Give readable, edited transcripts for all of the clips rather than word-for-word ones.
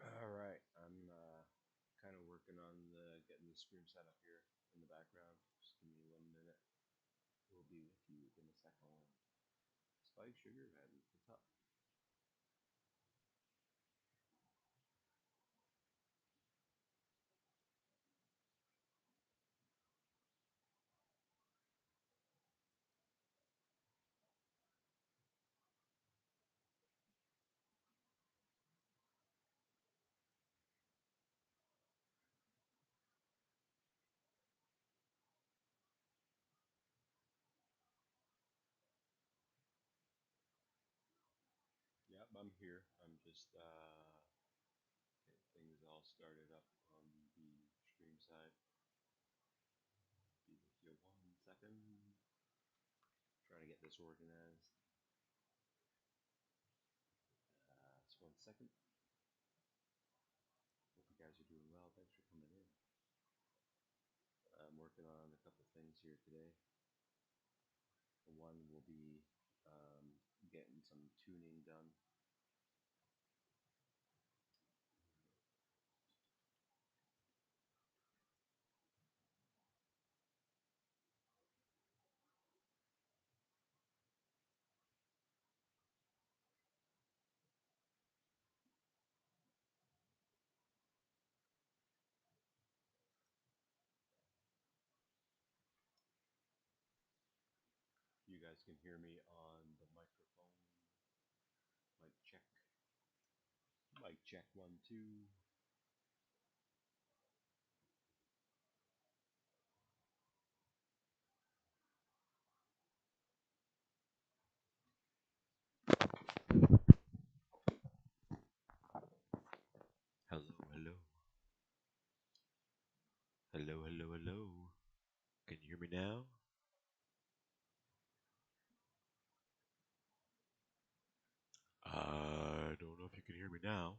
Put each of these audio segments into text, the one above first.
All right, I'm kind of working on getting the stream set up here in the background. Just give me 1 minute. We'll be with you in a second. Spike sugar and the top. Yep, I'm here. I'm just getting things all started up on the stream side. Be with you 1 second. Trying to get this organized. Just 1 second. Hope you guys are doing well. Thanks for coming in. I'm working on a couple things here today. One will be getting some tuning done. You guys can hear me on the microphone. Mic check. Mic check 1 2. Hello, hello. Hello, hello, hello. Can you hear me now? I don't know if you can hear me now.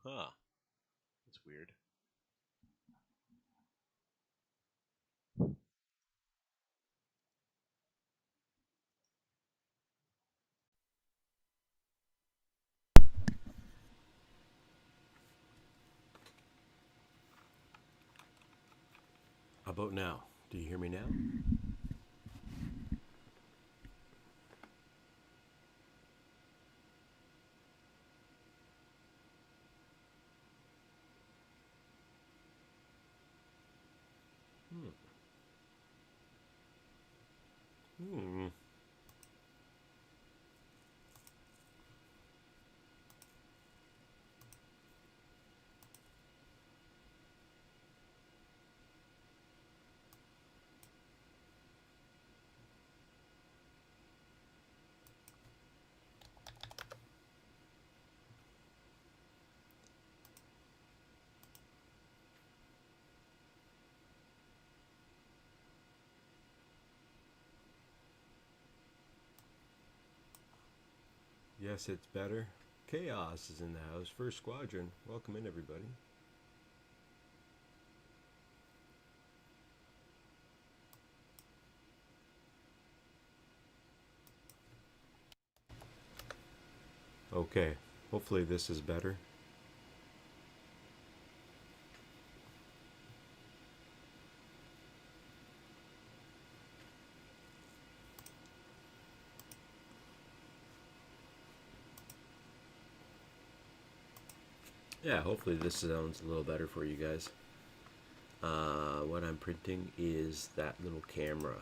Huh. That's weird. How about now? Do you hear me now? Hmm. Hmm. Yes, it's better. Chaos is in the house. First Squadron. Welcome in, everybody. Okay. Hopefully this is better. Yeah, hopefully this sounds a little better for you guys. What I'm printing is that little camera.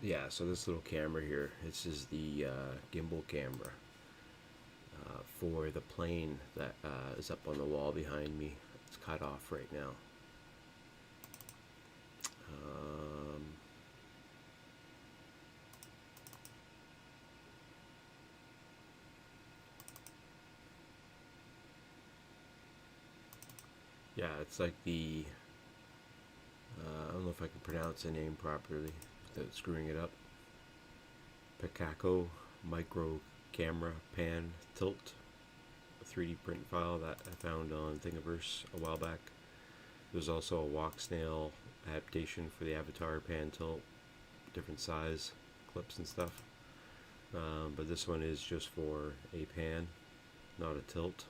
Yeah, so this little camera here, this is the gimbal camera for the plane that is up on the wall behind me. It's cut off right now. Um, yeah, it's like the, I don't know if I can pronounce the name properly without screwing it up. Picaco micro camera pan tilt, a 3D print file that I found on Thingiverse a while back. There's also a walk snail adaptation for the Avatar pan tilt, different size clips and stuff. But this one is just for a pan, not a tilt.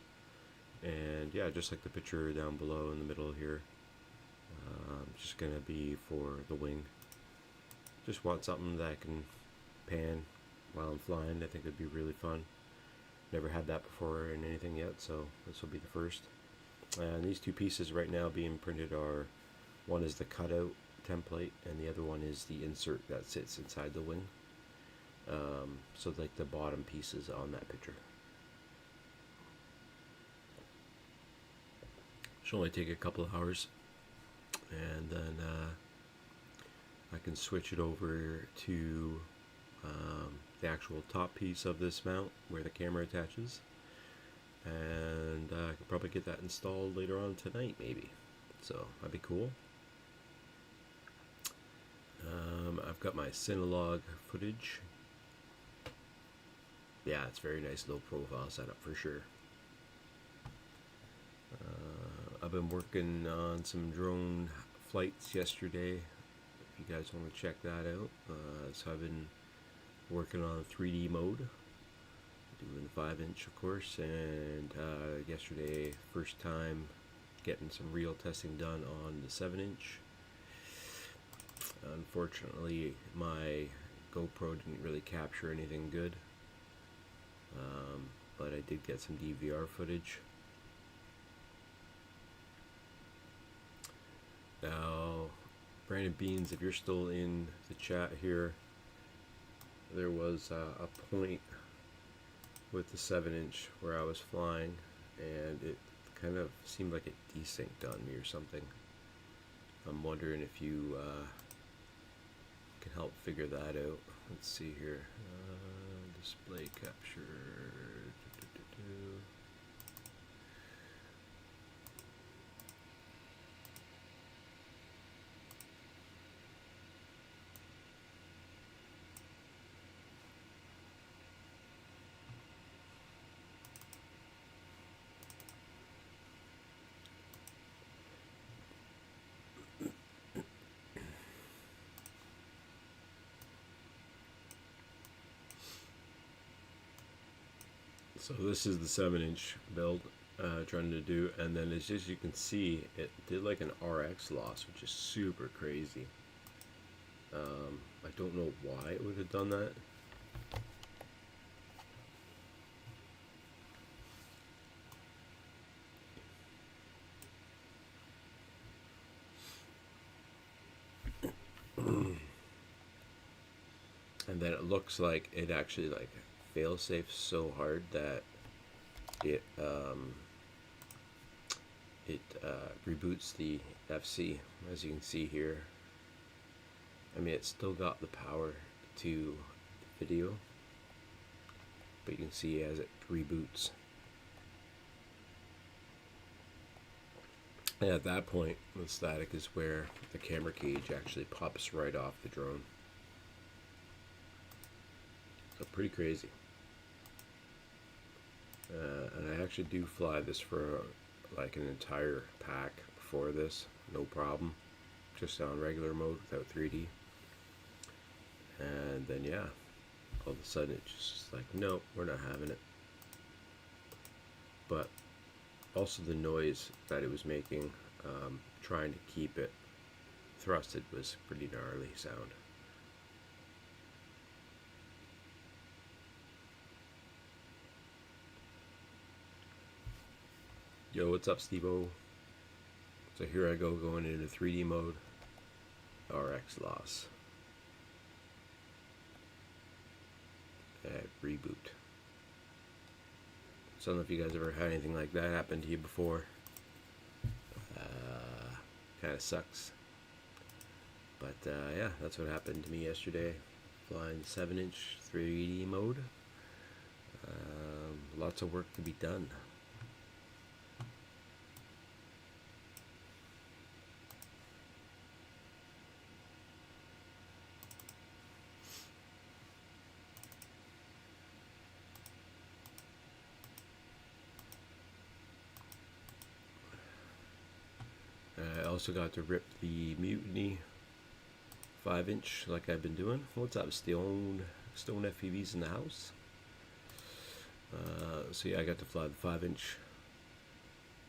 And yeah, just like the picture down below in the middle here, just gonna be for the wing. Just want something that I can pan while I'm flying. I think it'd be really fun. Never had that before in anything yet, so this will be the first. And these two pieces right now being printed are, one is the cutout template and the other one is the insert that sits inside the wing. So like the bottom pieces on that picture. Should only take a couple of hours, and then I can switch it over to the actual top piece of this mount where the camera attaches, and I can probably get that installed later on tonight maybe, so that'd be cool. I've got my Cinelog footage. Yeah, it's very nice low profile setup for sure. I've been working on some drone flights yesterday, if you guys want to check that out. So I've been working on 3D mode, doing the 5-inch of course, and yesterday first time getting some real testing done on the 7-inch. Unfortunately my GoPro didn't really capture anything good, but I did get some DVR footage. Now, Brandon Beans, if you're still in the chat here, there was a point with the 7-inch where I was flying and it kind of seemed like it desynced on me or something. I'm wondering if you can help figure that out. Let's see here. Display capture. So this is the 7-inch build trying to do, and then as you can see, it did like an RX loss, which is super crazy. I don't know why it would have done that. And then it looks like it actually like fail-safe so hard that it reboots the FC, as you can see here. I mean, it's still got the power to the video, but you can see as it reboots. And at that point, the static is where the camera cage actually pops right off the drone. So pretty crazy. And I actually do fly this for like an entire pack before this, no problem, just on regular mode without 3D. And then yeah, all of a sudden it's just like, no, we're not having it. But also the noise that it was making, trying to keep it thrusted, was pretty gnarly sound. Yo, what's up, Steve-O? So here I go, going into 3D mode. RX loss. Reboot. So I don't know if you guys ever had anything like that happen to you before. Kind of sucks. But yeah, that's what happened to me yesterday. Flying 7-inch 3D mode. Lots of work to be done. I also got to rip the Mutiny 5-inch like I've been doing. What's up, Stone FPVs in the house? So yeah, I got to fly the 5-inch.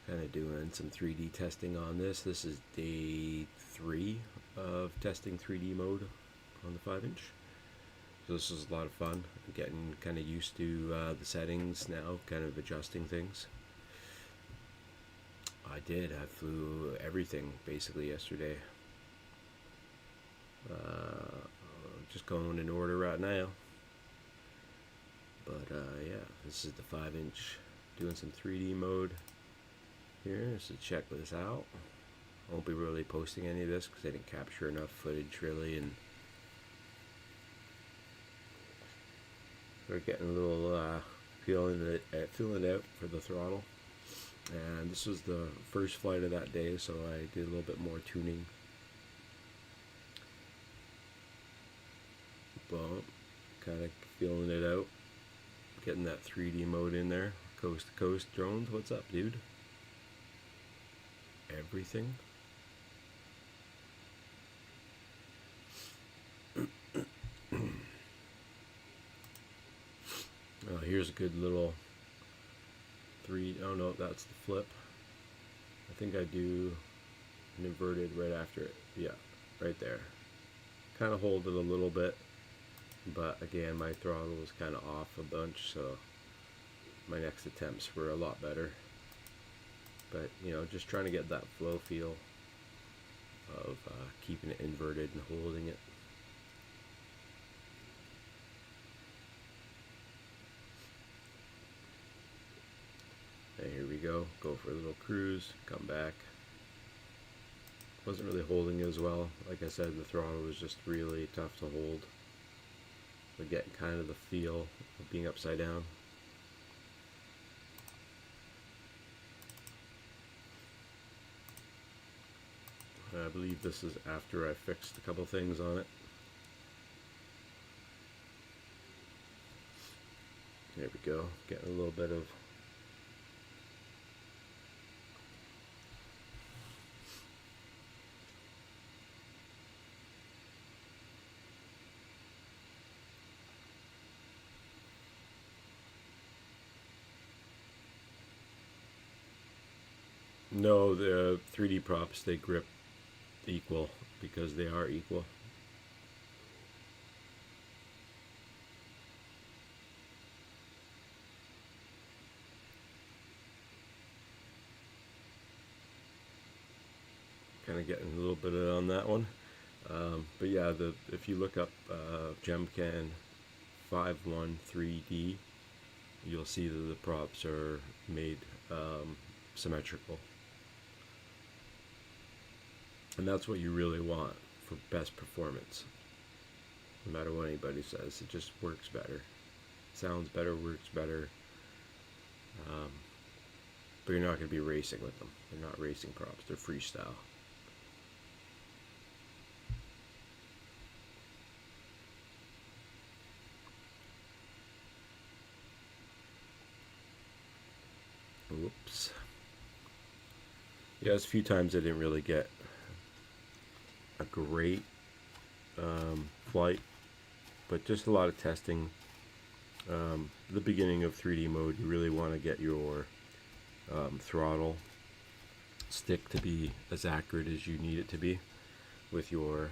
Kind of doing some 3D testing on this. This is day 3 of testing 3D mode on the 5-inch. So this is a lot of fun. I'm getting kind of used to the settings now, kind of adjusting things. I flew everything basically yesterday. Just going in order right now. But yeah, this is the 5-inch, doing some 3D mode here, so check this out. I won't be really posting any of this because I didn't capture enough footage really, and we're getting a little feeling out for the throttle. And this was the first flight of that day, so I did a little bit more tuning. But kind of feeling it out, getting that 3D mode in there. Coast to coast drones, what's up, dude? Everything. Here's a good little oh no, that's the flip. I think I do an inverted right after it. Yeah, right there. Kind of hold it a little bit, but again, my throttle was kind of off a bunch, so my next attempts were a lot better. But you know, just trying to get that flow feel of keeping it inverted and holding it. And here we go. Go for a little cruise, come back. Wasn't really holding it as well. Like I said, the throttle was just really tough to hold. But getting kind of the feel of being upside down. I believe this is after I fixed a couple things on it. There we go. Getting a little bit of no, the 3D props, they grip equal because they are equal. Kind of getting a little bit on that one. But yeah, if you look up GemCan 513D, you'll see that the props are made symmetrical. And that's what you really want for best performance. No matter what anybody says, it just works better. Sounds better, works better. But you're not going to be racing with them. They're not racing props, they're freestyle. Whoops. Yeah, there's a few times I didn't really get a great flight, but just a lot of testing. The beginning of 3D mode, you really want to get your throttle stick to be as accurate as you need it to be with your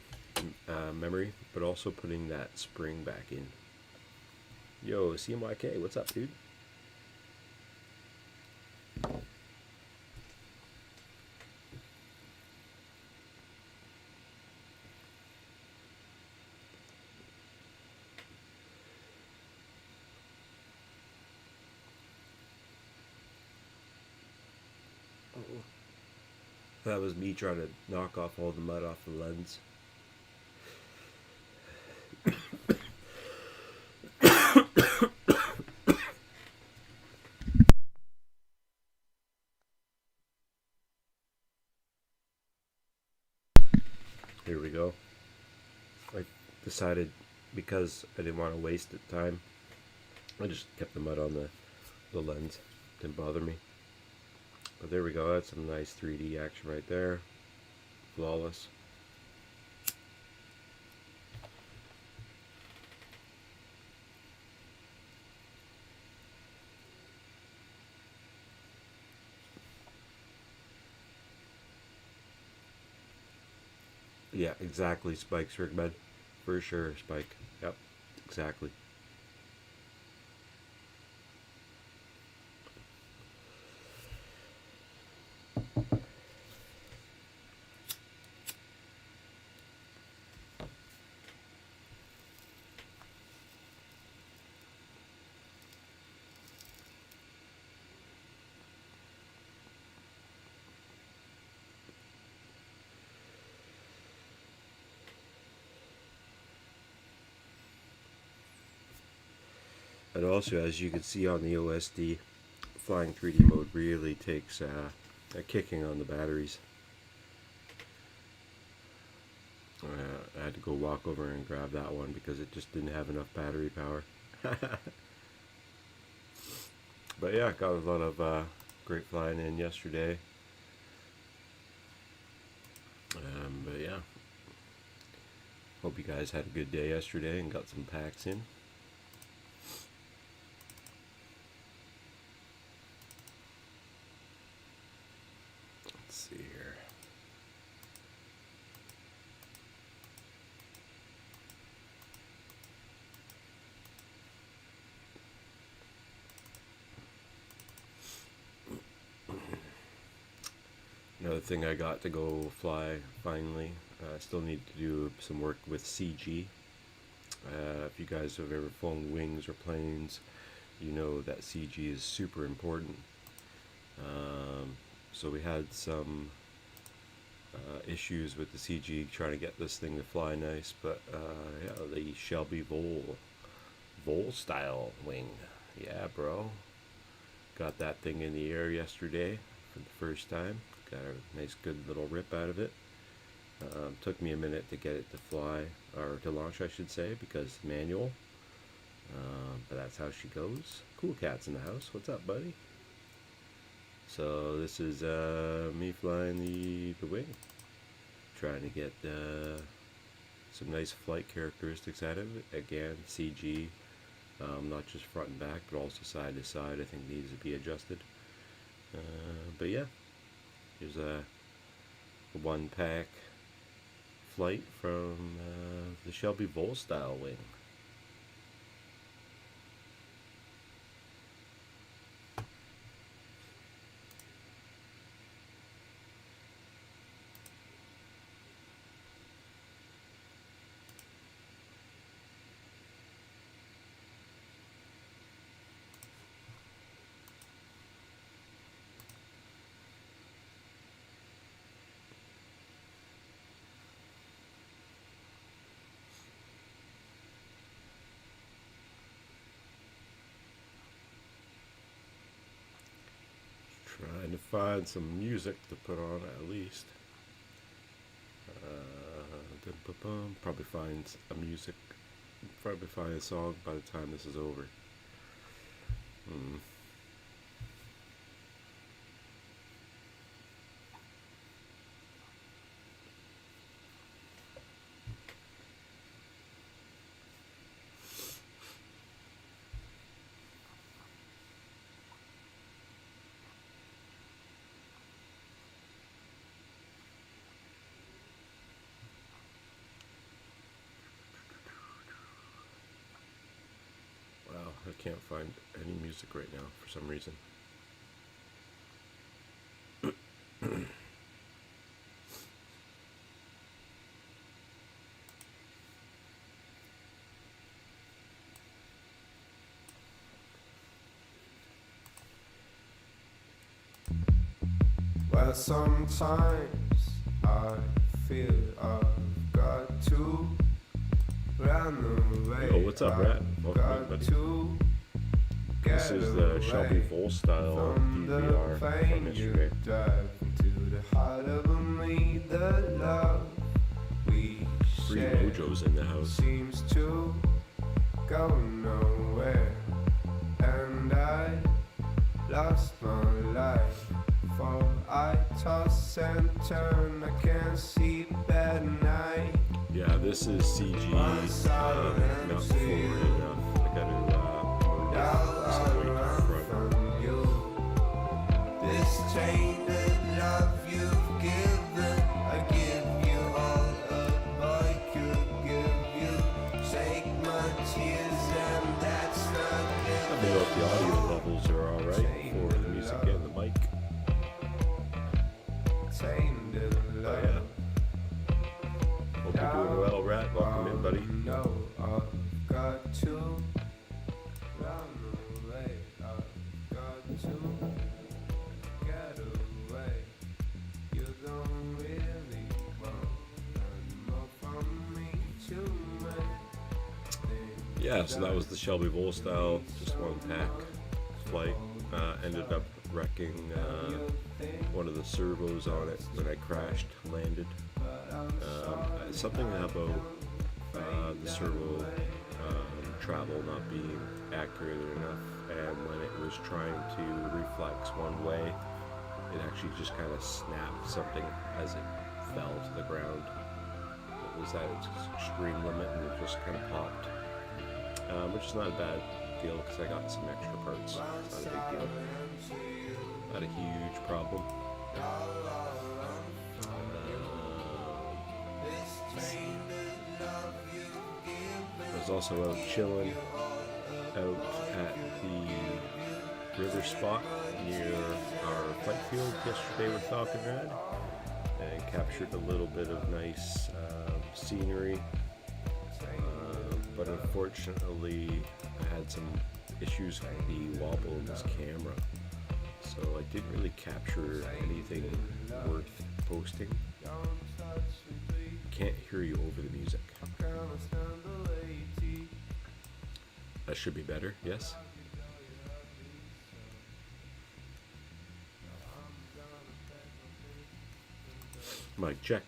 memory, but also putting that spring back in. Yo, CMYK, what's up, dude? That was me trying to knock off all the mud off the lens. Here we go. I decided, because I didn't want to waste the time, I just kept the mud on the lens. Didn't bother me. But there we go. That's some nice 3D action right there. Flawless. Yeah, exactly, Spike's Rigman. For sure, Spike. Yep, exactly. And also, as you can see on the OSD, flying 3D mode really takes a kicking on the batteries. I had to go walk over and grab that one because it just didn't have enough battery power. But yeah, got a lot of great flying in yesterday. But yeah, hope you guys had a good day yesterday and got some packs in. Let's see here. Another thing I got to go fly finally. I still need to do some work with CG. If you guys have ever flown wings or planes, you know that CG is super important. So we had some issues with the CG trying to get this thing to fly nice, but yeah, the Shelby Vol style wing. Yeah, bro. Got that thing in the air yesterday for the first time. Got a nice good little rip out of it. Took me a minute to get it to fly, or to launch I should say, because manual. But that's how she goes. Cool Cat's in the house. What's up, buddy? So this is me flying the wing. Trying to get some nice flight characteristics out of it. Again, CG, not just front and back, but also side to side. I think needs to be adjusted. But yeah, here's a one pack flight from the Shelby Vol style wing. Trying to find some music to put on at least. Probably find a song by the time this is over. Wow, I can't find any music right now for some reason. Well, sometimes I feel I've got to run away. Yo, what's up, Rat? Welcome in, buddy. This is the Shelby Vol style DVR from yesterday. Into the heart of me, the love we Free share Mojo's in the house. seems to go nowhere, and I lost my life. For I toss and turn, I can't sleep at night. Yeah, this is CG. Not forward enough. I gotta Run from you. This tainted love you've given, I give you all of I could give you. Take my tears and that's not Let me know if the audio levels are alright for the music and the mic. tainted love. Oh yeah. Hope you're doing well, Rat. Welcome in, buddy. No, I've got to run away. I've got to get away. You don't really want more from me too much. Yeah, so that was the Shelby Vol style, just one pack flight. Ended up wrecking one of the servos on it when I crashed, landed. Something about the servo travel not being accurate enough, and when it was trying to reflex one way, it actually just kind of snapped something as it fell to the ground. It was at its extreme limit and it just kind of popped, which is not a bad deal because I got some extra parts. It's not a big deal. Not a huge problem. I was also out chilling out at the river spot near our flight field yesterday with Falcon Rad and captured a little bit of nice scenery, but unfortunately I had some issues with the wobble of this camera, so I didn't really capture anything worth posting. Can't hear you over the music. That should be better, yes? Mic check.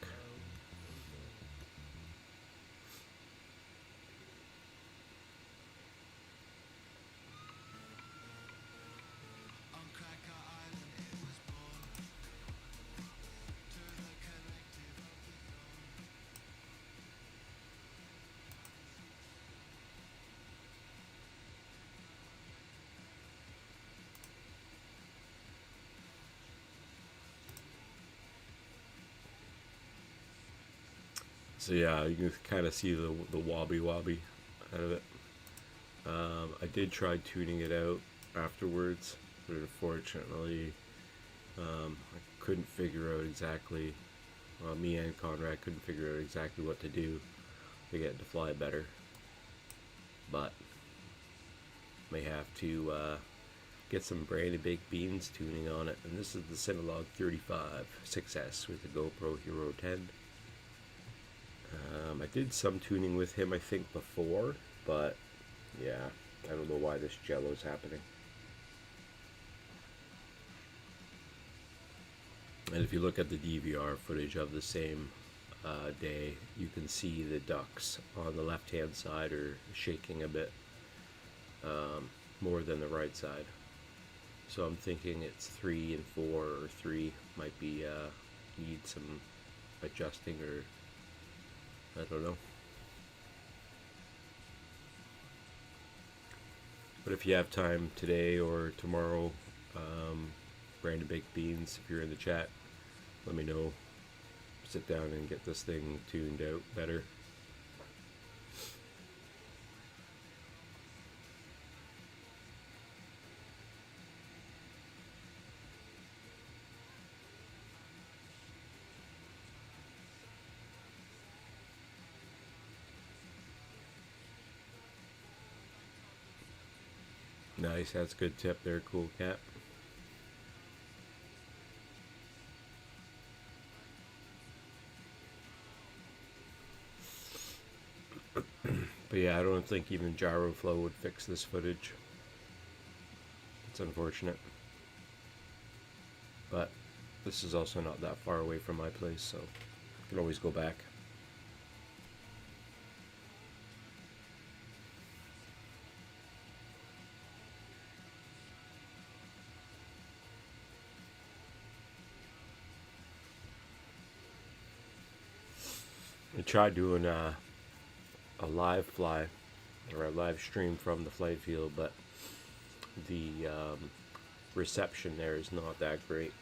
So yeah, you can kind of see the wobbly out of it. I did try tuning it out afterwards, but unfortunately, I couldn't figure out exactly. Well, me and Conrad couldn't figure out exactly what to do to get it to fly better. But may have to get some Brandon Baked Beans tuning on it. And this is the Cinelog 35 6S with the GoPro Hero 10. I did some tuning with him, I think, before, but yeah, I don't know why this jello's happening. And if you look at the DVR footage of the same day, you can see the ducks on the left-hand side are shaking a bit more than the right side. So I'm thinking it's 3 and 4, or 3 might be need some adjusting, or I don't know. But if you have time today or tomorrow, Brandon Baked Beans, if you're in the chat, let me know. Sit down and get this thing tuned out better. Nice, that's a good tip there, Cool Cat. But yeah, I don't think even GyroFlow would fix this footage. It's unfortunate. But this is also not that far away from my place, so I can always go back. I tried doing a live fly or a live stream from the flight field, but the reception there is not that great.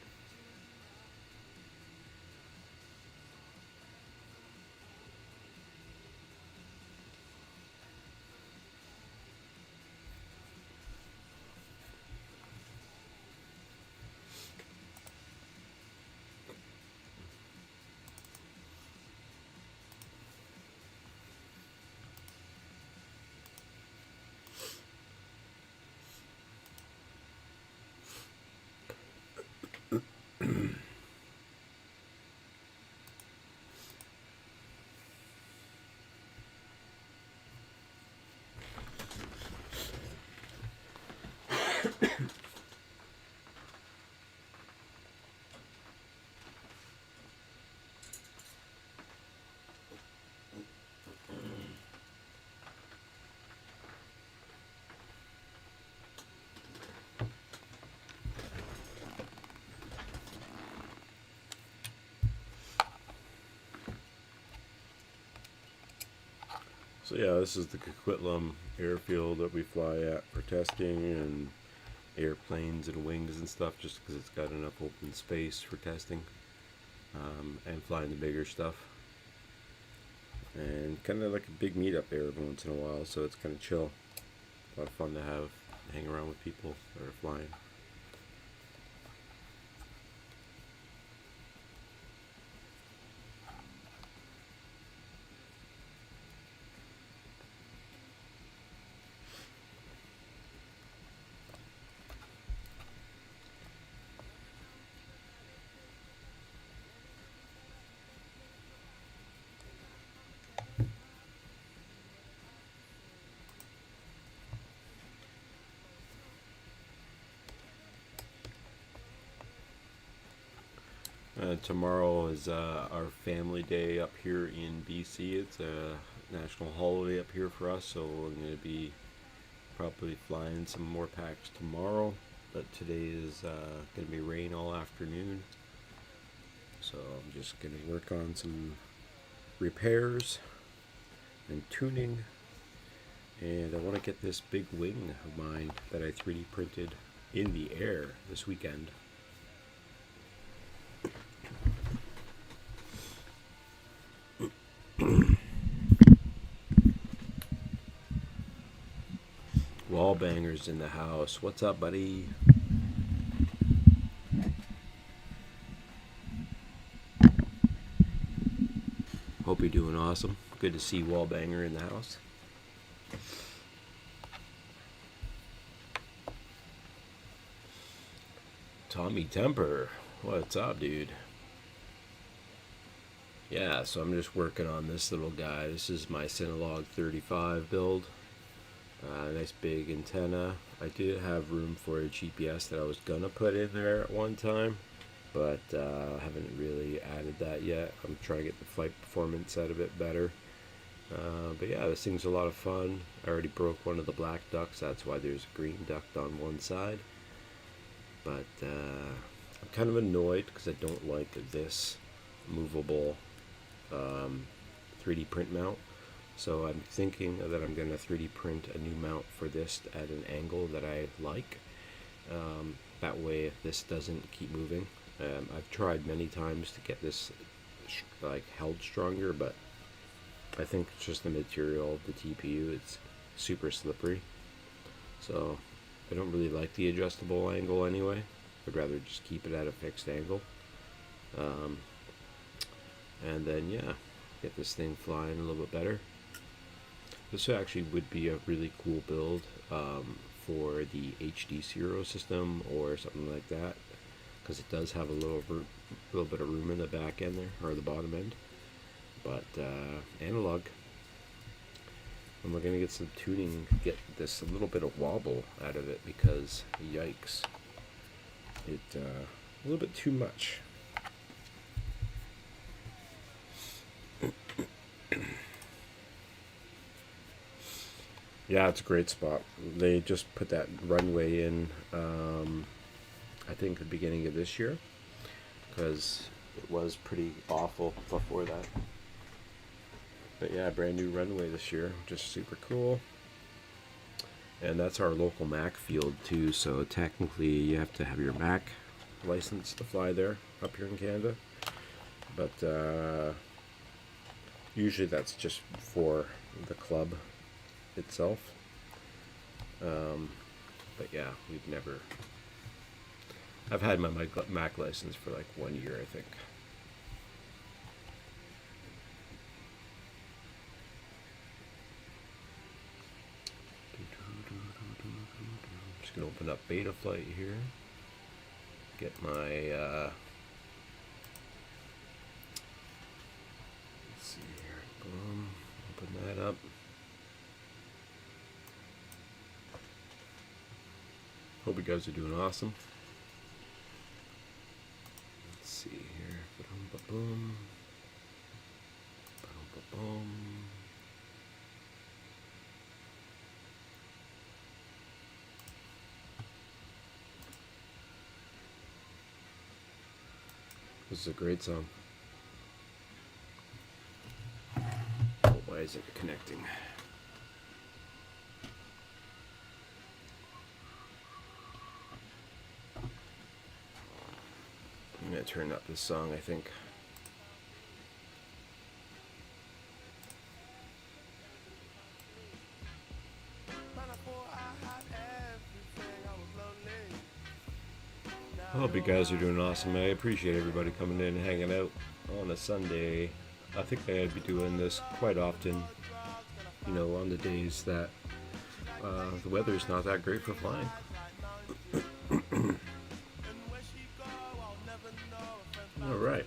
So yeah, this is the Coquitlam airfield that we fly at for testing and airplanes and wings and stuff, just because it's got enough open space for testing and flying the bigger stuff. And kind of like a big meetup there every once in a while, so it's kind of chill. A lot of fun to hang around with people that are flying. Tomorrow is our family day up here in BC. It's a national holiday up here for us, so we're going to be probably flying some more packs tomorrow. But today is going to be rain all afternoon, so I'm just going to work on some repairs and tuning. And I want to get this big wing of mine that I 3D printed in the air this weekend. Wall bangers in the house. What's up, buddy? Hope you're doing awesome. Good to see Wall Banger in the house. Tommy Temper, what's up, dude? Yeah, so I'm just working on this little guy. This is my Cinelog 35 build. Nice big antenna. I did have room for a GPS that I was gonna put in there at one time, but I haven't really added that yet. I'm trying to get the flight performance out of it better. But yeah, this thing's a lot of fun. I already broke one of the black ducks. That's why there's a green duck on one side. But I'm kind of annoyed because I don't like this movable 3D print mount. So I'm thinking that I'm going to 3D print a new mount for this at an angle that I like. That way this doesn't keep moving. I've tried many times to get this like held stronger, but I think it's just the material of the TPU. It's super slippery. So I don't really like the adjustable angle anyway. I'd rather just keep it at a fixed angle. And then yeah, get this thing flying a little bit better. This actually would be a really cool build for the HD Zero system or something like that, because it does have a little bit of room in the back end there, or the bottom end. But analog, and we're gonna get some tuning, get this a little bit of wobble out of it, because yikes, it a little bit too much. Yeah, it's a great spot. They just put that runway in, I think, the beginning of this year, because it was pretty awful before that. But yeah, brand new runway this year, just super cool. And that's our local MAC field too, so technically you have to have your MAC license to fly there up here in Canada. But usually that's just for the club itself. But yeah, I've had my MAC license for like 1 year, I think. Just gonna open up Betaflight here. Get my let's see here. Boom. Open that up. Hope you guys are doing awesome. Let's see here. Ba-dum-ba-boom. Ba-dum-ba-boom. This is a great song. Oh, why is it connecting? I'm gonna turn up this song, I think. I hope you guys are doing awesome. I appreciate everybody coming in and hanging out on a Sunday. I think I'd be doing this quite often, you know, on the days that the weather's not that great for flying. All right.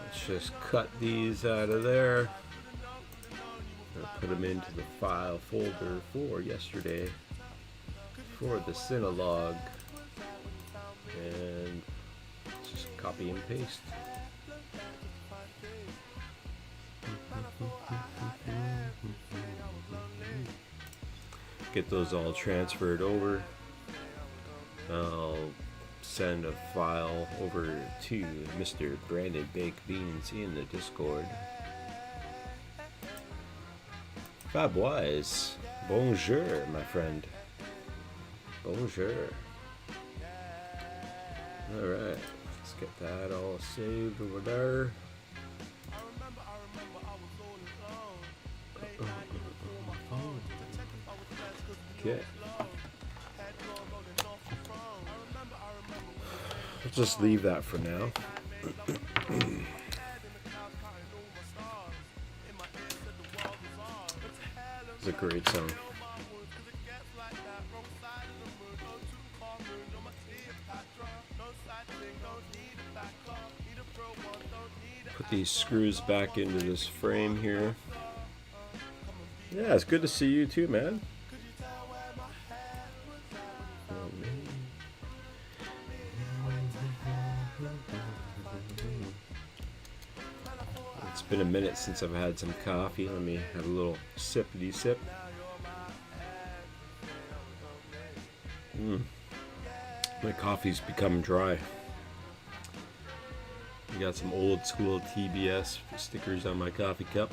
Let's just cut these out of there. I'll put them into the file folder for yesterday for the Synolog, and just copy and paste. Get those all transferred over. I'll send a file over to Mr. Brandon Baked Beans in the Discord. Fabwise, bonjour, my friend. Bonjour. Alright, let's get that all saved over there. Okay. Let's just leave that for now. It's a great song. Put these screws back into this frame here. Yeah, it's good to see you too, man. It's been a minute since I've had some coffee. Let me have a little sippity sip. My coffee's become dry. I got some old school TBS stickers on my coffee cup.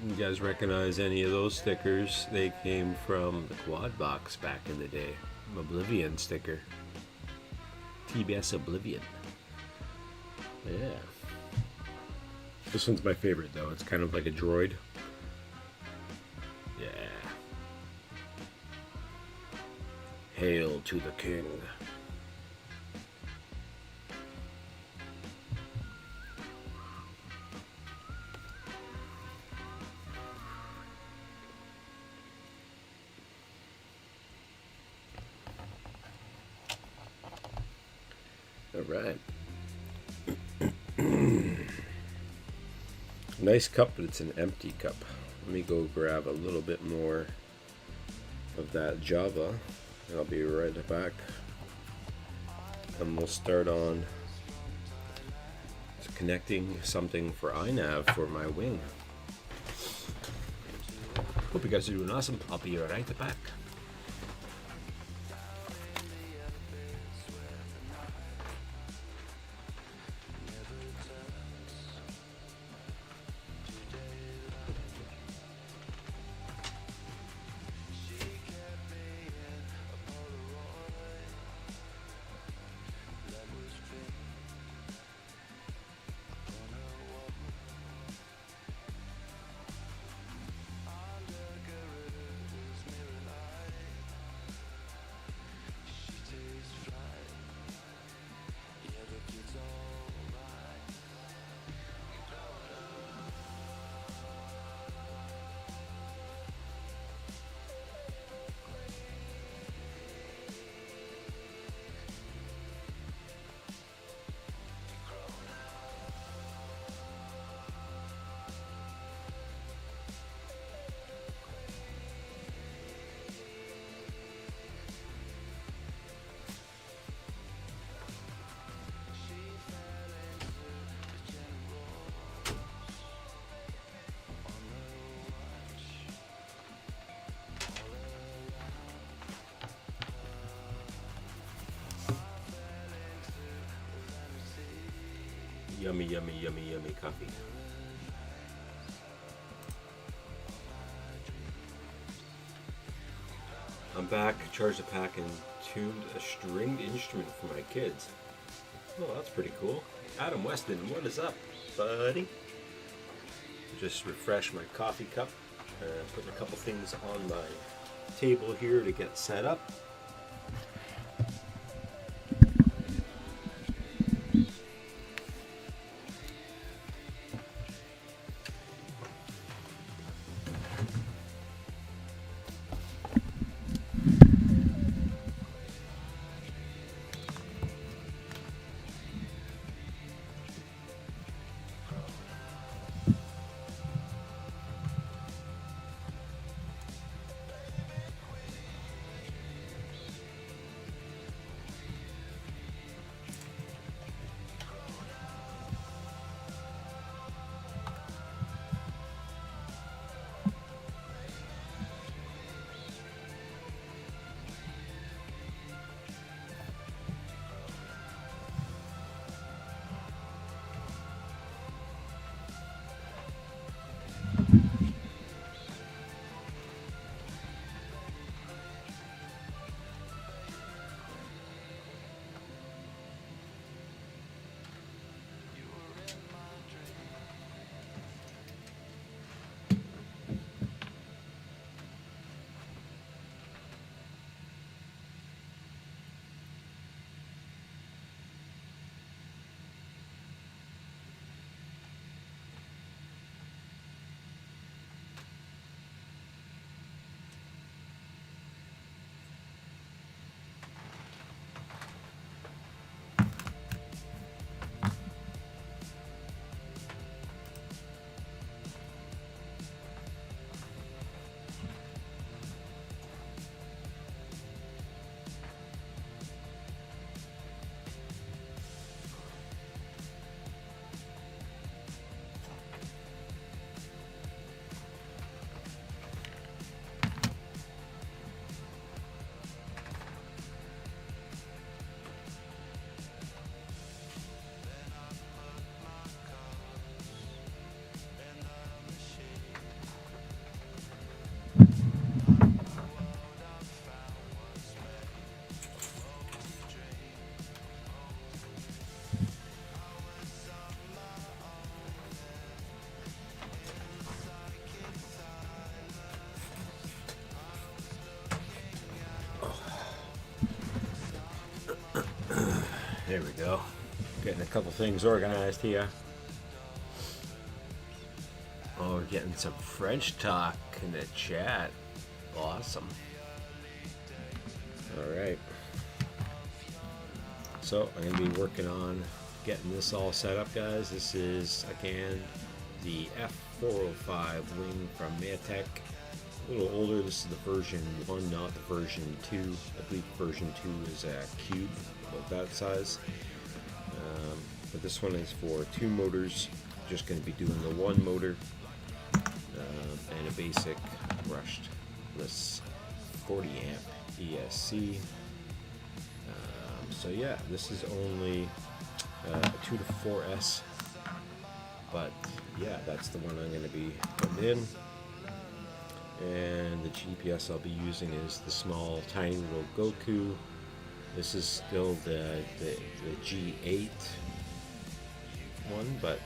You guys recognize any of those stickers? They came from the Quad Box back in the day. Oblivion sticker. TBS Oblivion. Yeah. This one's my favorite though. It's kind of like a droid. Yeah. Hail to the king. All right. Nice cup, but it's an empty cup. Let me go grab a little bit more of that Java, and I'll be right back. And we'll start on connecting something for iNav for my wing. Hope you guys are doing awesome. I'll be right back. Yummy, yummy, yummy, yummy coffee. I'm back, charged the pack, and tuned a stringed instrument for my kids. Oh, that's pretty cool. Adam Weston, what is up, buddy? Just refresh my coffee cup. Putting a couple things on my table here to get set up. There we go. Getting a couple things organized here. Oh, we're getting some French talk in the chat. Awesome. Alright. So, I'm going to be working on getting this all set up, guys. This is, again, the F405 wing from Maytech. A little older. This is the version 1, not the version 2. I believe version 2 is a cube, about that size. But this one is for 2 motors. Just going to be doing the 1 motor and a basic brushless 40 amp ESC. So yeah, this is only a 2 to 4S, but yeah, that's the one I'm going to be putting in. And the GPS I'll be using is the small tiny little Goku. This is still the G8 one, but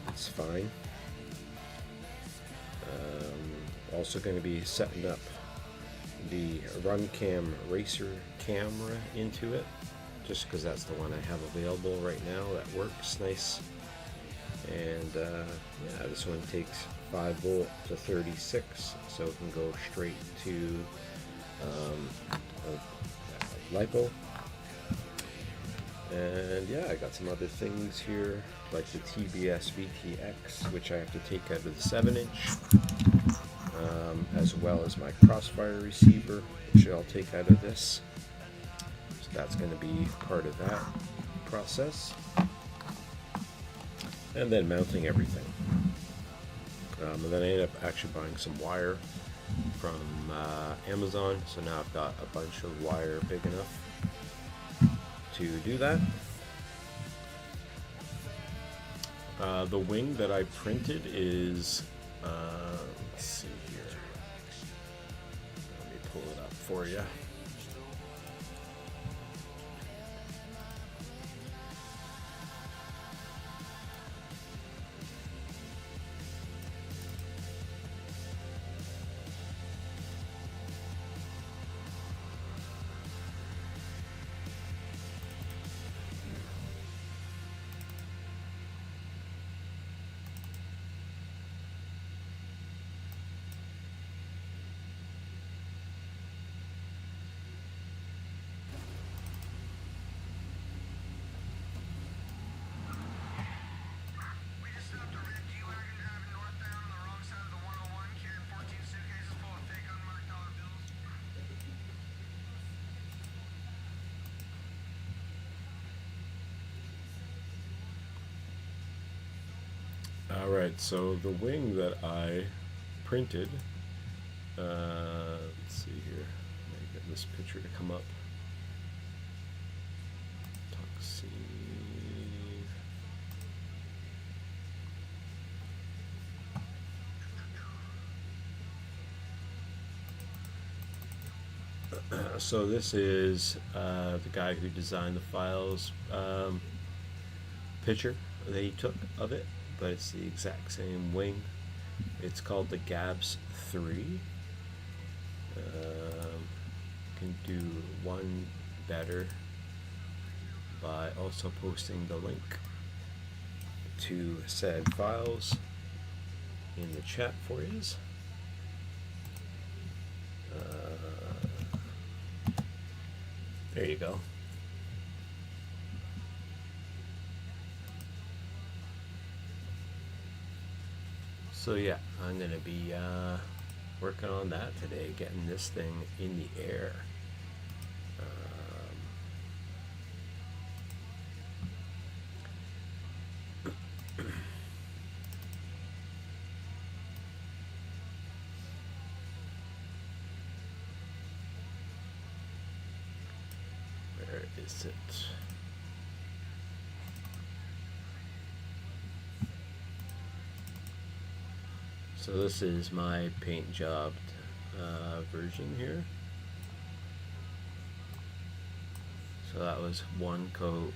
it's fine. Also going to be setting up the RunCam Racer camera into it, just because that's the one I have available right now that works nice. And yeah, this one takes 5 volt to 36, so it can go straight to LiPo. And yeah, I got some other things here, like the TBS VTX, which I have to take out of the 7-inch, as well as my crossfire receiver, which I'll take out of this. So that's going to be part of that process. And then mounting everything. And then I ended up actually buying some wire from Amazon, so now I've got a bunch of wire big enough to do that. The wing that I printed is, let's see here, let me pull it up for you. Alright, so the wing that I printed, let's see here, let me get this picture to come up. So this is the guy who designed the files picture that he took of it, but it's the exact same wing. It's called the GABS 3. Can do one better by also posting the link to said files in the chat for you. There you go. So yeah, I'm gonna be working on that today, getting this thing in the air. Where is it? So this is my paint job version here. So that was one coat.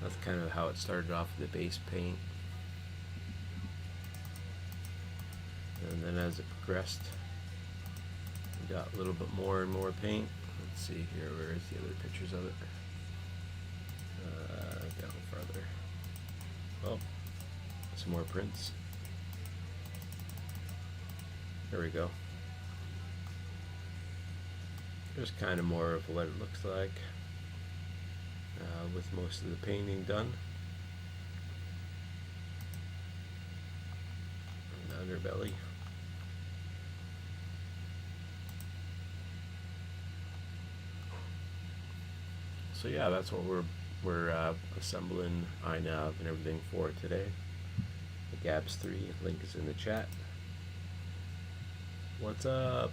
That's kind of how it started off with the base paint. And then as it progressed, Got a little bit more and more paint. Let's see here, where's the other pictures of it? Down farther. Oh, some more prints. There we go. There's kind of more of what it looks like with most of the painting done. And the underbelly. So yeah, that's what we're assembling iNav and everything for today. The GABS 3 link is in the chat. What's up?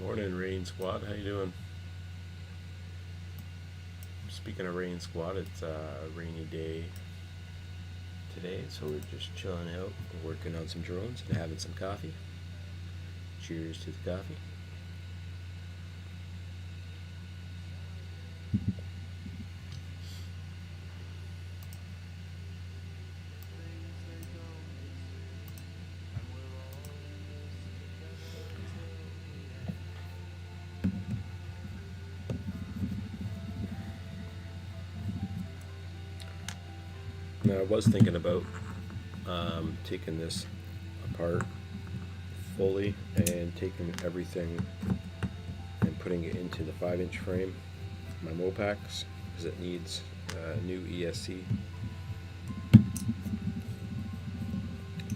Morning, Rain Squad. How you doing? Speaking of Rain Squad, it's a rainy day today, so we're just chilling out, working on some drones and having some coffee. Cheers to the coffee. Now, I was thinking about taking this apart fully and taking everything and putting it into the 5-inch frame, my Mopax, because it needs new ESC.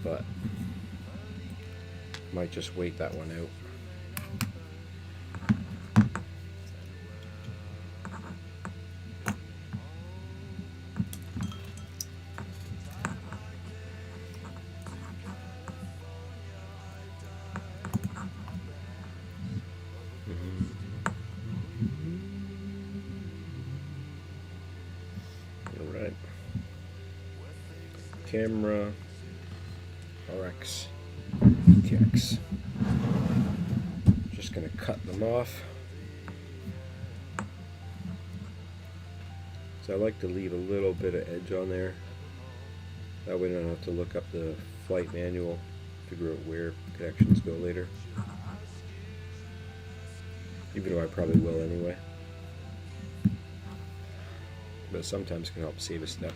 But might just wait that one out. Alright. Camera RX ETX. Just gonna cut them off. So I like to leave a little bit of edge on there. That way I don't have to look up the flight manual, figure out where connections go later. Even though I probably will anyway. But sometimes it can help save a step.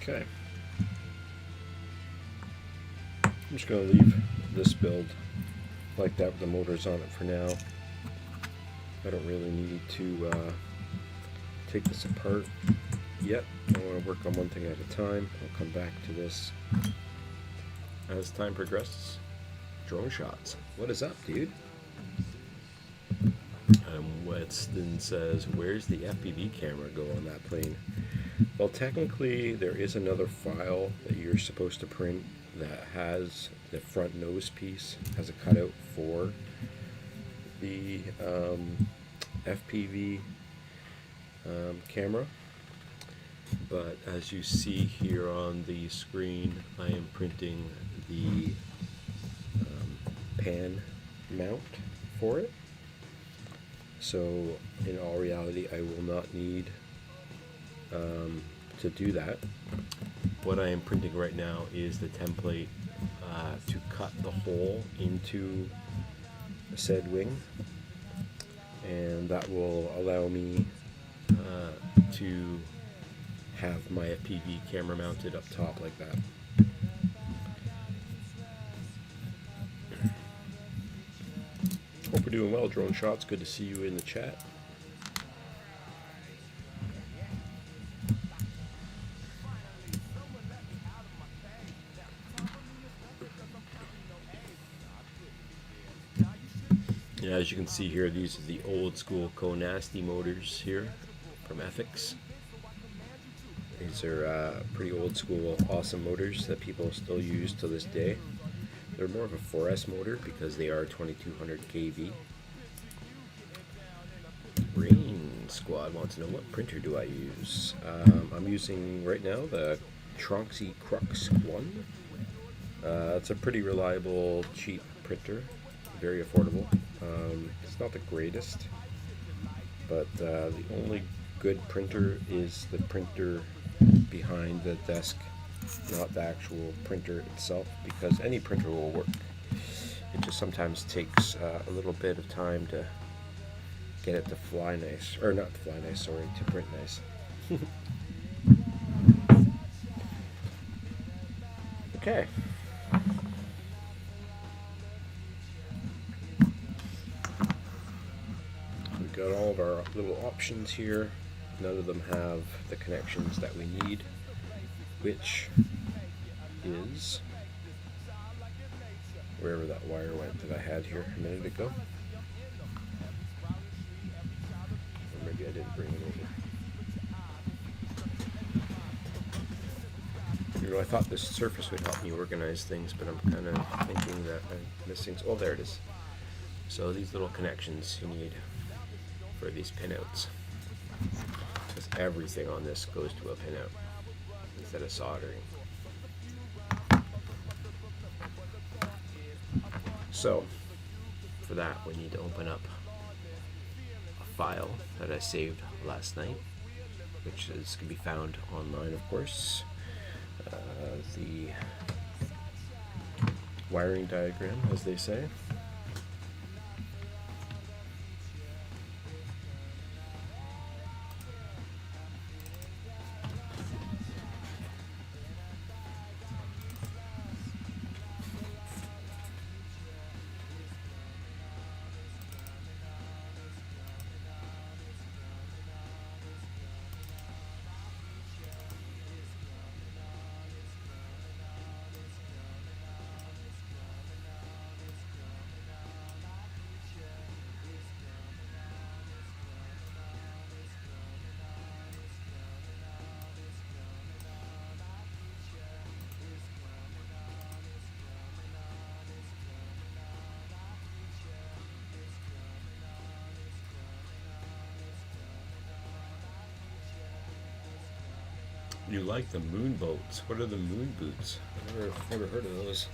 Okay. I'm just going to leave this build like that with the motors on it for now. I don't really need to take this apart yet. I want to work on one thing at a time. I'll come back to this as time progresses. Drone shots. What is up, dude? Weston says, where's the FPV camera go on that plane? Well, technically, there is another file that you're supposed to print that has the front nose piece, has a cutout for the FPV camera. But as you see here on the screen, I am printing the pan mount for it. So in all reality, I will not need to do that. What I am printing right now is the template to cut the hole into said wing, and that will allow me to have my FPV camera mounted up top like that. Hope we're doing well, Drone Shots. Good to see you in the chat. Yeah, as you can see here, these are the old school Konasti motors here from Ethics. These are pretty old school, awesome motors that people still use to this day. They're more of a 4S motor because they are 2200 kV. Rain Squad wants to know, what printer do I use? I'm using right now the Tronxy Crux 1. It's a pretty reliable, cheap printer, very affordable. It's not the greatest, but the only good printer is the printer behind the desk, not the actual printer itself, because any printer will work. It just sometimes takes a little bit of time to get it to fly nice, or not to fly nice, sorry, to print nice. Okay. We've got all of our little options here. None of them have the connections that we need, which is wherever that wire went that I had here a minute ago. Or maybe I didn't bring it over. You know, I thought this surface would help me organize things, but I'm kind of thinking that I'm missing. Oh, there it is. So these little connections you need for these pinouts, because everything on this goes to a pinout instead of soldering. So for that, we need to open up a file that I saved last night, which can be found online, of course. The wiring diagram, as they say. You like the moon boats? What are the moon boots? I've never heard of those.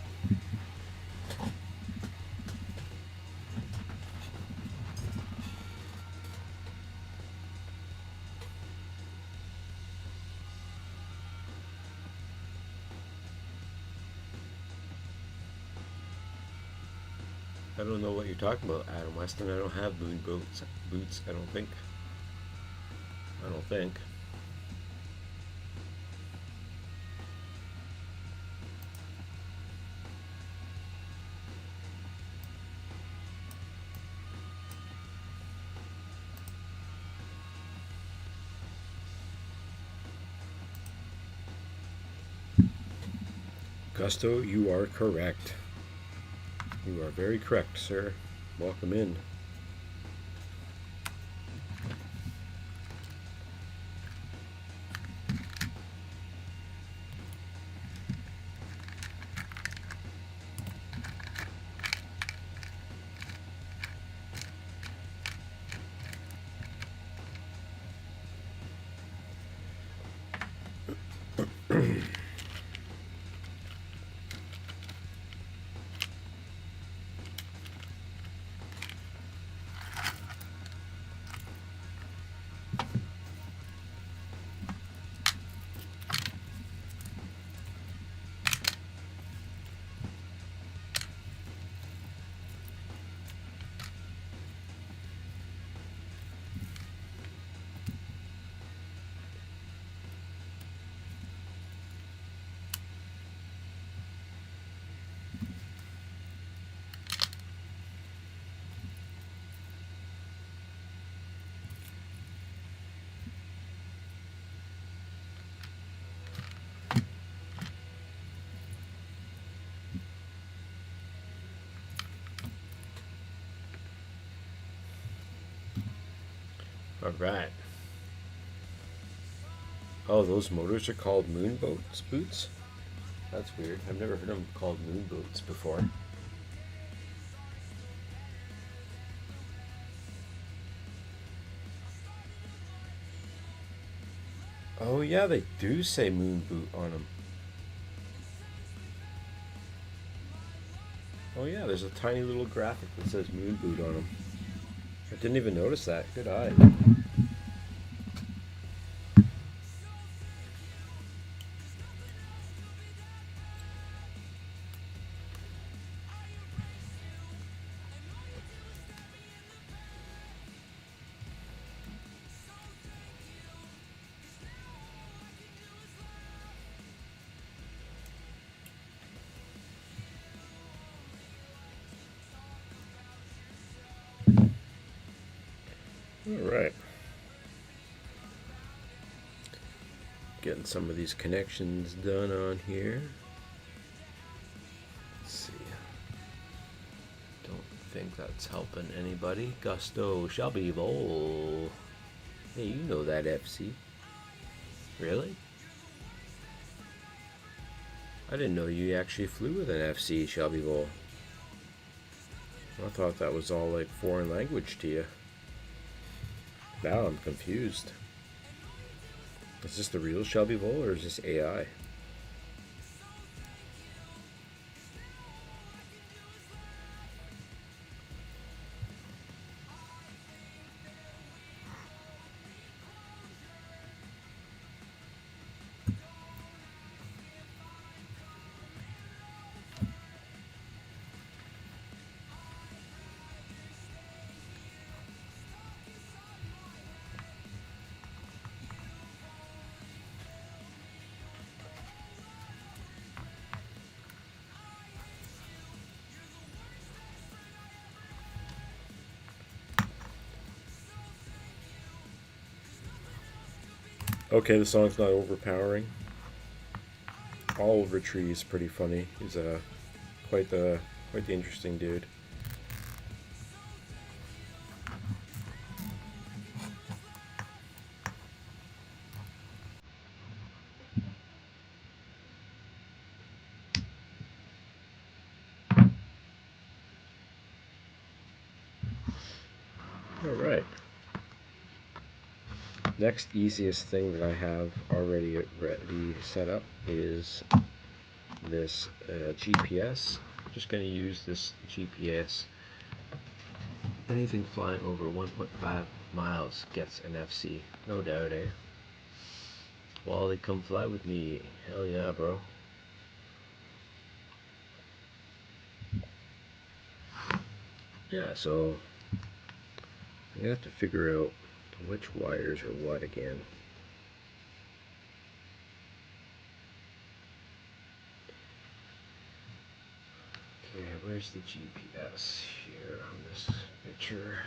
I don't know what you're talking about, Adam Weston. I don't have moon boots. I don't think. Gusto, you are correct. You are very correct, sir. Welcome in. All right. Oh, those motors are called moon boots? That's weird. I've never heard them called moon boots before. Oh yeah, they do say moon boot on them. Oh yeah, there's a tiny little graphic that says moon boot on them. I didn't even notice that. Good eye. All right. Getting some of these connections done on here. Let's see. Don't think that's helping anybody. Gusto, Shelby, Vol. Hey, you know that FC. Really? I didn't know you actually flew with an FC, Shelby Vol. I thought that was all like foreign language to you. Now I'm confused. Is this the real Shelby Vol or is this AI? Okay, the song's not overpowering. Oliver Tree is pretty funny. He's quite the interesting dude. All right. Next easiest thing that I have already ready set up is this GPS. Just going to use this GPS. Anything flying over 1.5 miles gets an FC, no doubt, eh? Wally, come fly with me. Hell yeah, bro. Yeah, so I have to figure out which wires are what again. Okay, where's the GPS here on this picture?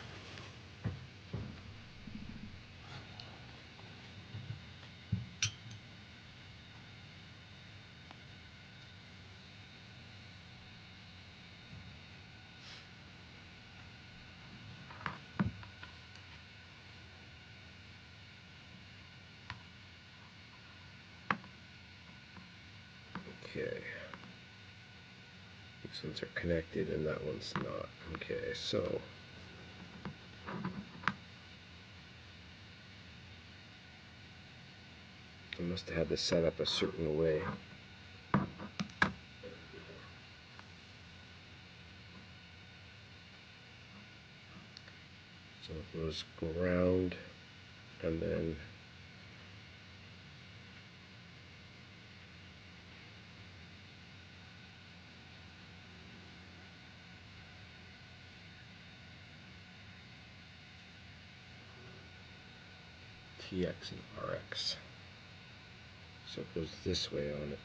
Okay. These ones are connected and that one's not. Okay, so I must have had this set up a certain way. So it goes ground and then TX and RX. So it goes this way on it.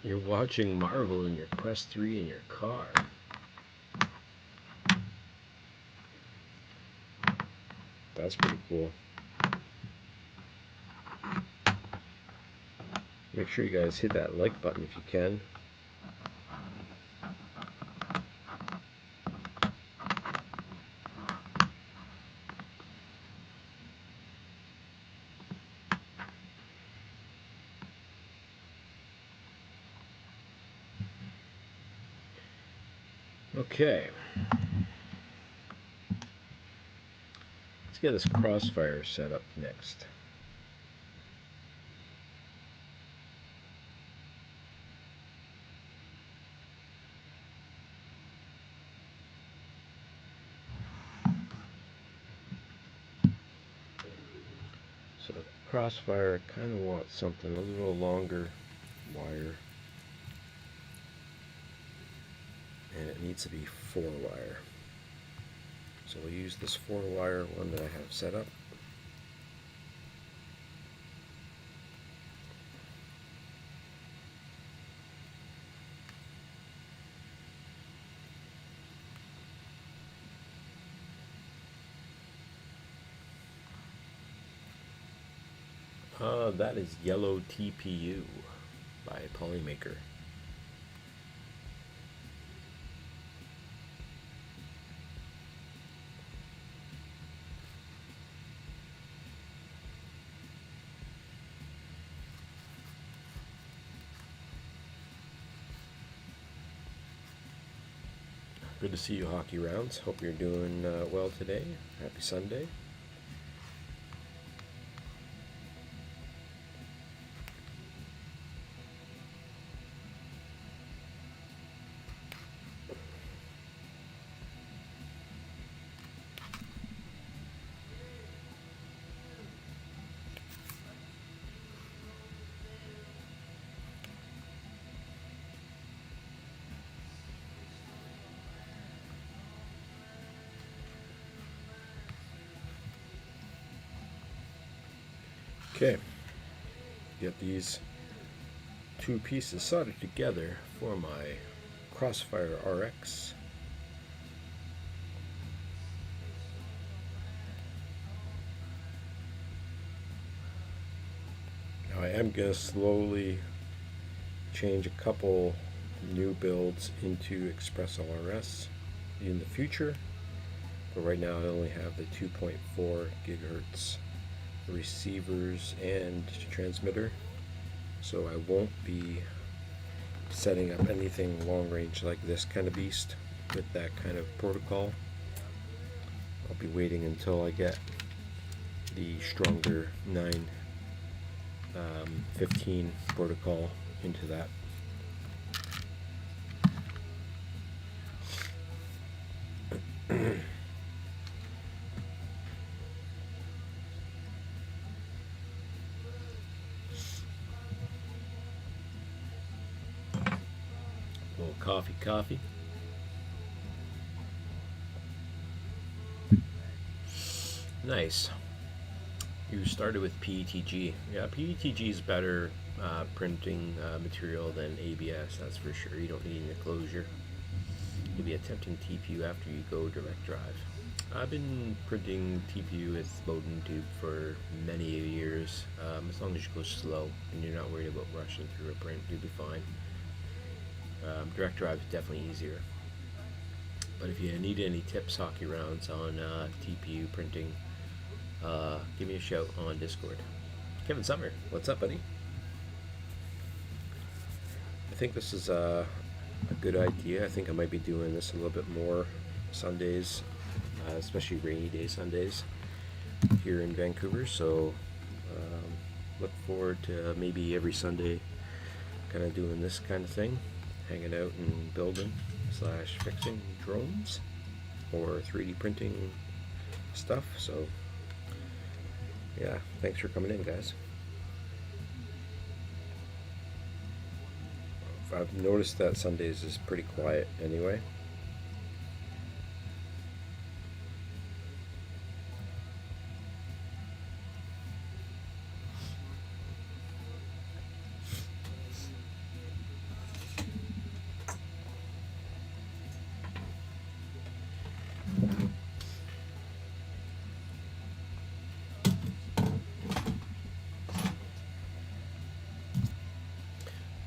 You're watching Marvel in your Quest 3 in your car. That's pretty cool. Make sure you guys hit that like button if you can. Okay. Let's get this crossfire set up next. So crossfire, I kind of want something a little longer wire, and it needs to be 4-wire. So we'll use this 4-wire one that I have set up. That is Yellow TPU by Polymaker. Good to see you, Hockey Rounds. Hope you're doing well today. Happy Sunday. Okay, get these two pieces soldered together for my Crossfire RX. Now I am going to slowly change a couple new builds into Express LRS in the future, but right now I only have the 2.4 gigahertz receivers and transmitter, so I won't be setting up anything long range like this kind of beast with that kind of protocol. I'll be waiting until I get the stronger 915 protocol into that. Coffee. Nice. You started with PETG. Yeah, PETG is better printing material than ABS, that's for sure. You don't need an enclosure. You'll be attempting TPU after you go direct drive. I've been printing TPU with Bowden tube for many years. As long as you go slow and you're not worried about rushing through a print, you'll be fine. Direct drive is definitely easier. But if you need any tips, Hockey Rounds, on TPU printing, give me a shout on Discord. Kevin Summer, what's up, buddy? I think this is a good idea. I think I might be doing this a little bit more Sundays, especially rainy day Sundays here in Vancouver. So look forward to maybe every Sunday kind of doing this kind of thing. Hanging out and building / fixing drones or 3D printing stuff. So yeah, thanks for coming in, guys. I've noticed that Sundays is pretty quiet anyway.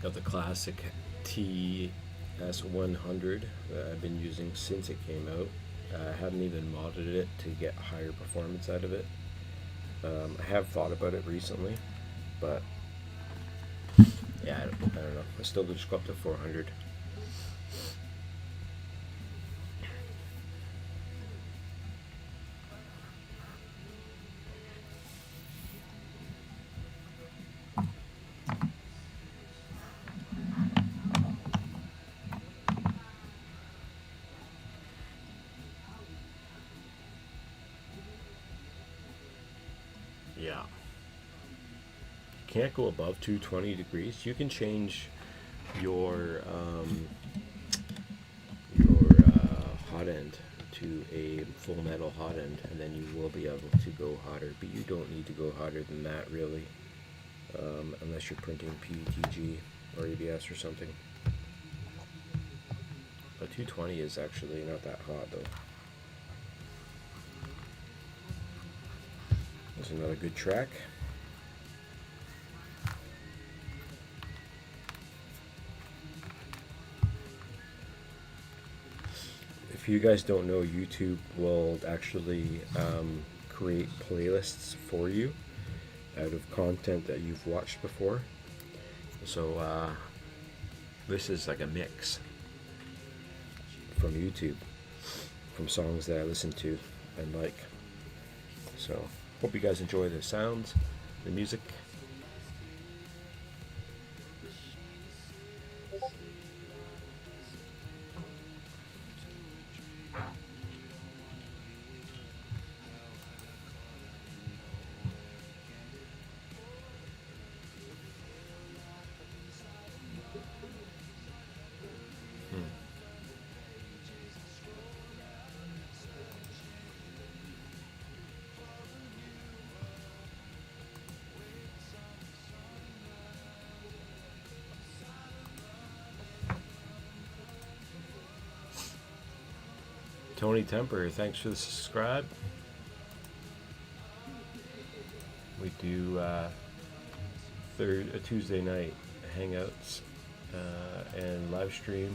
Got the classic TS100 that I've been using since it came out. I haven't even modded it to get higher performance out of it. I have thought about it recently, but yeah, I don't know. I still just go up to 400. Yeah. Can't go above 220 degrees. You can change your hot end to a full metal hot end, and then you will be able to go hotter. But you don't need to go hotter than that, really, unless you're printing PETG or ABS or something. But 220 is actually not that hot, though. There's another good track. If you guys don't know, YouTube will actually create playlists for you out of content that you've watched before. So this is like a mix from YouTube, from songs that I listen to and like. So hope you guys enjoy the sounds, the music. Tony Temper, thanks for the subscribe. We do Tuesday night hangouts and live stream,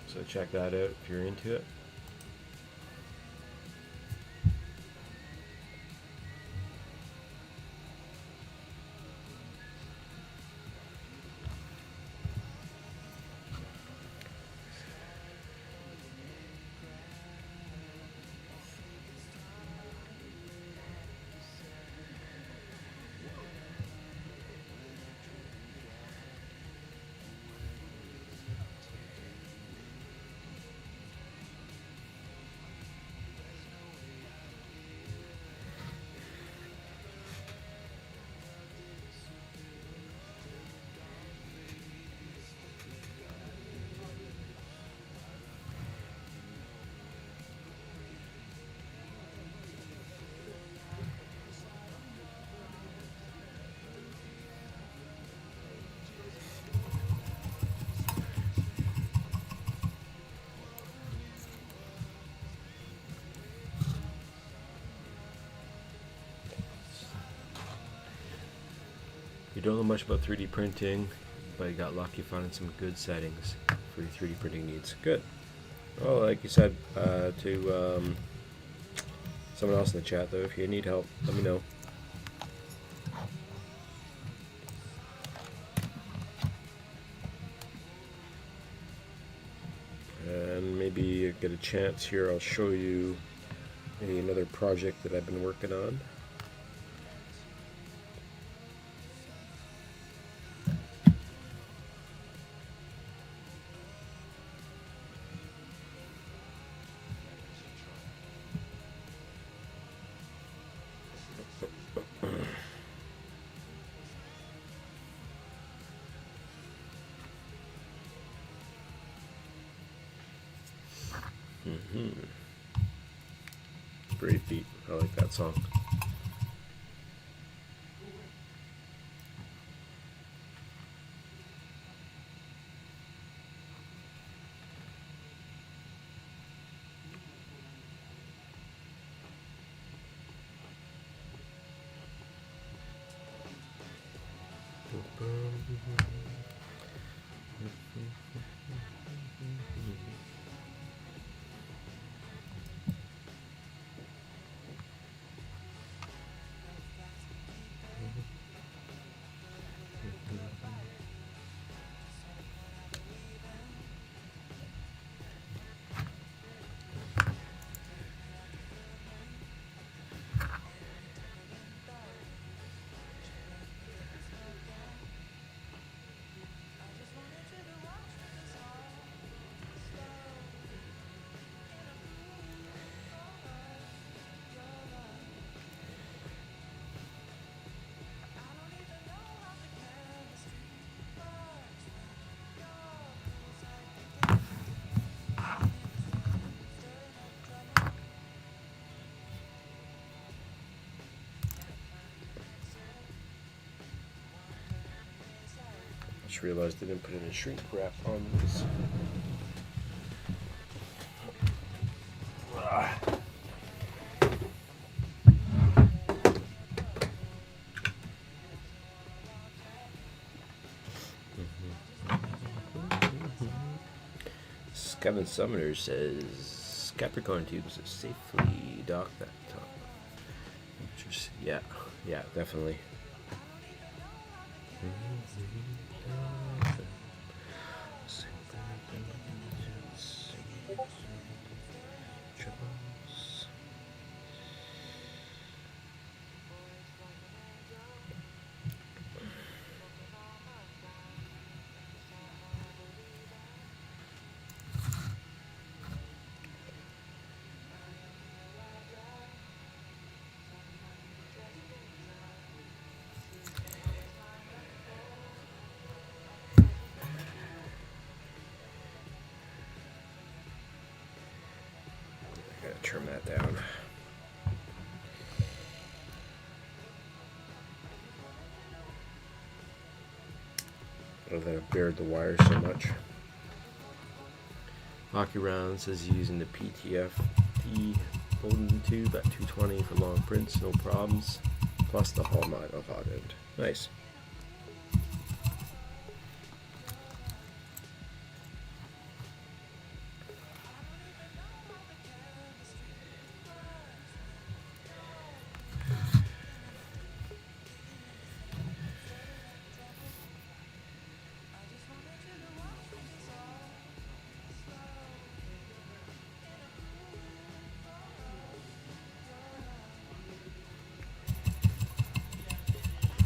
so check that out if you're into it. You don't know much about 3D printing, but you got lucky finding some good settings for your 3D printing needs. Good. Well, like you said to someone else in the chat, though, if you need help, let me know. And maybe get a chance here, I'll show you maybe another project that I've been working on. Great beat. I like that song. Just realized I didn't put any shrink wrap on this. Kevin Sumner says Capricorn tubes safely dock that top. Yeah, definitely. Gotta trim that down. Oh, that I've bared the wire so much. Hockey Round says using the PTFD Bowden tube at 220 for long prints, no problems. Plus the Hall mod of hot end. Nice.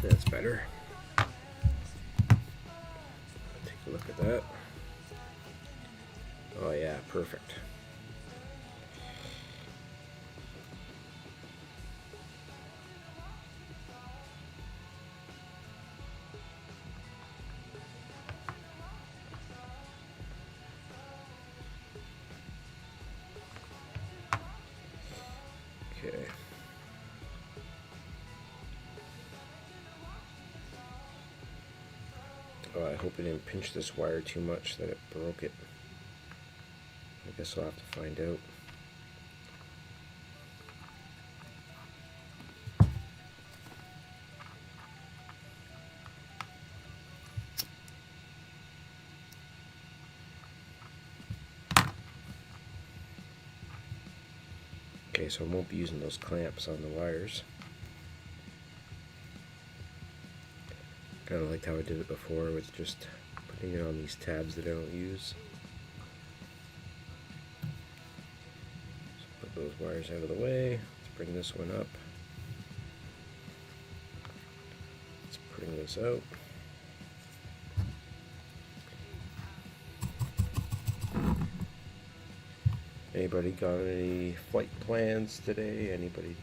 That's better. Take a look at that. Oh yeah, perfect. Okay. Oh, I hope I didn't pinch this wire too much that it broke it. I guess I'll have to find out. Okay, so I won't be using those clamps on the wires. Kind of liked how I did it before with just putting it on these tabs that I don't use. So put those wires out of the way. Let's bring this one up. Let's bring this out. Anybody got any flight plans today? Anybody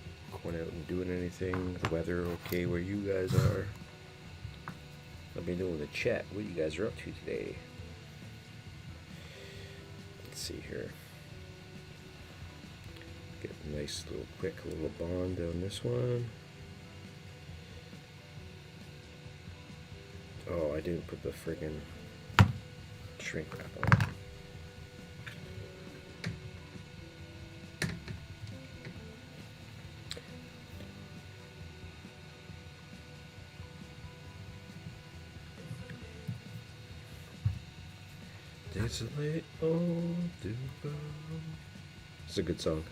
going out and doing anything? The weather okay where you guys are? Let me know in the chat what you guys are up to today. Let's see here. Get a nice little quick little bond on this one. Oh, I didn't put the friggin' shrink wrap on. Desolate old Duval. It's a good song.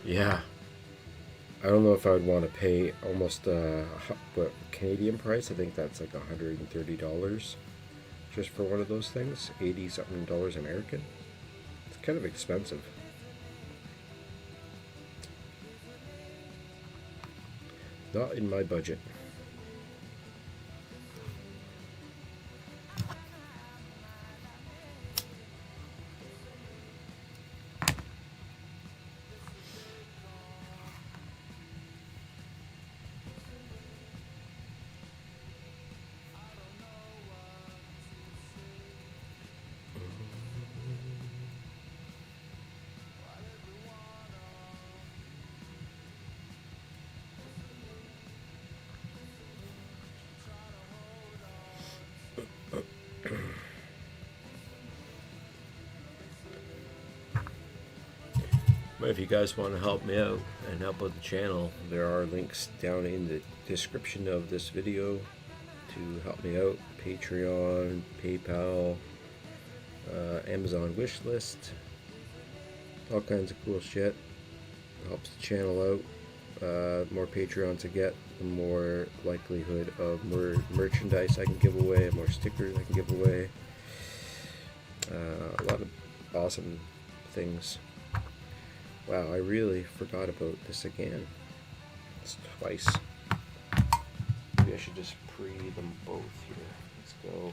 Yeah. I don't know if I would want to pay almost what Canadian price. I think that's like $130 just for one of those things. 80 something dollars American. It's kind of expensive. Not in my budget. if you guys want to help me out and help out the channel, there are links down in the description of this video to help me out. Patreon, PayPal, Amazon wishlist, all kinds of cool shit. Helps the channel out. The more Patreons I get, the more likelihood of more merchandise I can give away, more stickers I can give away. A lot of awesome things. Wow, I really forgot about this again. It's twice. Maybe I should just pre them both here. Let's go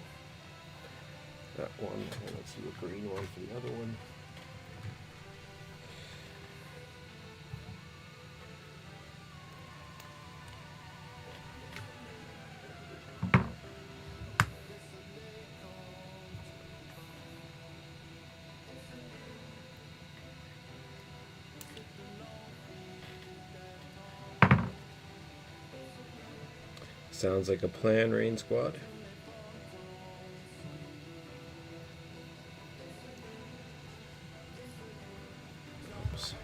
that one, and let's do a green one for the other one. Sounds like a plan, Rain Squad. Oops.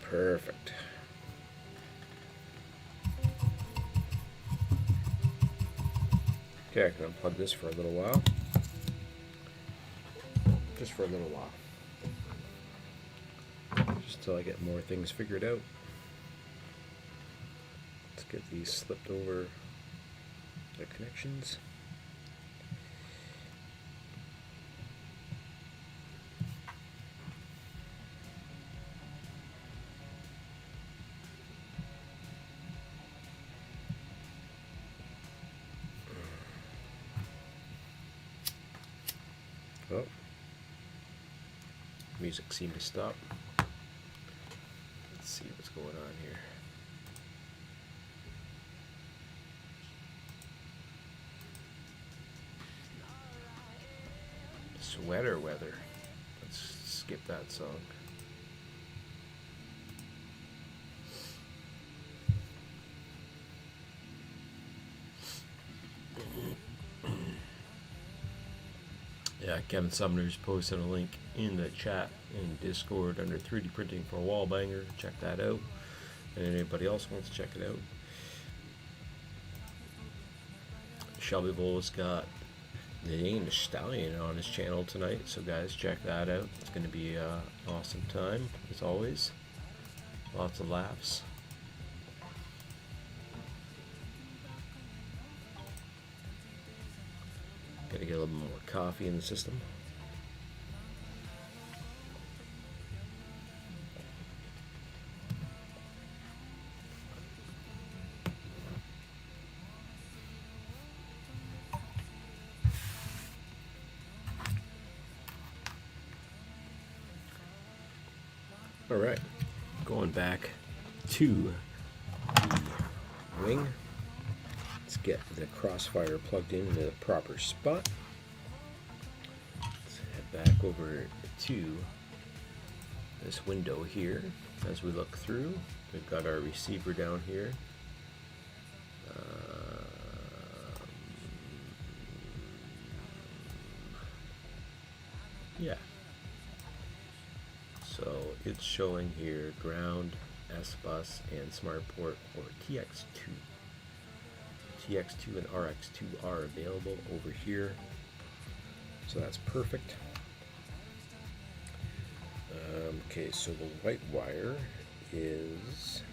Perfect. Okay, I can unplug this for a little while. Just for a little while. Just till I get more things figured out. Let's get these slipped over the connections. Oh, music seemed to stop. Let's see what's going on here. Sweater weather. Let's skip that song. Yeah, Kevin Sumner's posted a link in the chat in Discord under 3D printing for a wall banger. Check that out. And anybody else wants to check it out. Shelby Bull's got the Danish Stallion on his channel tonight, so guys, check that out. It's going to be an awesome time, as always. Lots of laughs. Gotta get a little more coffee in the system. All right, going back to the wing. Let's get the crossfire plugged into the proper spot. Let's head back over to this window here. As we look through, we've got our receiver down here. Yeah. So it's showing here ground S bus and smart port or TX2. TX2 and RX2 are available over here, so that's perfect. Okay, so the white wire is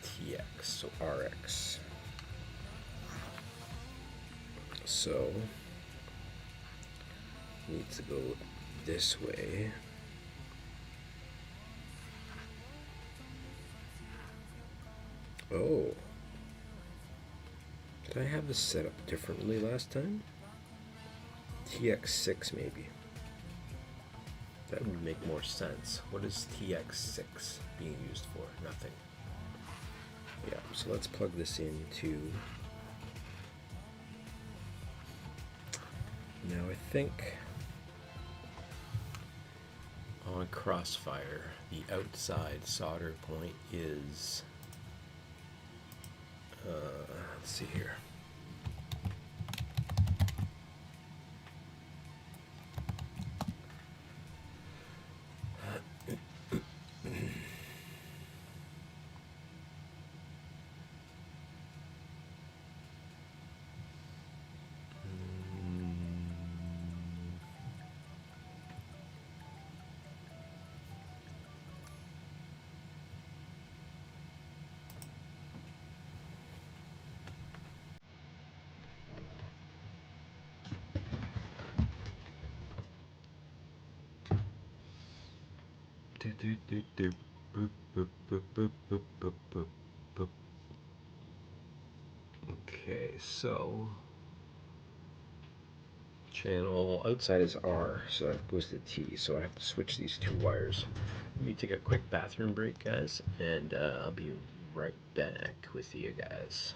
TX, so RX. So needs to go this way. Oh, did I have this set up differently last time? TX6 maybe. That would make more sense. What is TX6 being used for? Nothing. Yeah, so let's plug this into. Now I think on Crossfire, the outside solder point is, let's see here. Okay, so channel outside is R, so that goes to T, so I have to switch these two wires. Let me take a quick bathroom break, guys, and I'll be right back with you guys.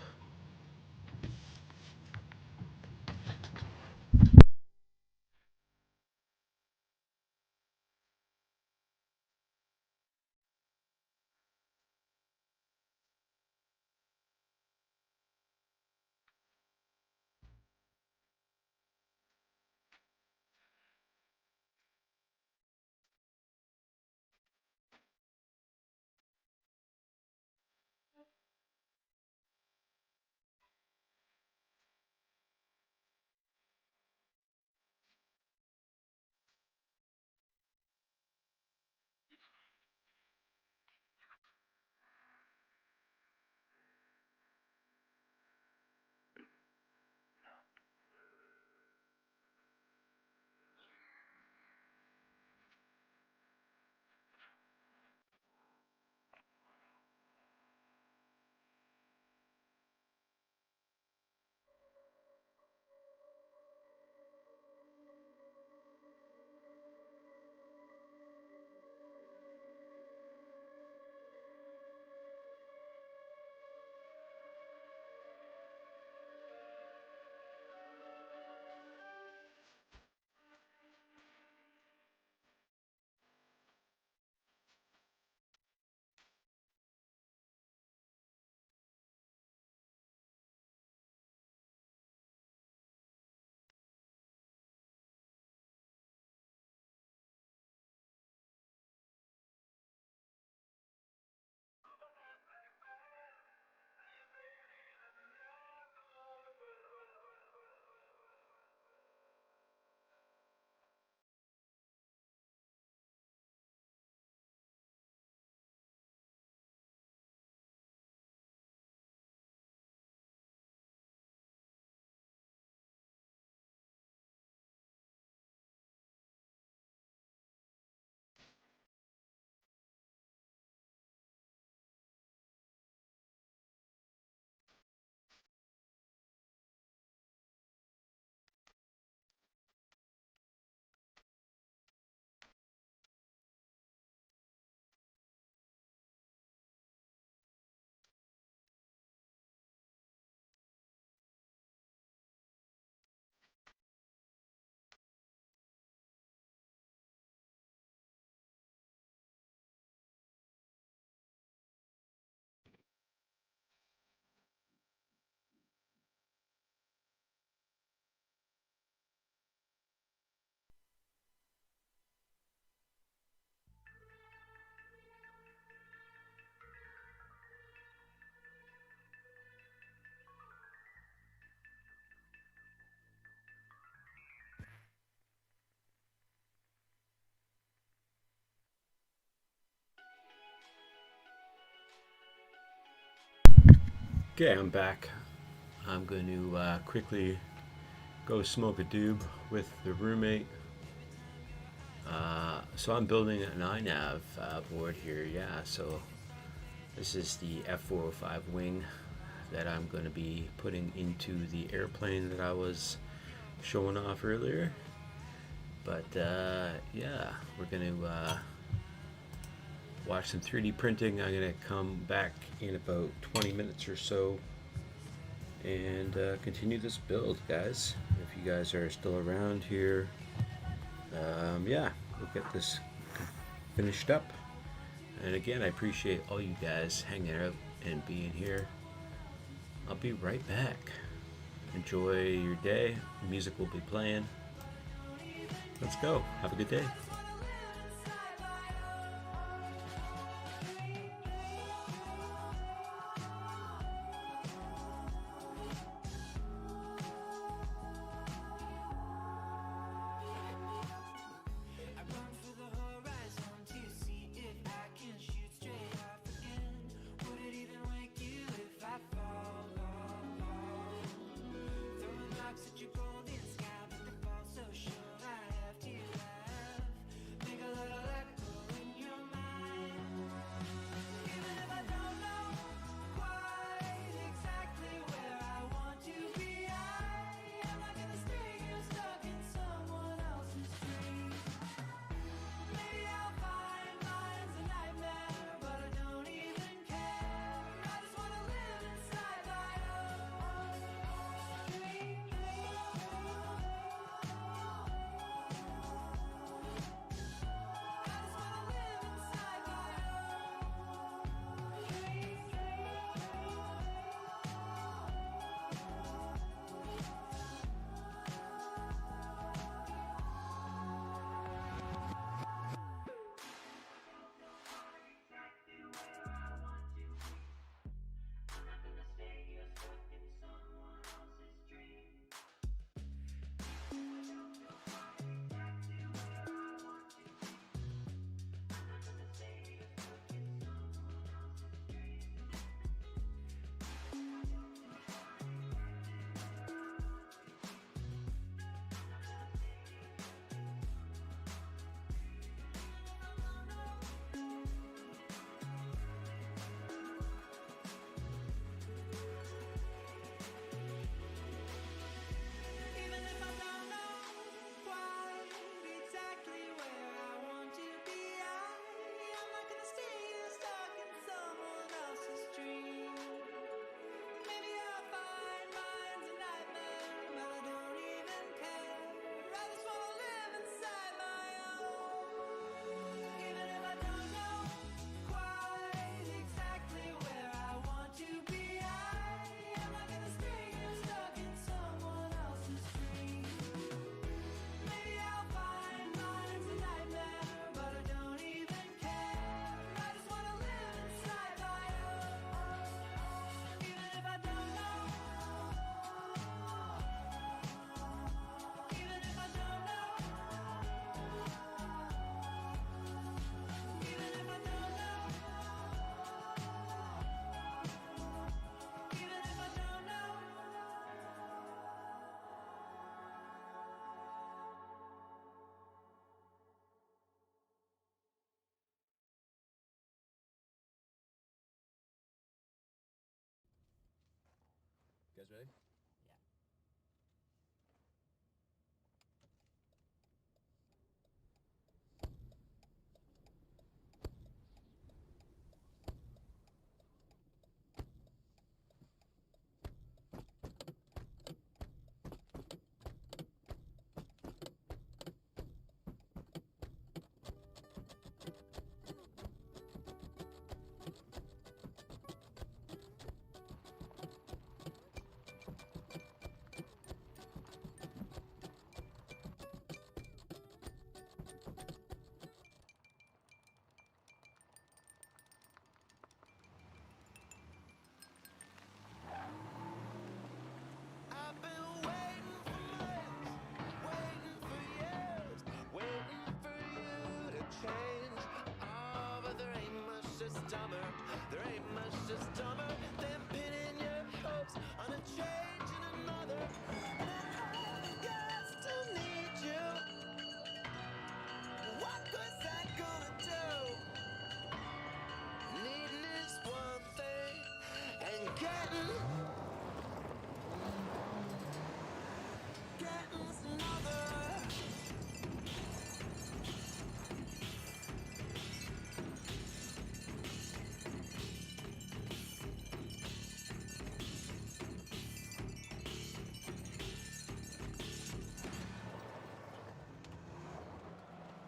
Okay, I'm back. I'm going to quickly go smoke a doob with the roommate. So I'm building an iNav board here, yeah. So this is the F405 wing that I'm going to be putting into the airplane that I was showing off earlier. But yeah, we're going to watch some 3D printing. I'm going to come back in about 20 minutes or so and continue this build, guys. If you guys are still around here, yeah, we'll get this finished up. And again, I appreciate all you guys hanging out and being here. I'll be right back. Enjoy your day. Music will be playing. Let's go. Have a good day. You guys ready? getting another.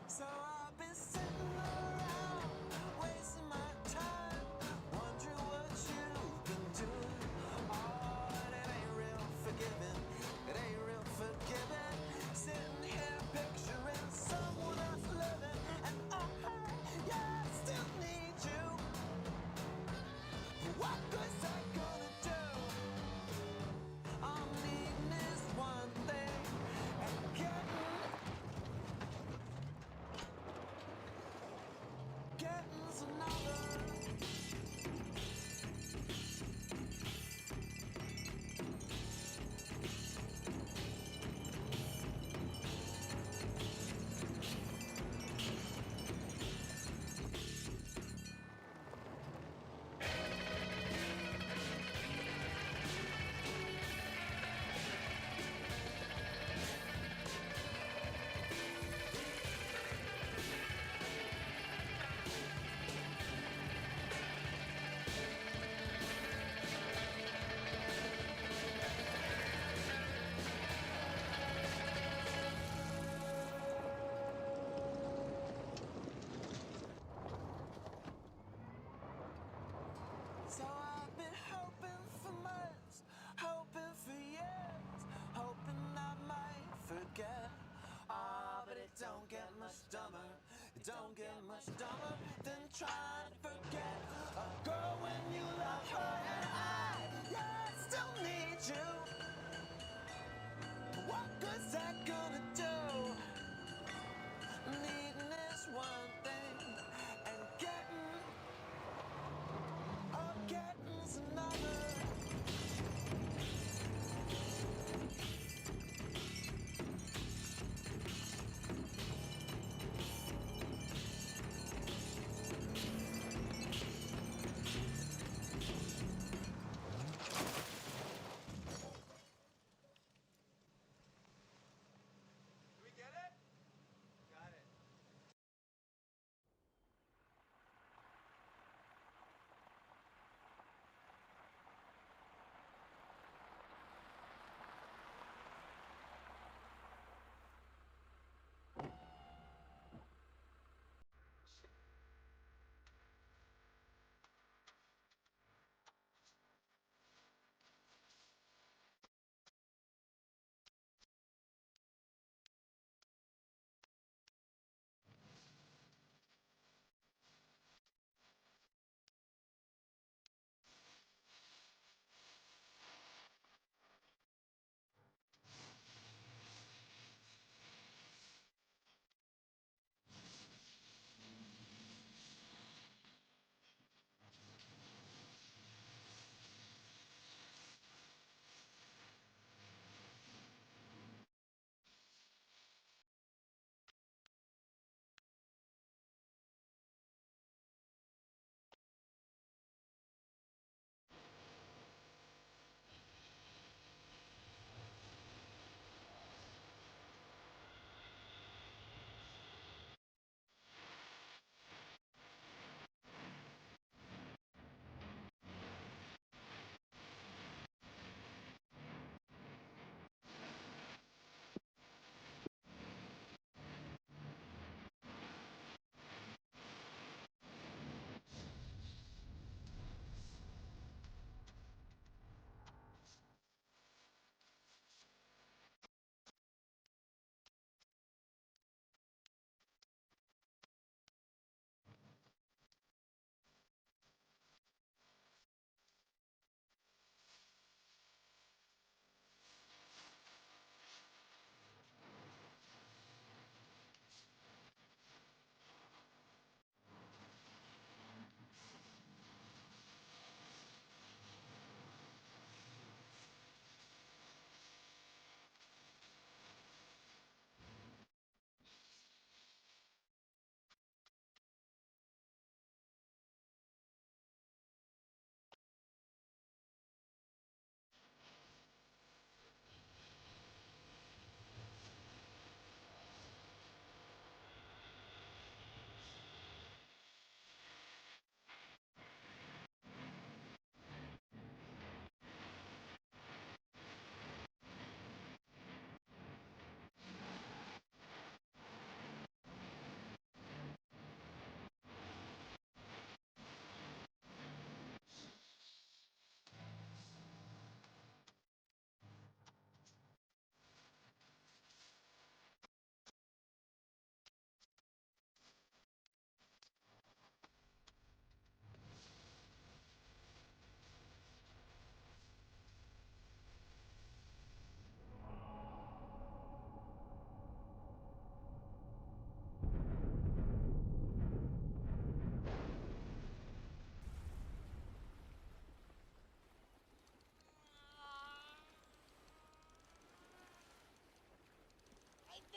So I've been sitting around, wasting my time, wondering what you've been doing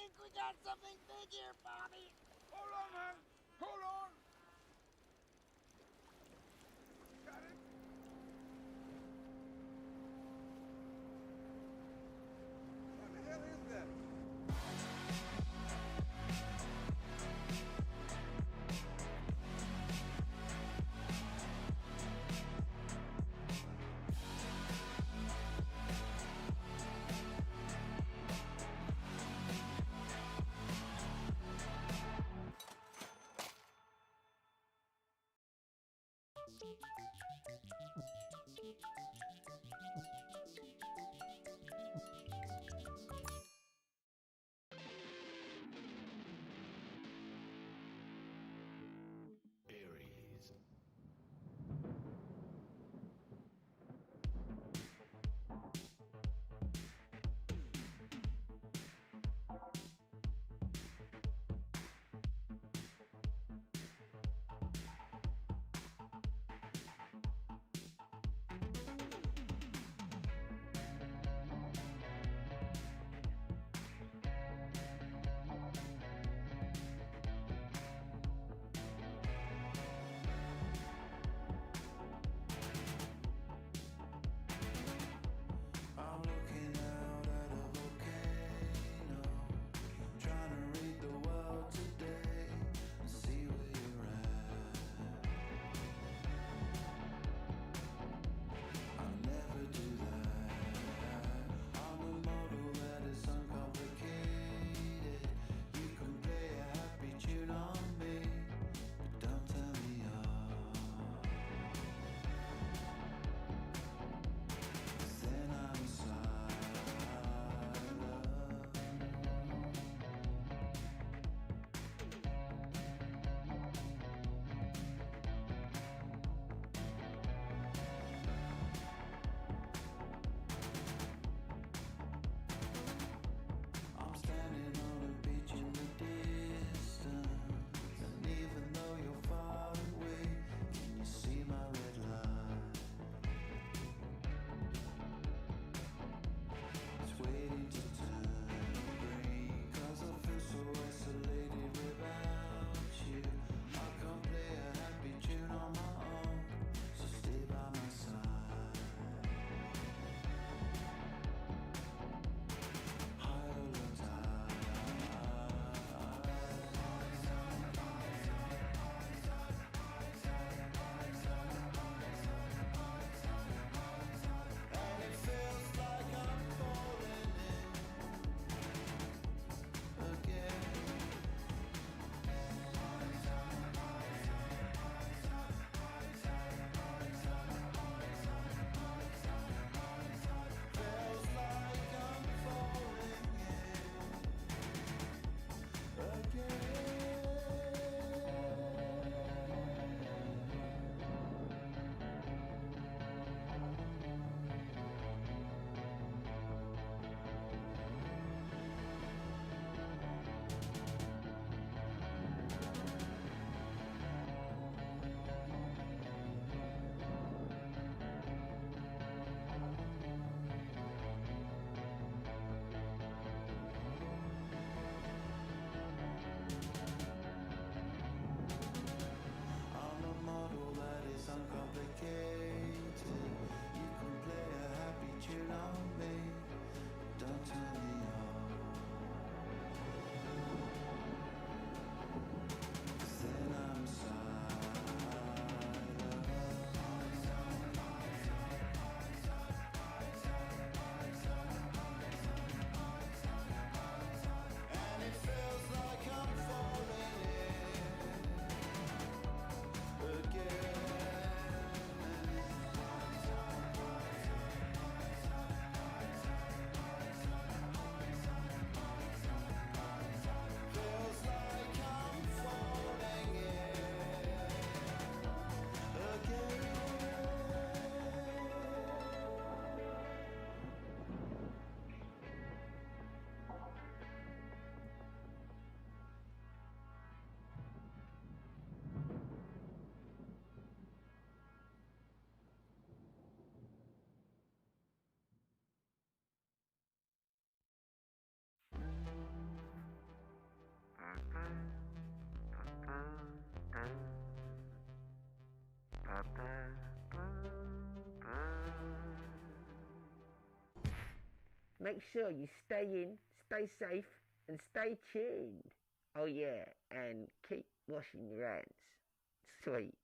think we got something big here, Bobby. Hold on, man. Hold on. Got it. What the hell is that? Aries. Make sure you stay in, stay safe, and stay tuned. Oh yeah, and keep washing your hands. Sweet.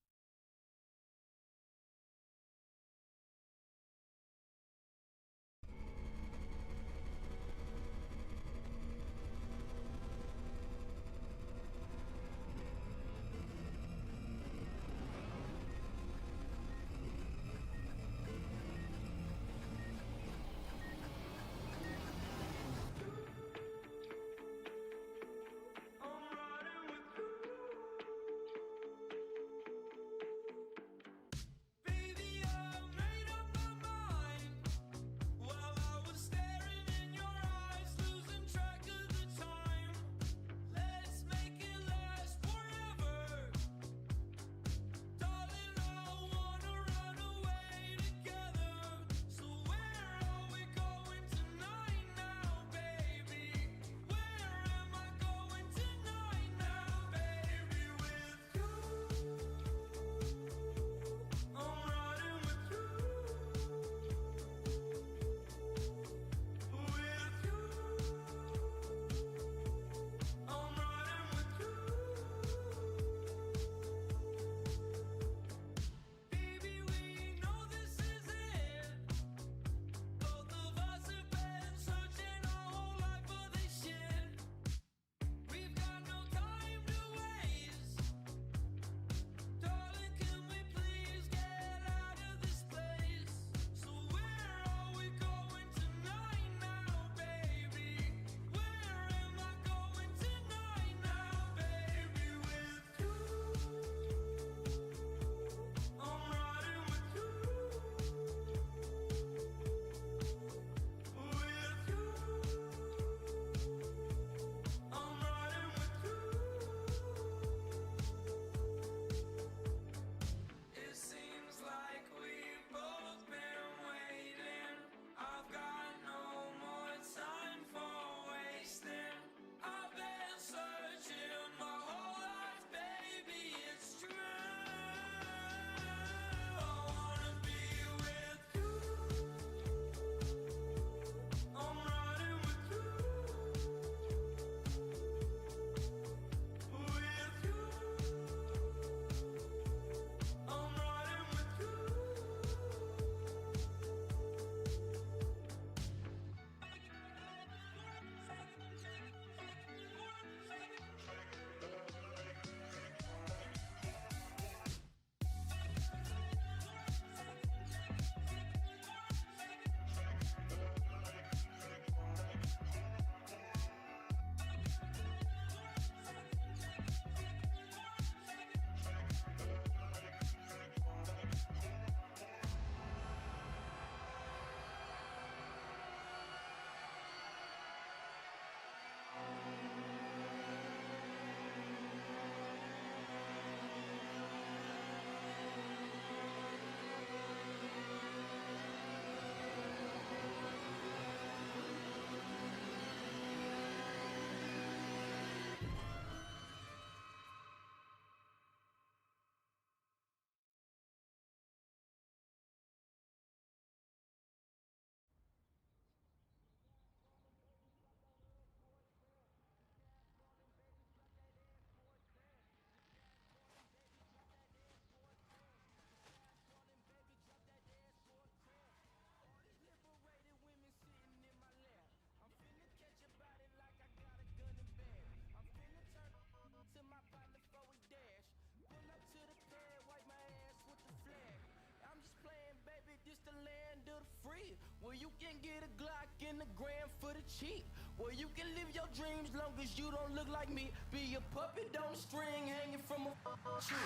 Where you can get a Glock in the gram for the cheap. Where you can live your dreams long as you don't look like me. Be a puppet on a string hanging from a tree.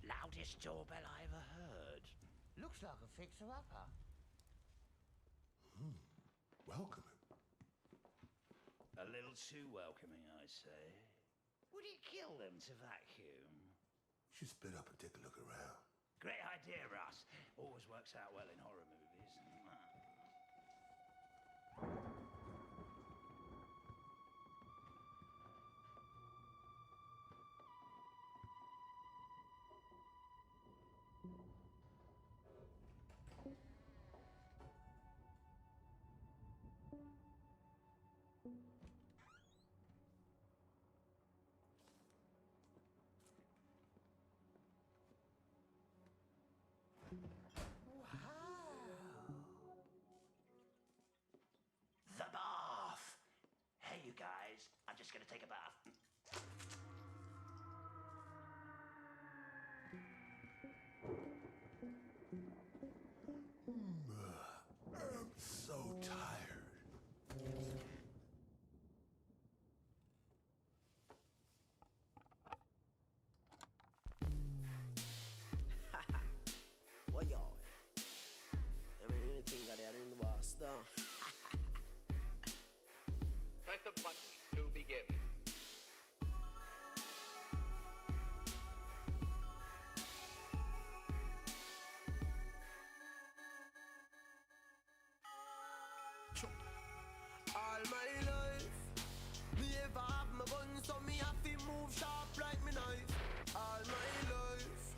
Loudest doorbell I ever heard. Looks like a fixer-upper. Welcome. A little little too welcoming, I say. Would it kill them to vacuum? You should split up and take a look around. Great idea, Russ. Always works out well in horror movies. The bath! Hey, you guys, I'm just gonna take a bath. I'm so tired. What y'all? I mean, anything that I didn't was done. Press the button to begin. All my life, me ever have my gun, so me have to move sharp like me knife. All my life,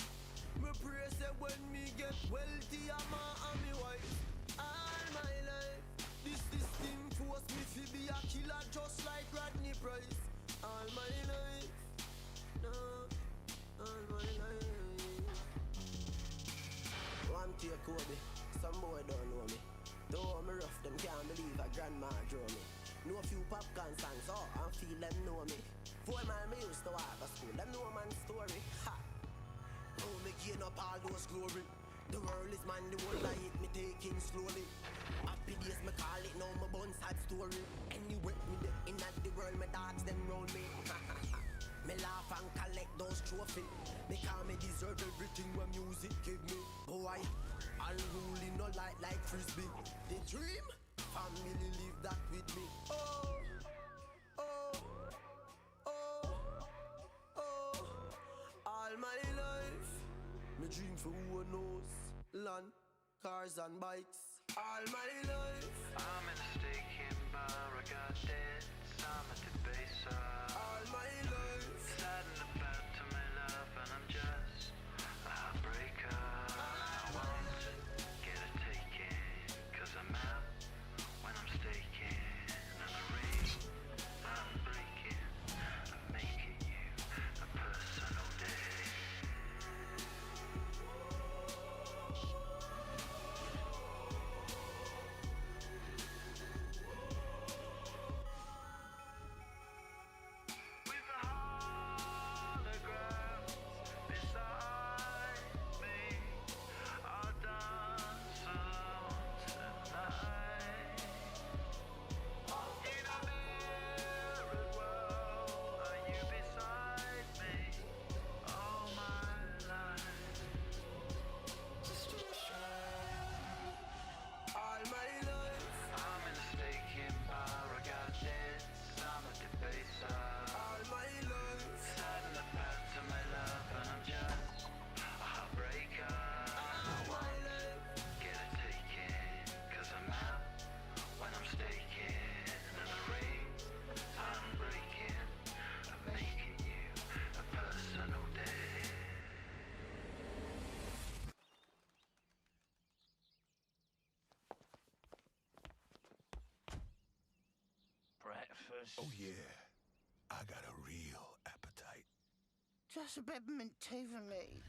me pray say when me get wealthy, I'm and me wife. All my life, this thing force me to be a killer just like Rodney Price. All my life, no, all my life. One take Kobe, some boy don't know me. Though me rough, them can't believe a grandma draw me. Know a few popcorn songs, oh, and feel them know me. 4 man me used to walk to school, them know man's story. Ha! Oh, me gain up all those glory. The world is mine, the whole light me taking slowly. Happy days me call it, now my bun sad story. Anyway, me the in at the world, my dogs them round me. Me laugh and collect those trophies, because me deserve everything when music give me. Boy, unruly no like frisbee. The dream, family live that with me. Oh, oh, oh, oh. All my life, me dream for who knows. Land, cars and bikes. All my life, I'm in a staking bar, I got debts, I'm at the base. All my life, sad and about to my love, and I'm just a heartbreaker. I won't get a taking, cause I'm out when I'm staking. And I read, I'm breaking, I'm making you a personal day. With a hologram beside me, I'll dance alone tonight. In a mirrored world, are you beside me all my life? all my life, I'm in a staking bar, I got debts, I'm a debaser. all my life, Sad and about to my love, and I'm just a heartbreaker. all my life. Get a taking, cause I'm out when I'm staking. And the ring, I'm breaking, I'm making you a personal day. Breakfast. Oh yeah, I got a real appetite. Just a peppermint tea for me.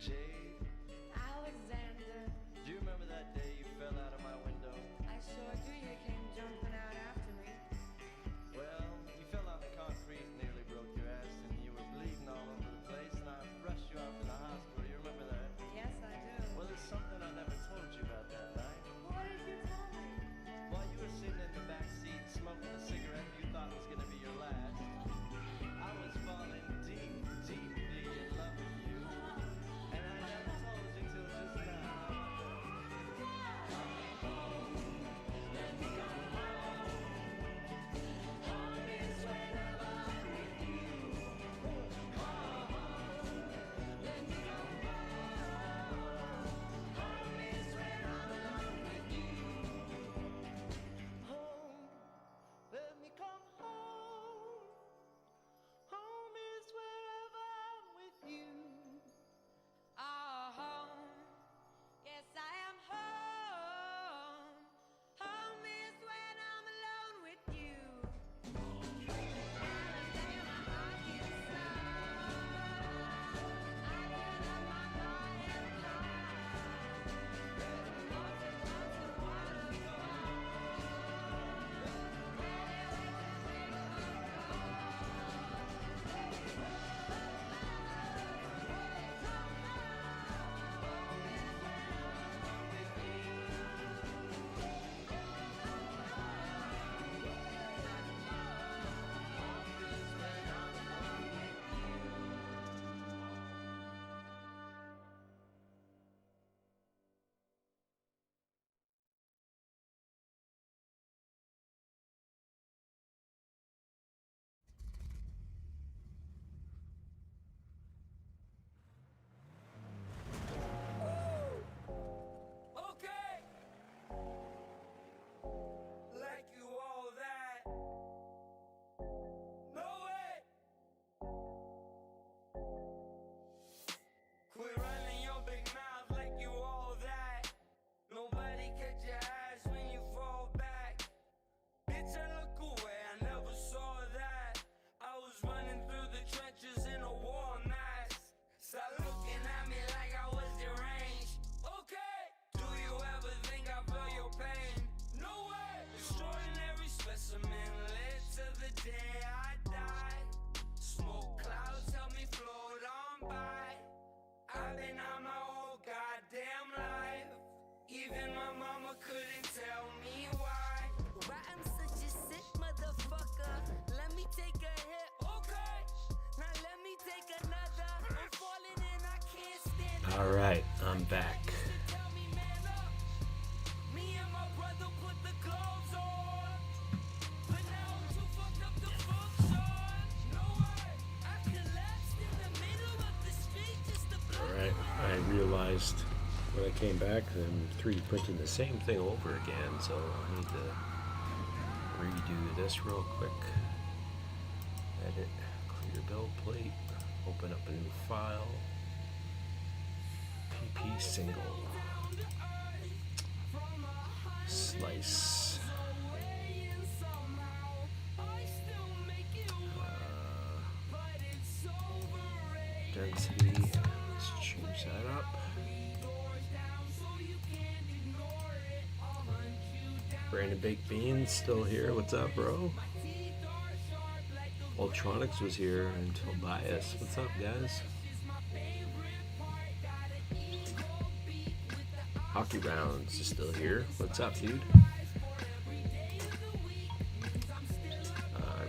Jade. Alexander. Do you remember that day you fell out of my window? I sure do. You came jumping out after me. Well, you fell on the concrete, nearly broke your ass, and you were bleeding all over the place, and I rushed you off to the hospital. You remember that? Yes, I do. Well, there's something I never told you about that night. What did you tell me? While you were sitting in the back seat smoking a cigarette you thought was going to be your last, I was falling deep, deeply in love with you. And I never told you till just now. Let me go home. Home is when I'm alone with you. Home. Let me go home. Home is when I'm alone with you. Home, let me come home. Home is wherever I'm with you. Oh, home. Yes, I am home. Home is when I'm alone with you. Alabama, Arkansas. I can love my boy and Okay. Like you all that. No way. Quit running your big mouth like you all that. Nobody catch your eyes when you fall back. Bitch, I look away, I never saw that. I was running through the trenches in a war mask. Stop looking at me like I was deranged. Okay. Do you ever think I feel your pain? No way. Extraordinary specimen led to the day I died. Smoke clouds help me float on by. I've been on my whole goddamn life. Even my mama couldn't tell me why. Why I'm such a sick motherfucker. Let me take a hit. Okay. Now let me take another. I'm falling and I can't stand it. All right, I'm back. Tell me, man up. Me and my brother put the gloves on. But now I'm too fucked up to function. No way. I collapsed in the middle of the street just to blow. All right, I realized when I came back, I'm 3D printing the same thing over again, so I need to redo this real quick. Edit, clear build plate, open up a new file, PP single, slice, density, let's choose that up. Brandon Baked Beans still here. What's up, bro? Ultronics was here until bias. What's up, guys? Hockey Rounds is still here. What's up, dude?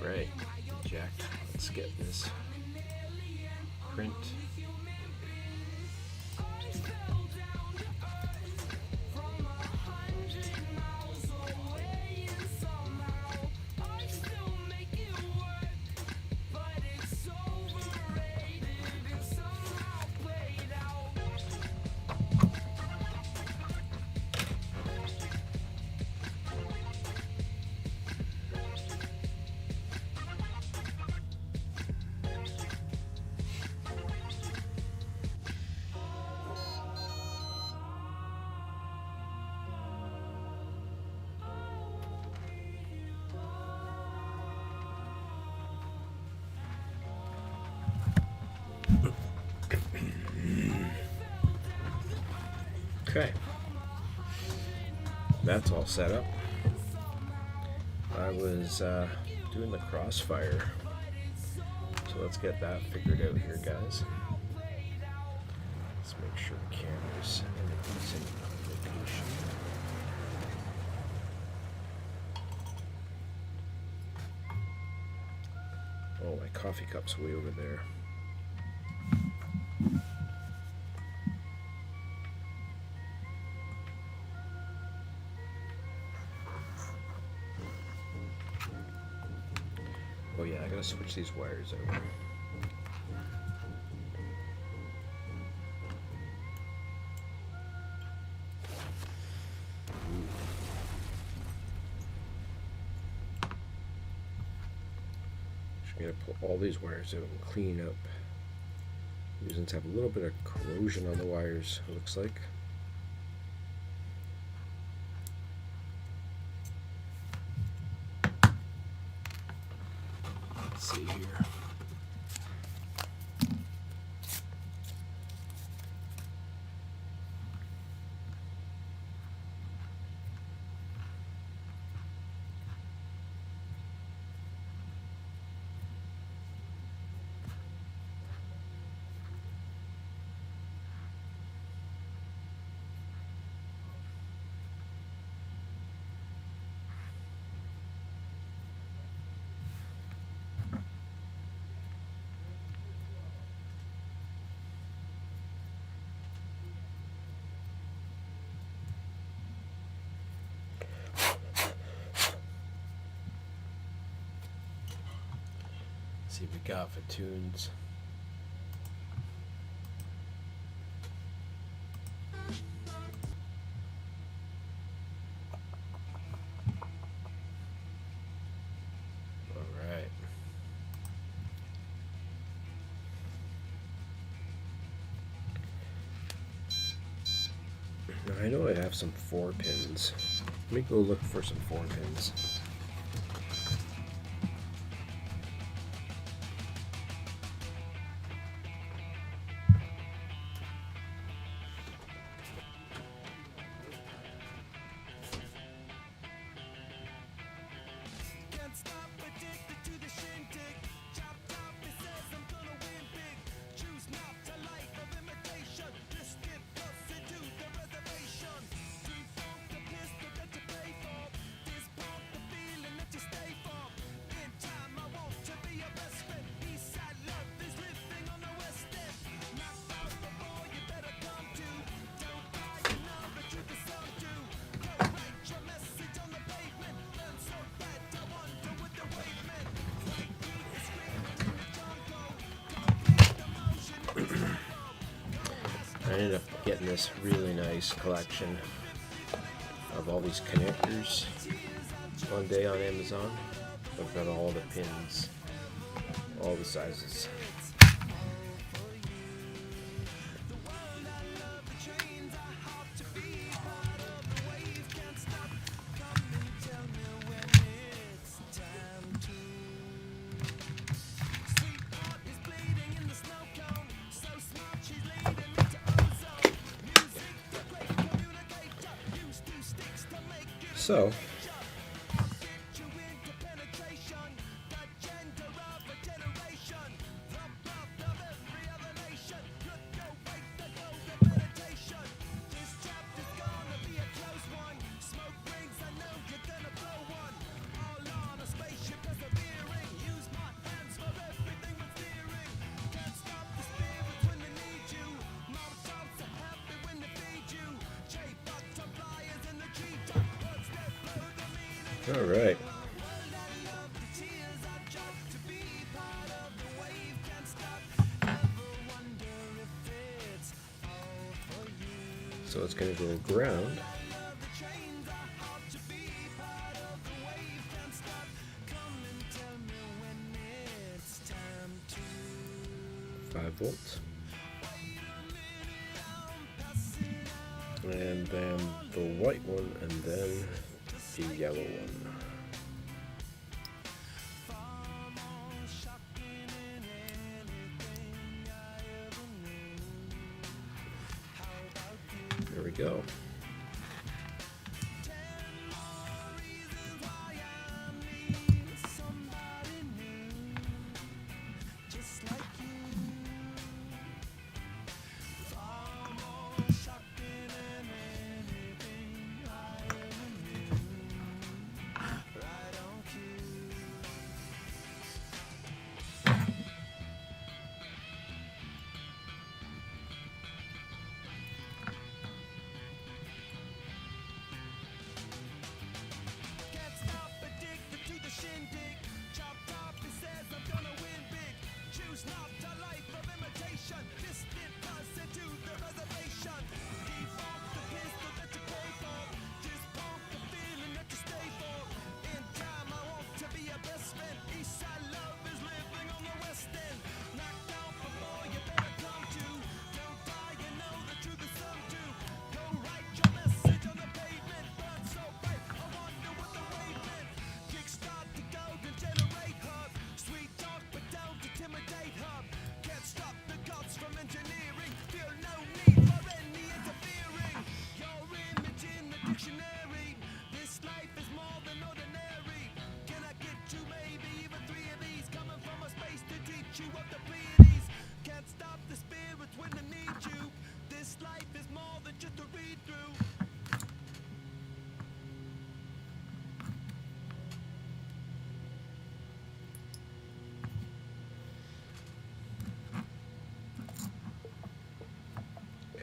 Alright, jacked. Let's get this print. Okay, that's all set up. I was doing the crossfire, so let's get that figured out here, guys. Let's make sure the camera's in a decent location. Oh, my coffee cup's way over there. Oh yeah, I gotta switch these wires out. Just gonna pull all these wires out and clean up. These ones have a little bit of corrosion on the wires, it looks like. Let's see here. See what we got for tunes. All right. Now I know I have some 4-pins. Let me go look for some 4-pins. I ended up getting this really nice collection of all these connectors one day on Amazon. I've got all the pins, all the sizes. So, all right. So it's going to go ground. Volts, and then the white one, and then the yellow one. There we go. go.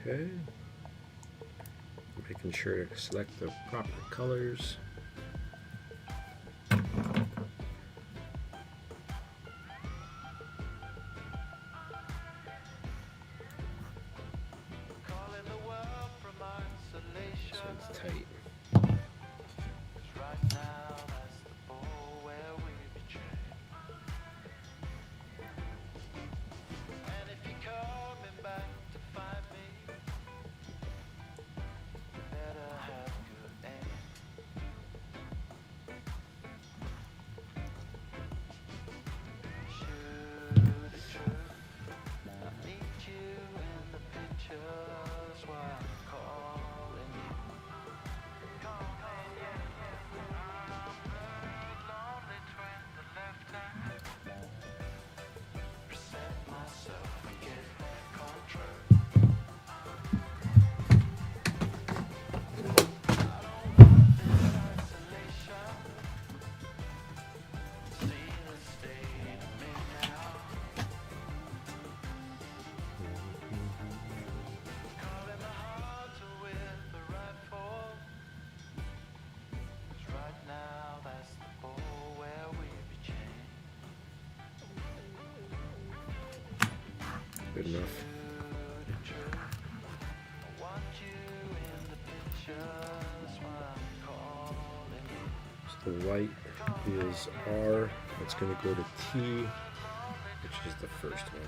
Okay, making sure to select the proper colors. So it's tight. Good enough. So the white is R. It's going to go to T, which is the first one.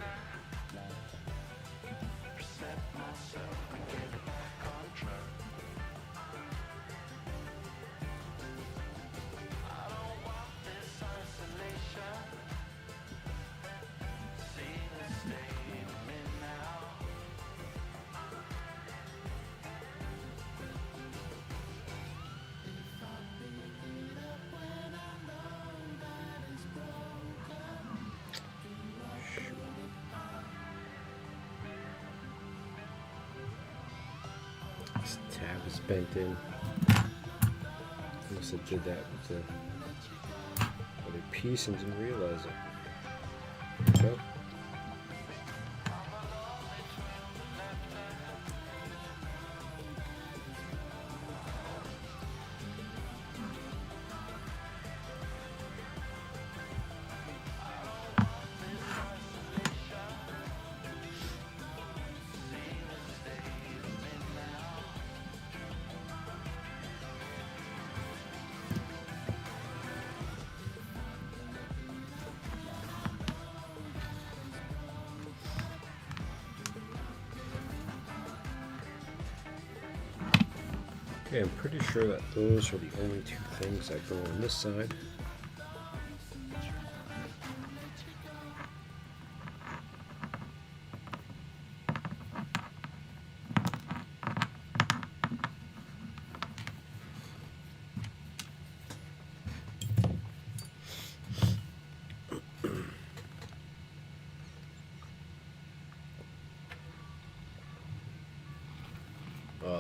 This tab is bent in. I must have did that with the other piece and didn't realize it. There we go. Okay, I'm pretty sure that those are the only two things that go on this side.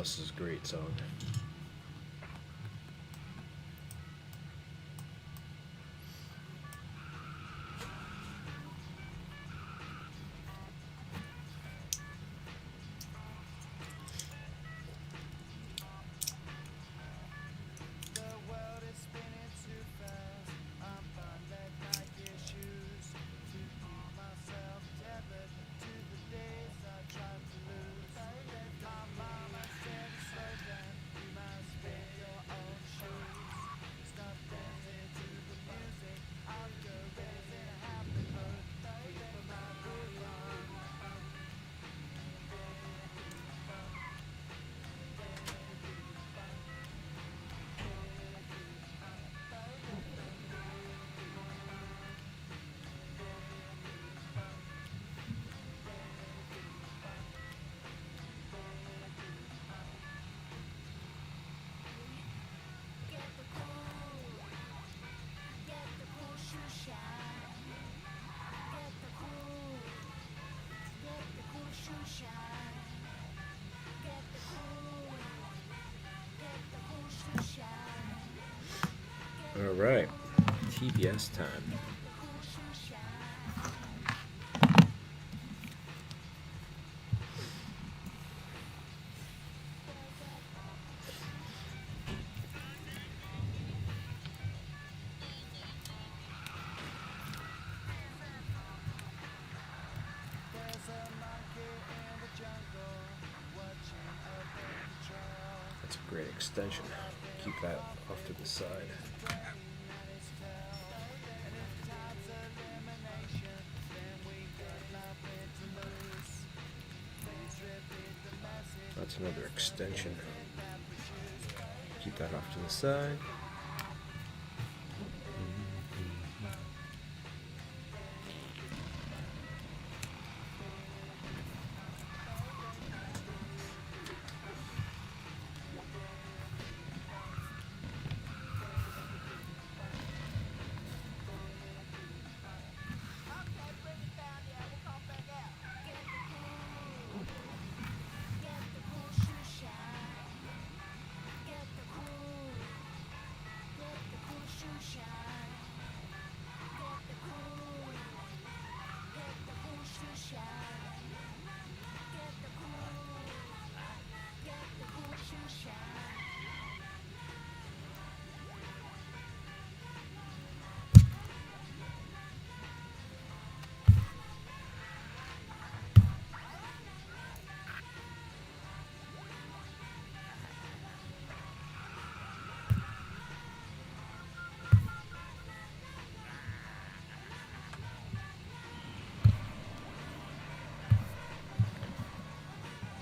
this is a great song. All right, TBS time. That's a great extension. Keep that off to the side. That's another extension. Keep that off to the side.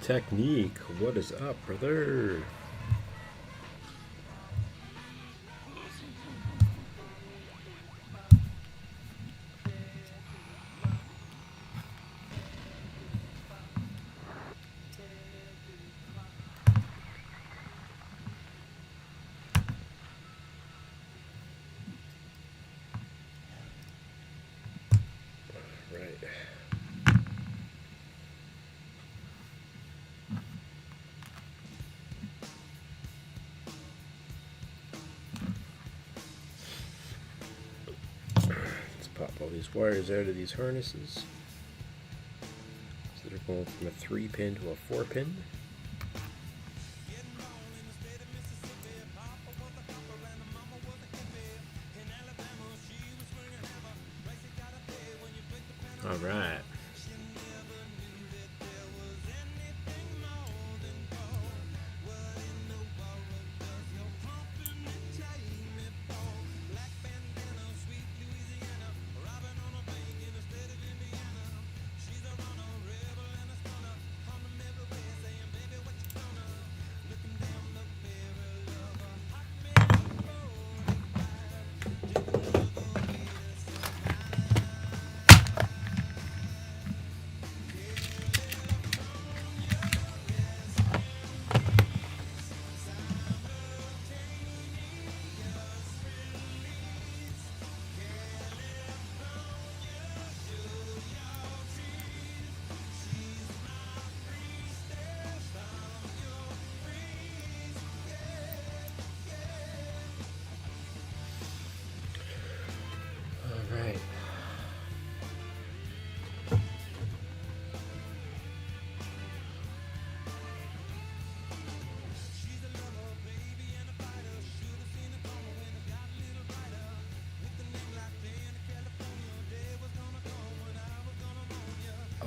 Technique, what is up, brother? Pop all these wires out of these harnesses. So they're going from a 3-pin to a 4-pin. All right.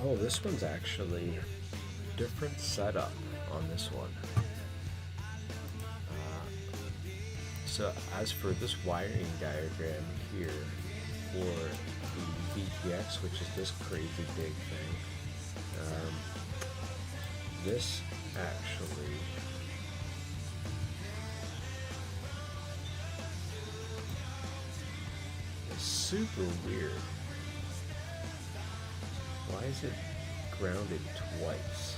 Oh, this one's actually a different setup on this one. So as for this wiring diagram here for the VTX, which is this crazy big thing, this actually is super weird. Why is it grounded twice?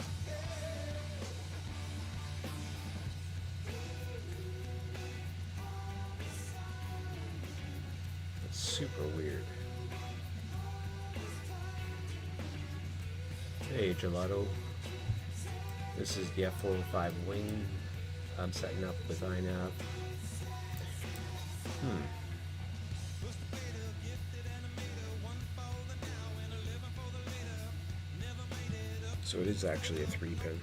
It's super weird. Hey, Gelato. This is the F405 wing. I'm setting up with iNav. So it is actually a 3-pin.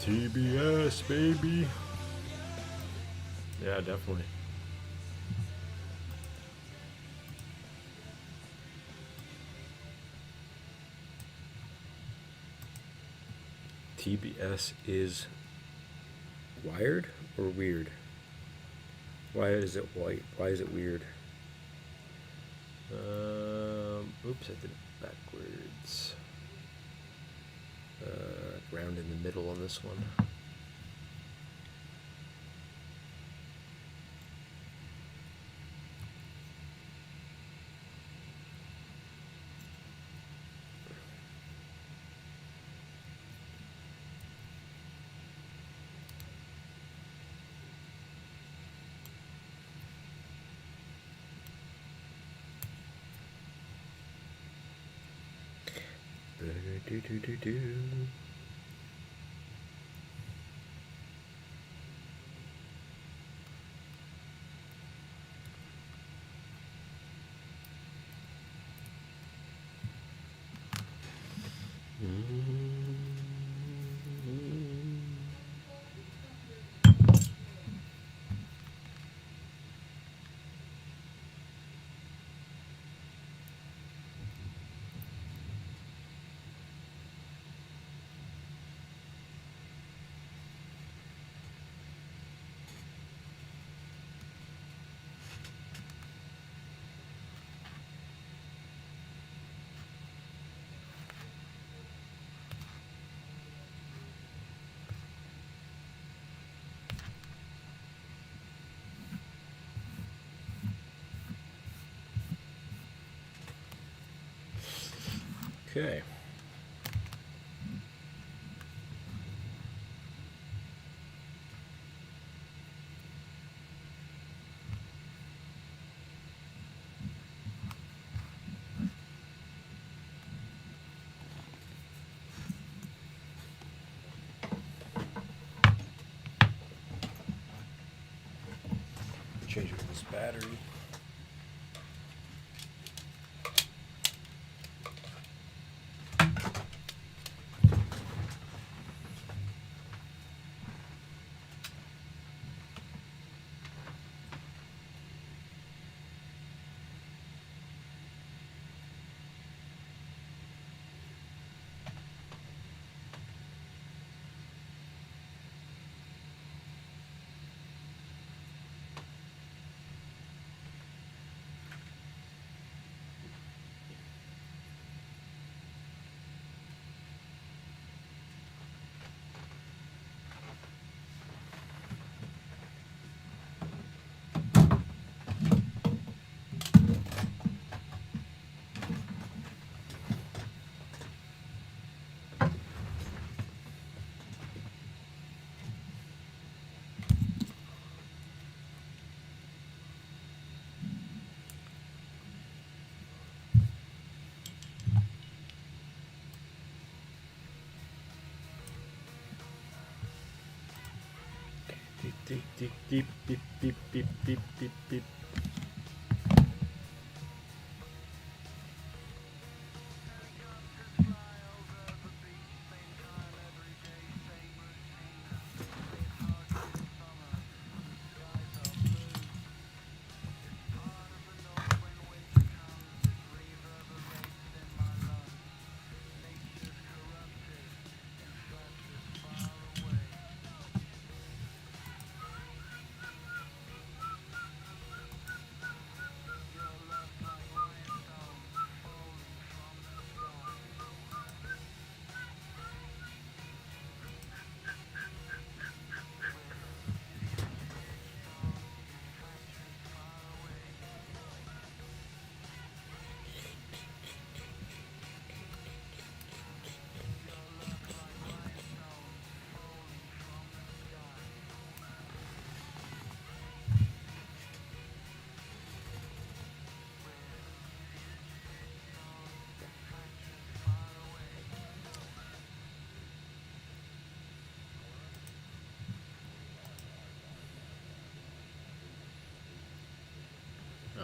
TBS, baby. Yeah, definitely. TBS is wired or weird? Why is it white? Why is it weird? Oops, I did it backwards. Ground in the middle on this one. Do. Okay. Change this battery. Deep, deep, deep, beep, beep, beep, beep, beep, beep.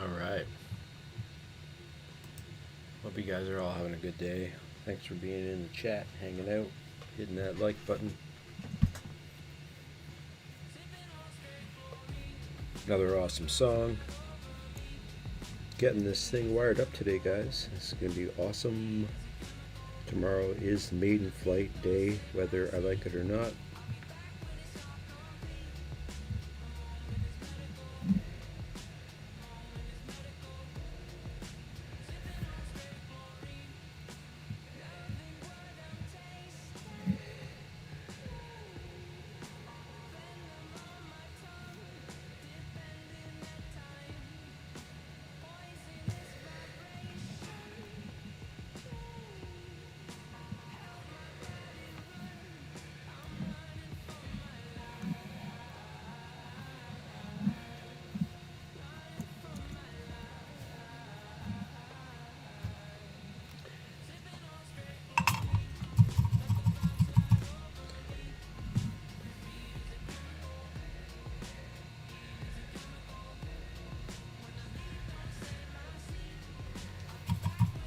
All right. Hope you guys are all having a good day. Thanks for being in the chat, hanging out, hitting that like button. Another awesome song. Getting this thing wired up today, guys. This is going to be awesome. Tomorrow is maiden flight day, whether I like it or not.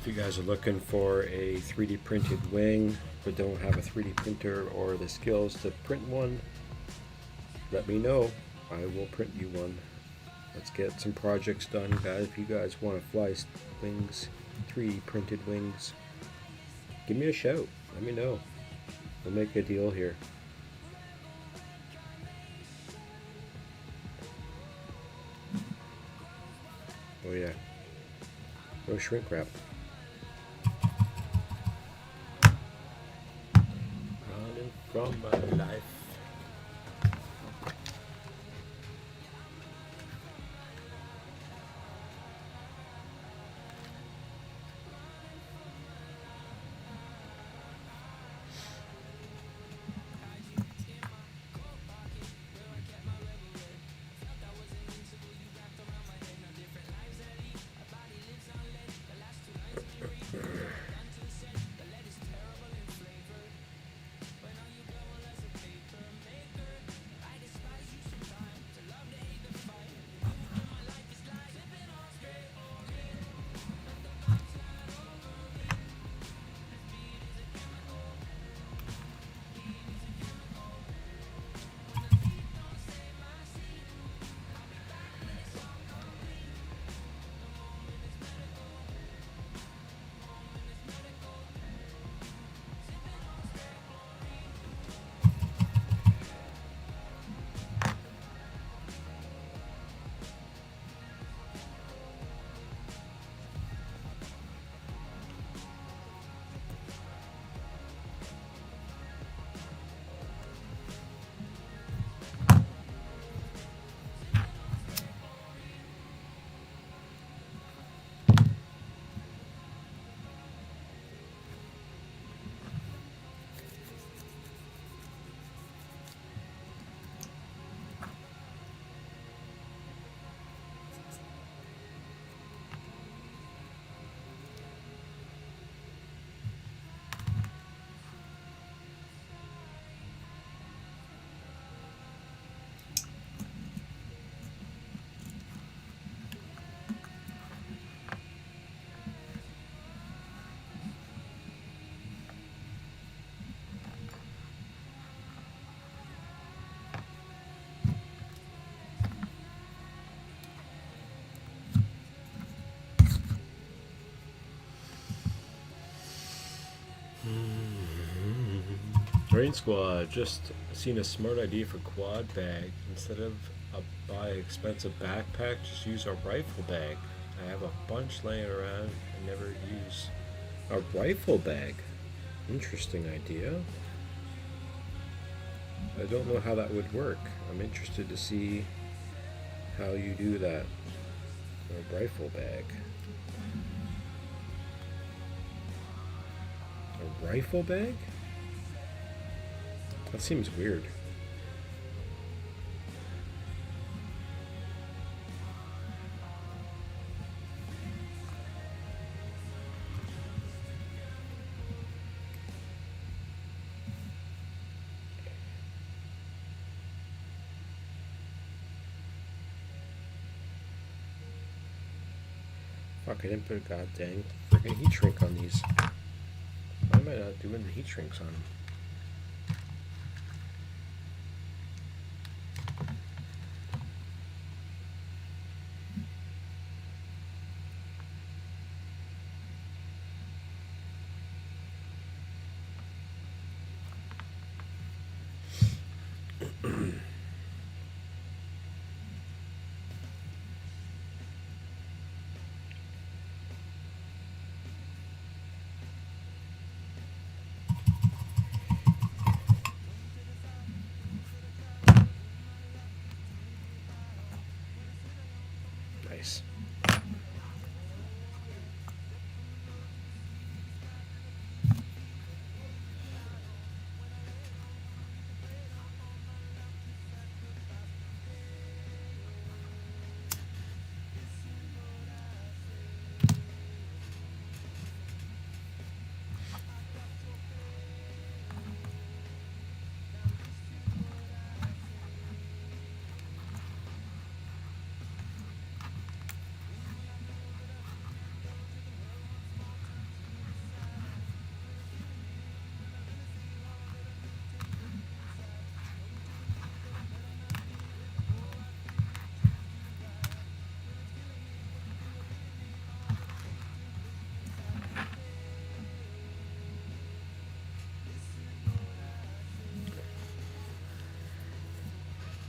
If you guys are looking for a 3D printed wing but don't have a 3D printer or the skills to print one, let me know. I will print you one. Let's get some projects done, guys. If you guys want to fly wings, 3D printed wings, give me a shout. Let me know. We'll make a deal here. Oh yeah. No shrink wrap. Running from my life. Rain Squad, just seen a smart idea for quad bag. Instead of buy expensive backpack, just use a rifle bag. I have a bunch laying around and never use a rifle bag. Interesting idea. I don't know how that would work. I'm interested to see how you do that. A rifle bag. A rifle bag? That seems weird. Fuck, I didn't put a goddamn freaking heat shrink on these. Why am I not doing the heat shrinks on them? Nice.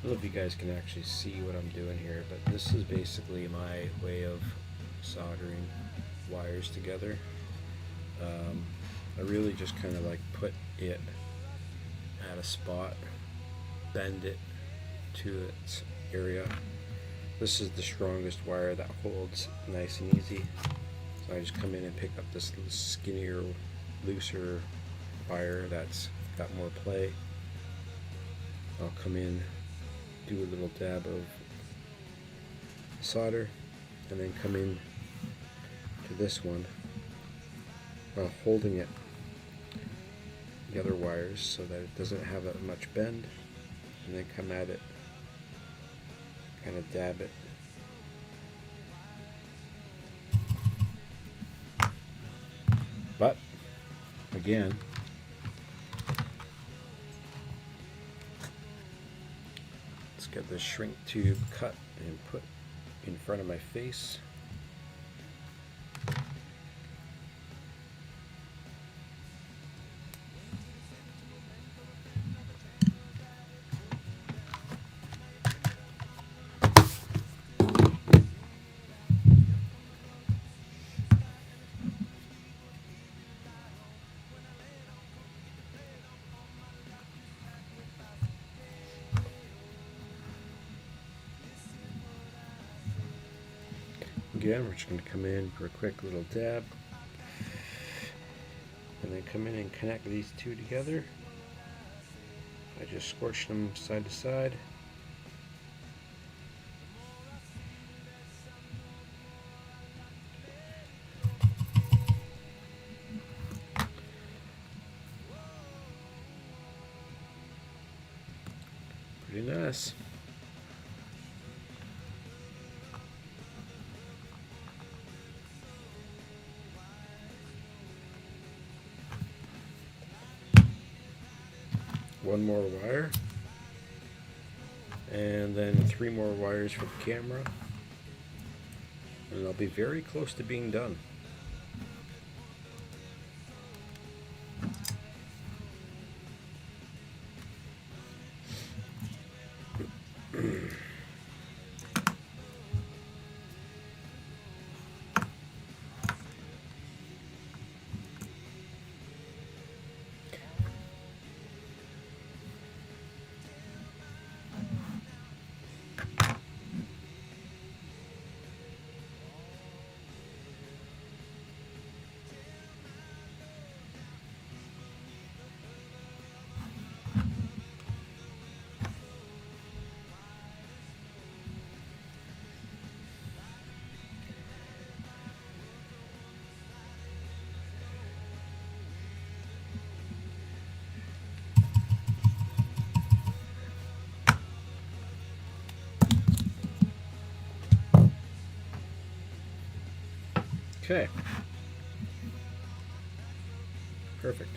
I don't know if you guys can actually see what I'm doing here, but this is basically my way of soldering wires together. I really just kind of like put it at a spot, bend it to its area. This is the strongest wire that holds nice and easy. So I just come in and pick up this skinnier, looser wire that's got more play. I'll come in, do a little dab of solder, and then come in to this one while holding it, the other wires, so that it doesn't have that much bend, and then come at it, kind of dab it. But again, let's get this shrink tube cut and put in front of my face. Again, we're just going to come in for a quick little dab, and then come in and connect these two together. I just scorched them side to side. Pretty nice. One more wire, and then 3 more wires for the camera, and I'll be very close to being done. Okay. Perfect.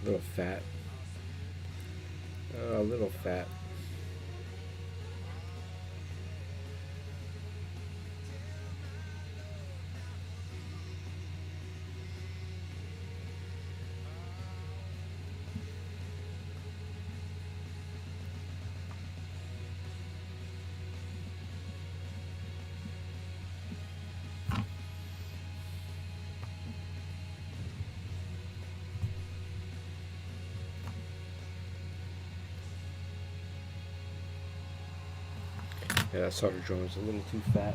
A little fat. A little fat. Yeah, that solder joint is a little too fat.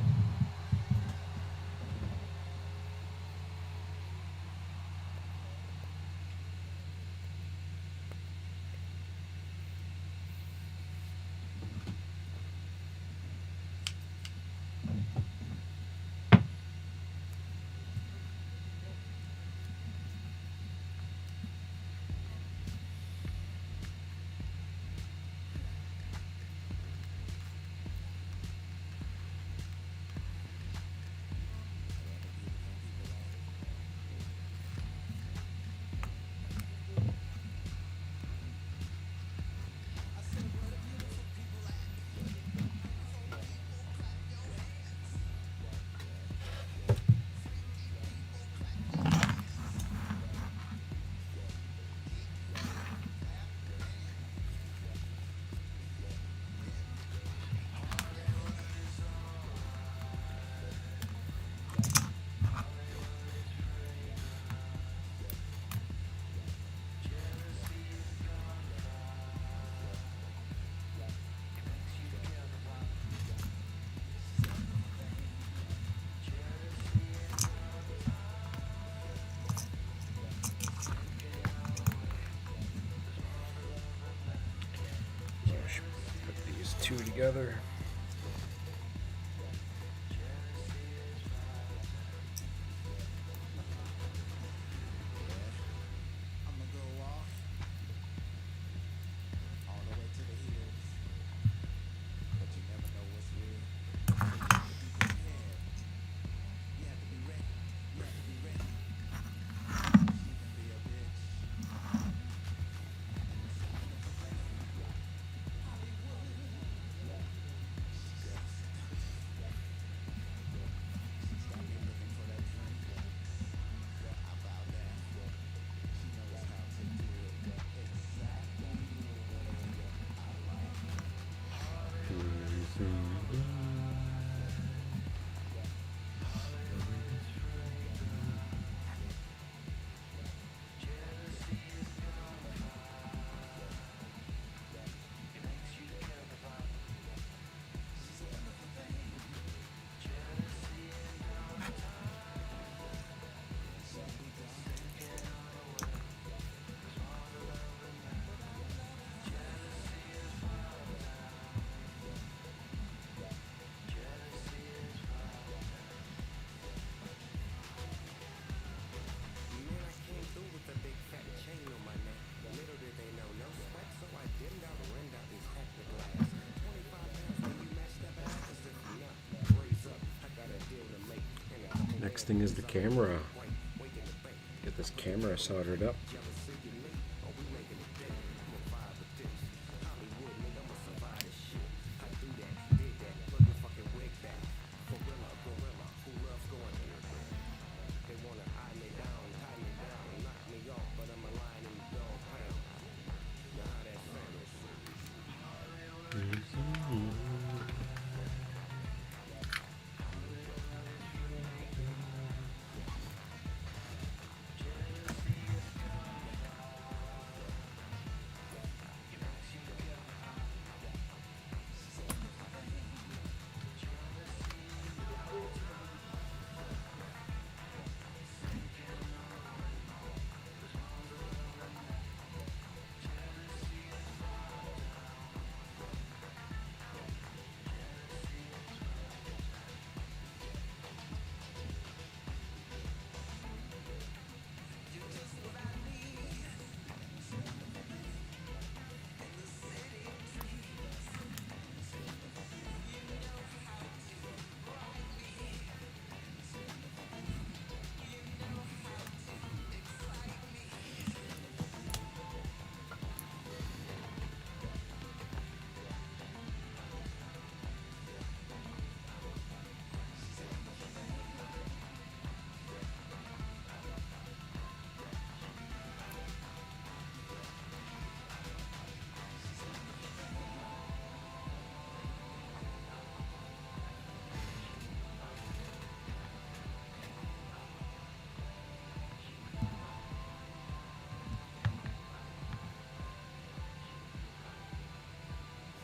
Put these two together. Next thing is the camera. Get this camera soldered up.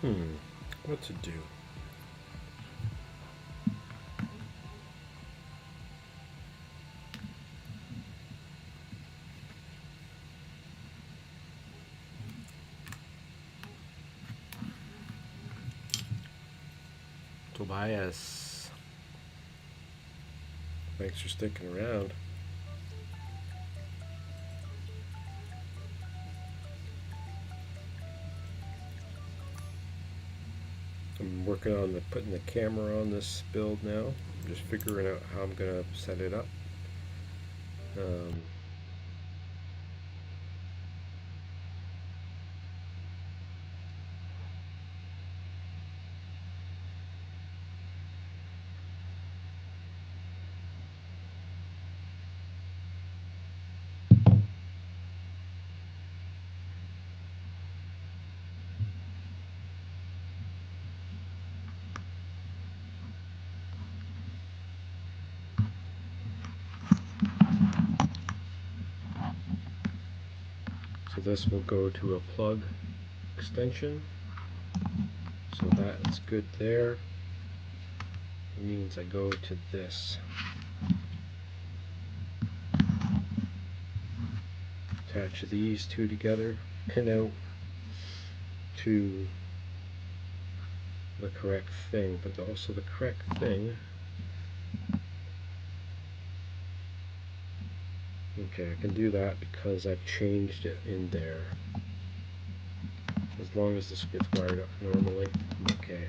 What to do? Tobias, thanks for sticking around. I'm working on putting the camera on this build now. I'm just figuring out how I'm gonna set it up. So this will go to a plug extension. So that's good there. It means I go to this. Attach these two together, pin out to the correct thing, but also the correct thing. Okay, I can do that because I've changed it in there. As long as this gets wired up normally, I'm okay.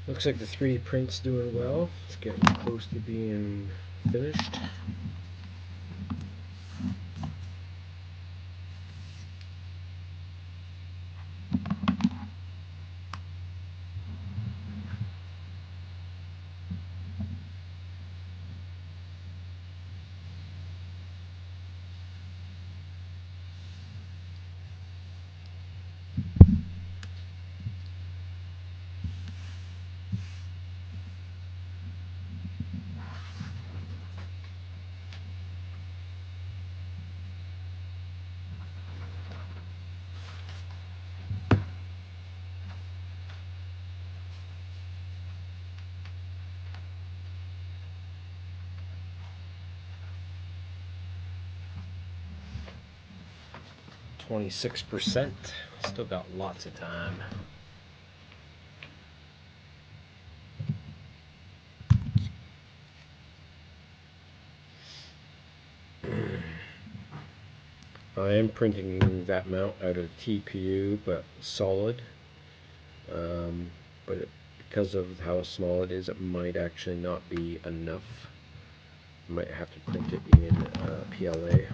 Looks like the 3D print's doing well. It's getting close to being finished. %. Still got lots of time. I am printing that mount out of TPU, but solid. But because of how small it is, it might actually not be enough. I might have to print it in PLA,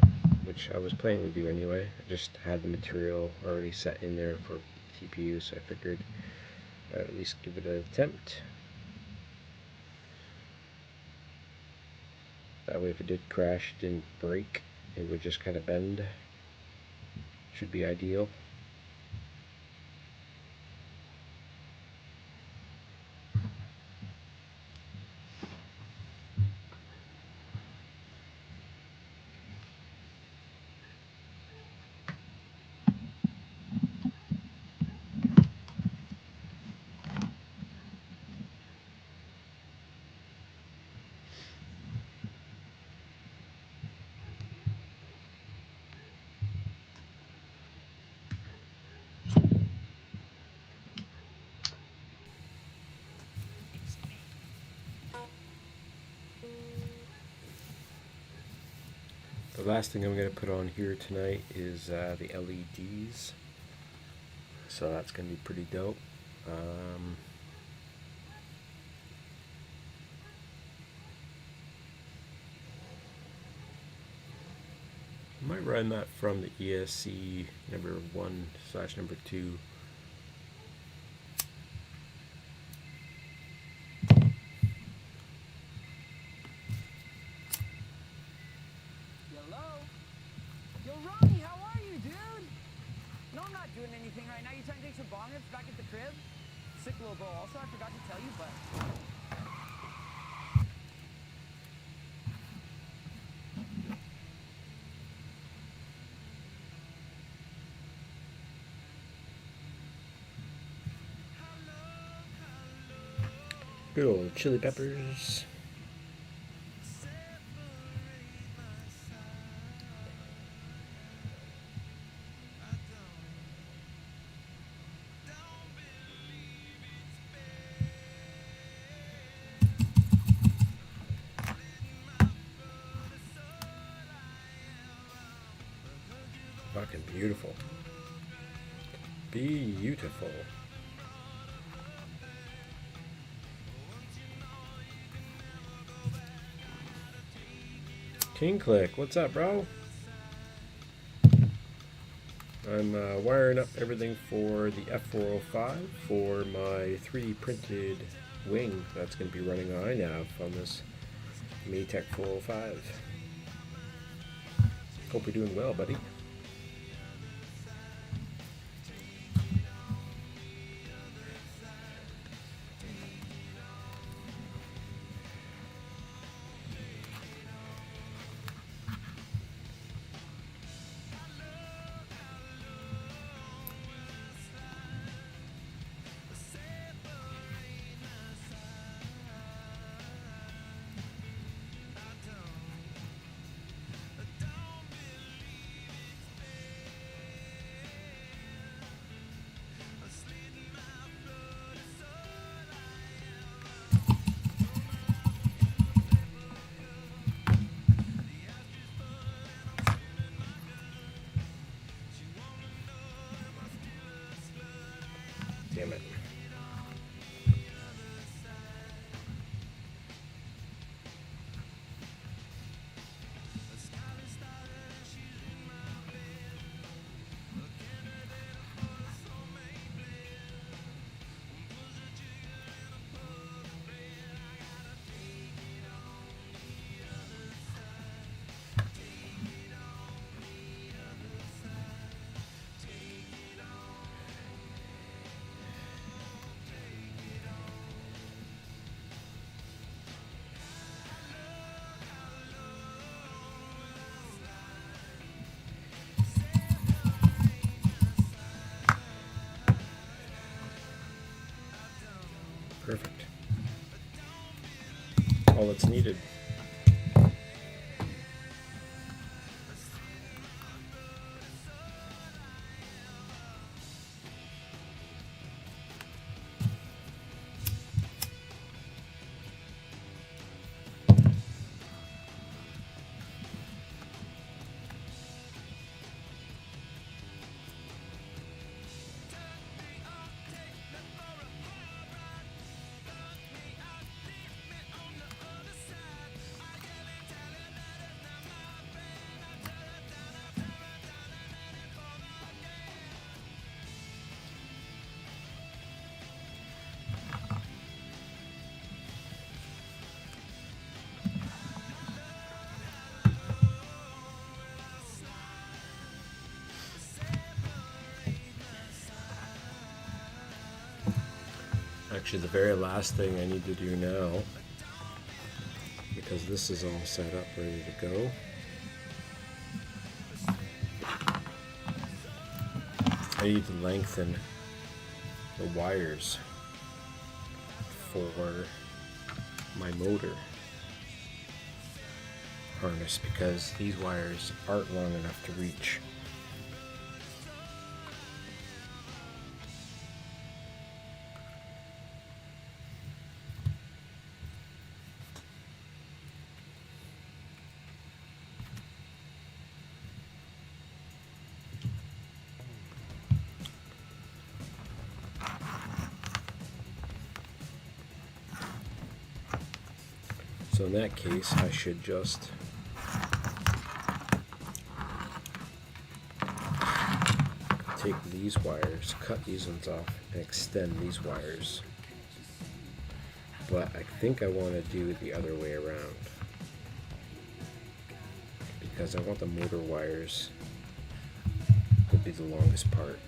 which I was planning to do anyway. I just had the material already set in there for TPU, so I figured I'd at least give it an attempt. That way if it did crash, it didn't break, it would just kind of bend. Should be ideal. The last thing I'm going to put on here tonight is the LEDs. So that's going to be pretty dope. I might run that from the ESC number 1/2. Hello? Yo, Ronnie, how are you, dude? No, I'm not doing anything right now. You trying to take some bong rips back at the crib? Sick little bro. Also, I forgot to tell you, but... Good old chili peppers. Fucking beautiful. Beautiful. King Click, what's up, bro? I'm wiring up everything for the F405 for my 3D printed wing that's going to be running on iNav on this Maytech 405. Hope you're doing well, buddy. Damn it. Perfect. All that's needed. Actually, the very last thing I need to do now, because this is all set up, ready to go, I need to lengthen the wires for my motor harness, because these wires aren't long enough to reach. So in that case, I should just take these wires, cut these ones off, and extend these wires. But I think I want to do it the other way around, because I want the motor wires to be the longest part.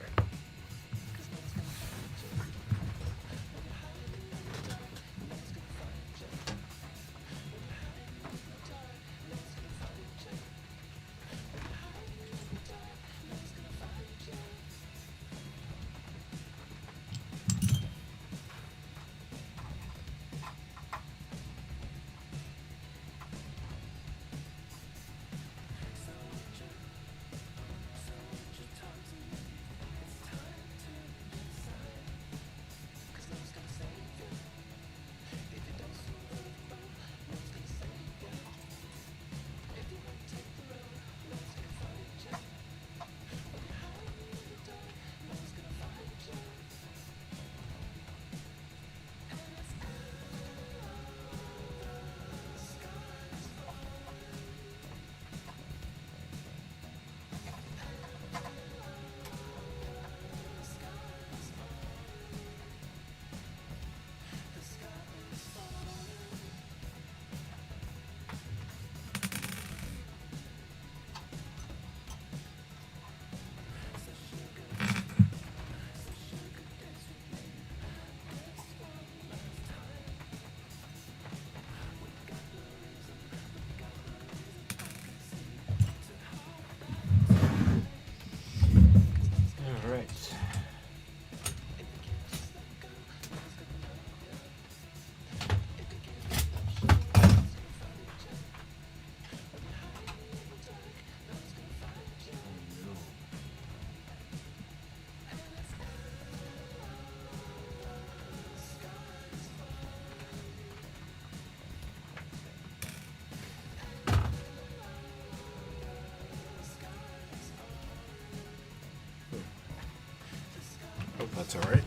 Hope that's all right.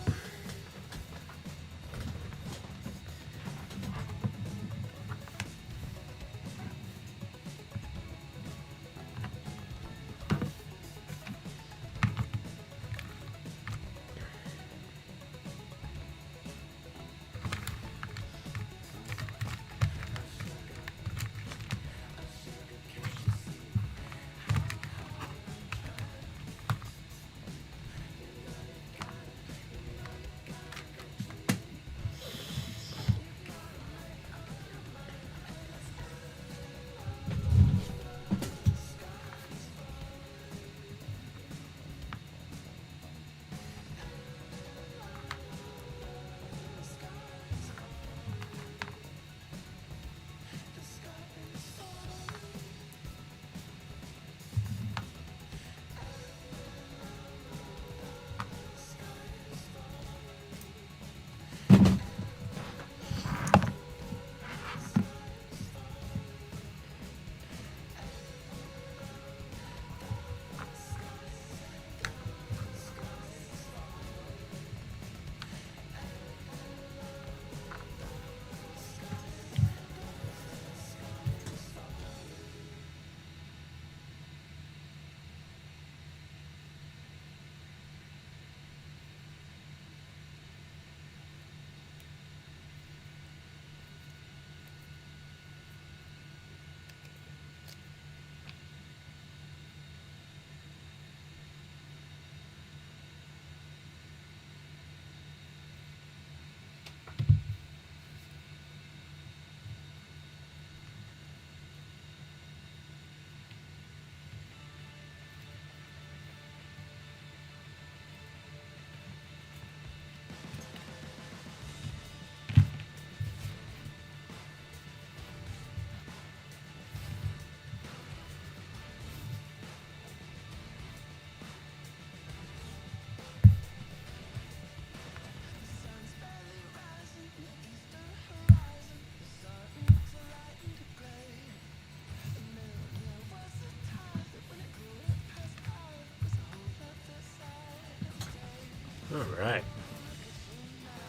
All right.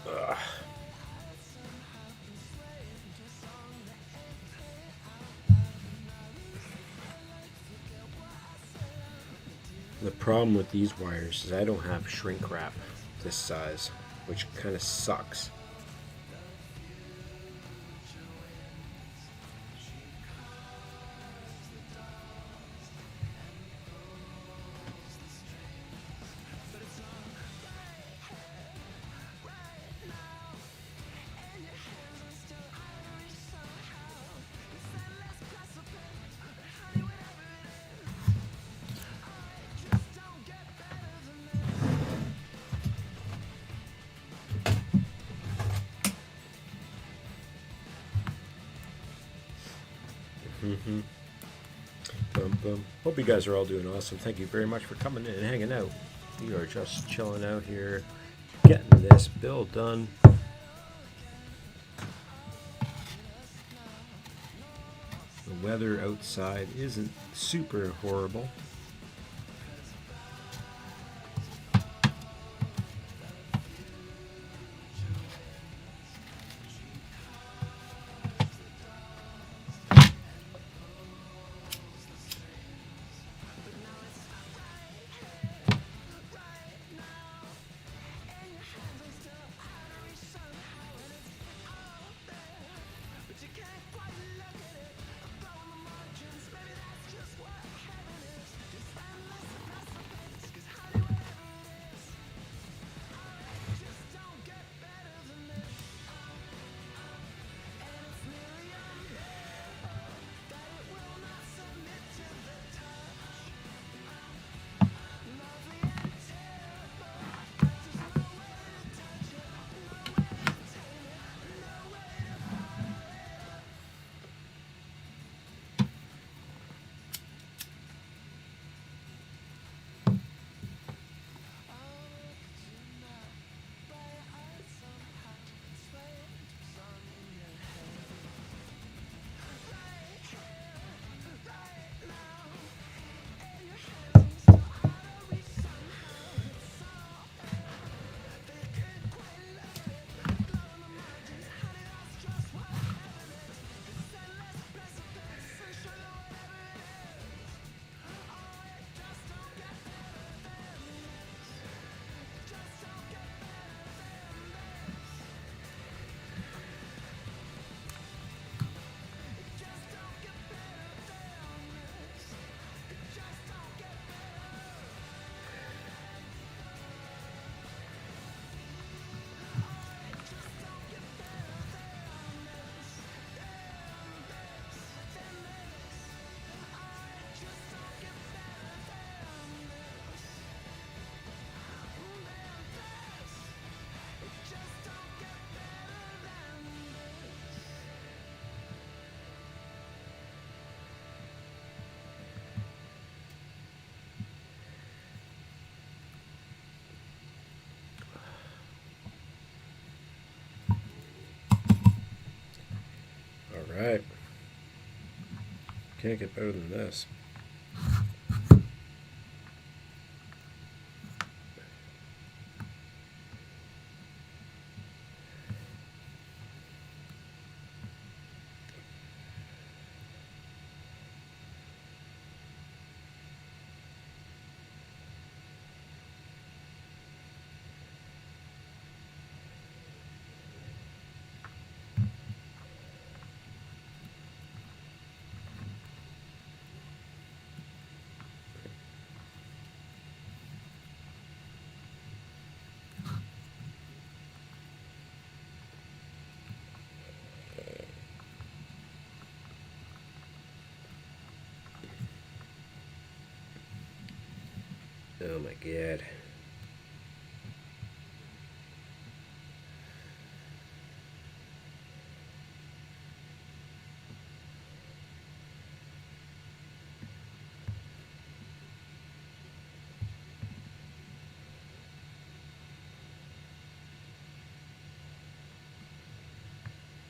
Ugh. The problem with these wires is I don't have shrink wrap this size, which kind of sucks. Hope you guys are all doing awesome. Thank you very much for coming in and hanging out. We are just chilling out here, getting this build done. The weather outside isn't super horrible. Alright. Can't get better than this. Oh my god.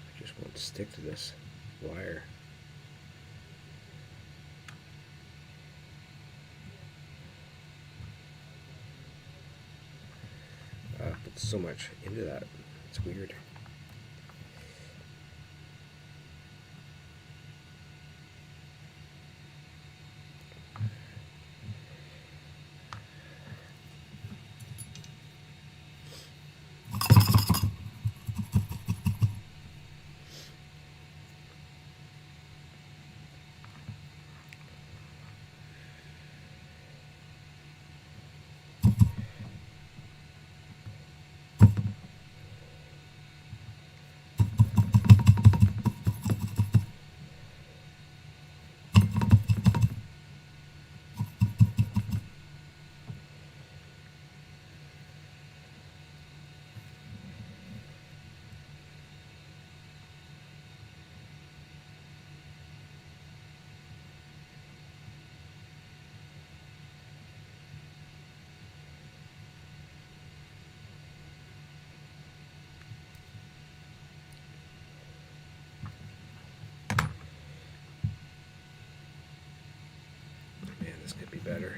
I just won't stick to this wire. Put so much into that. It's weird. better.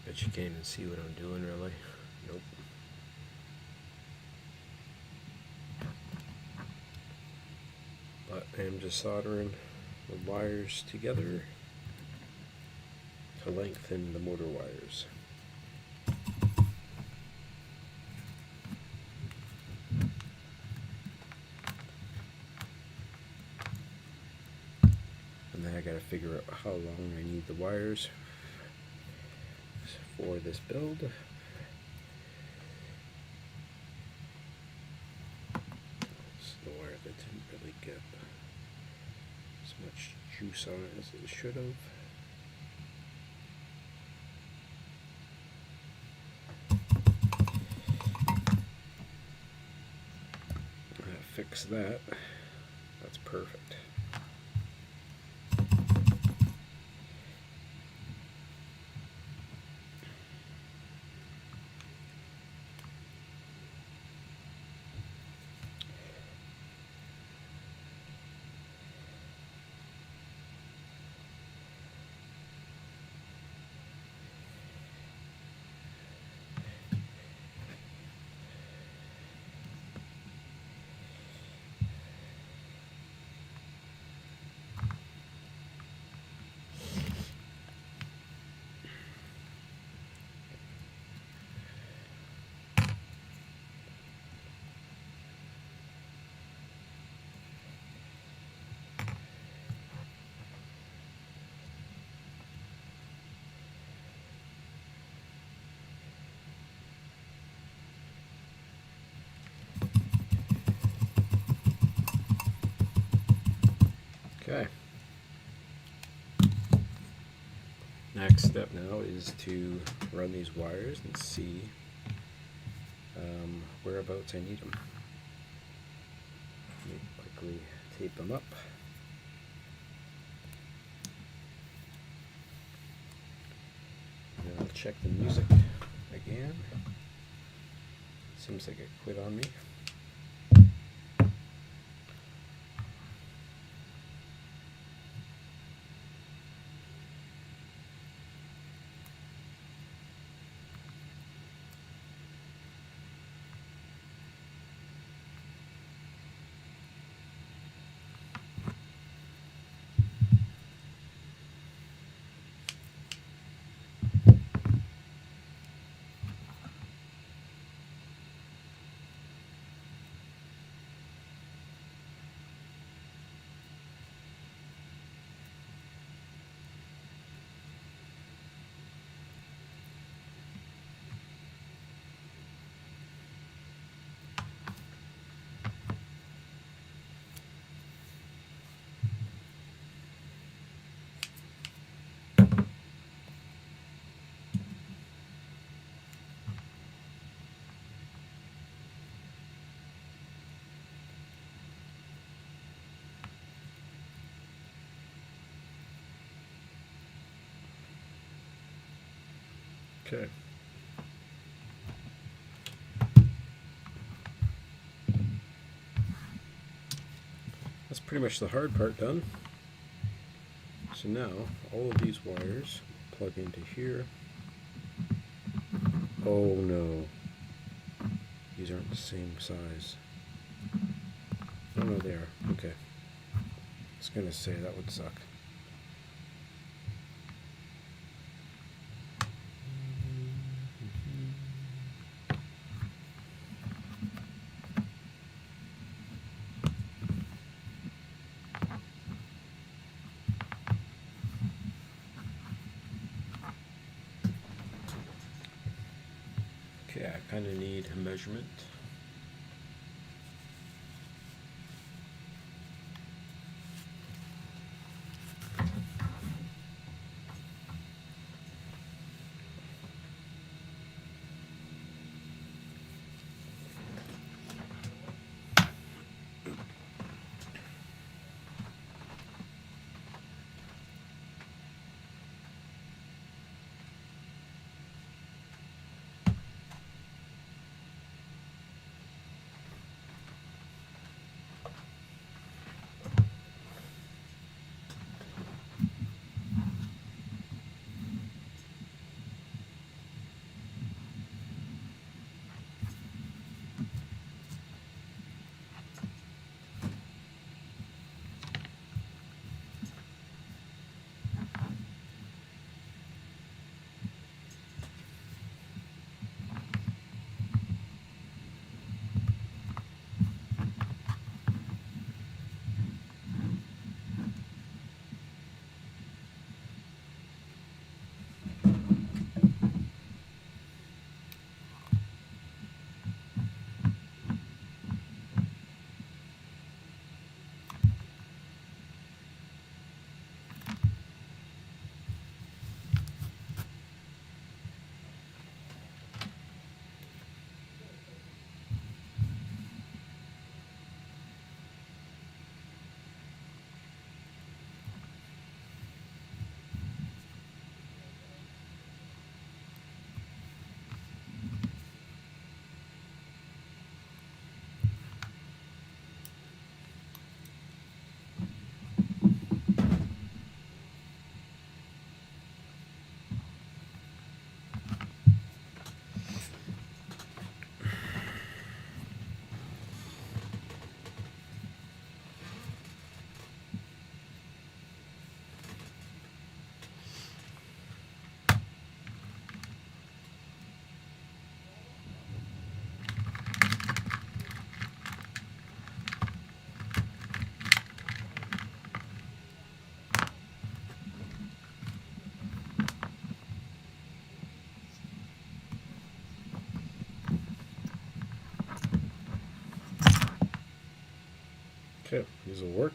Bet you can't even see what I'm doing, really. Nope. But I am just soldering the wires together to lengthen the motor wires. And then I gotta figure out how long I need the wires for this build. This is the wire that didn't really get as much juice on it as it should have. Fix that. That's perfect. Okay. Next step now is to run these wires and see whereabouts I need them. Let me quickly tape them up. And I'll check the music again. Seems like it quit on me. Okay. That's pretty much the hard part done. So now all of these wires plug into here. Oh no. These aren't the same size. Oh no, they are. Okay. I was gonna say that would suck. Okay, I kind of need a measurement. This will work.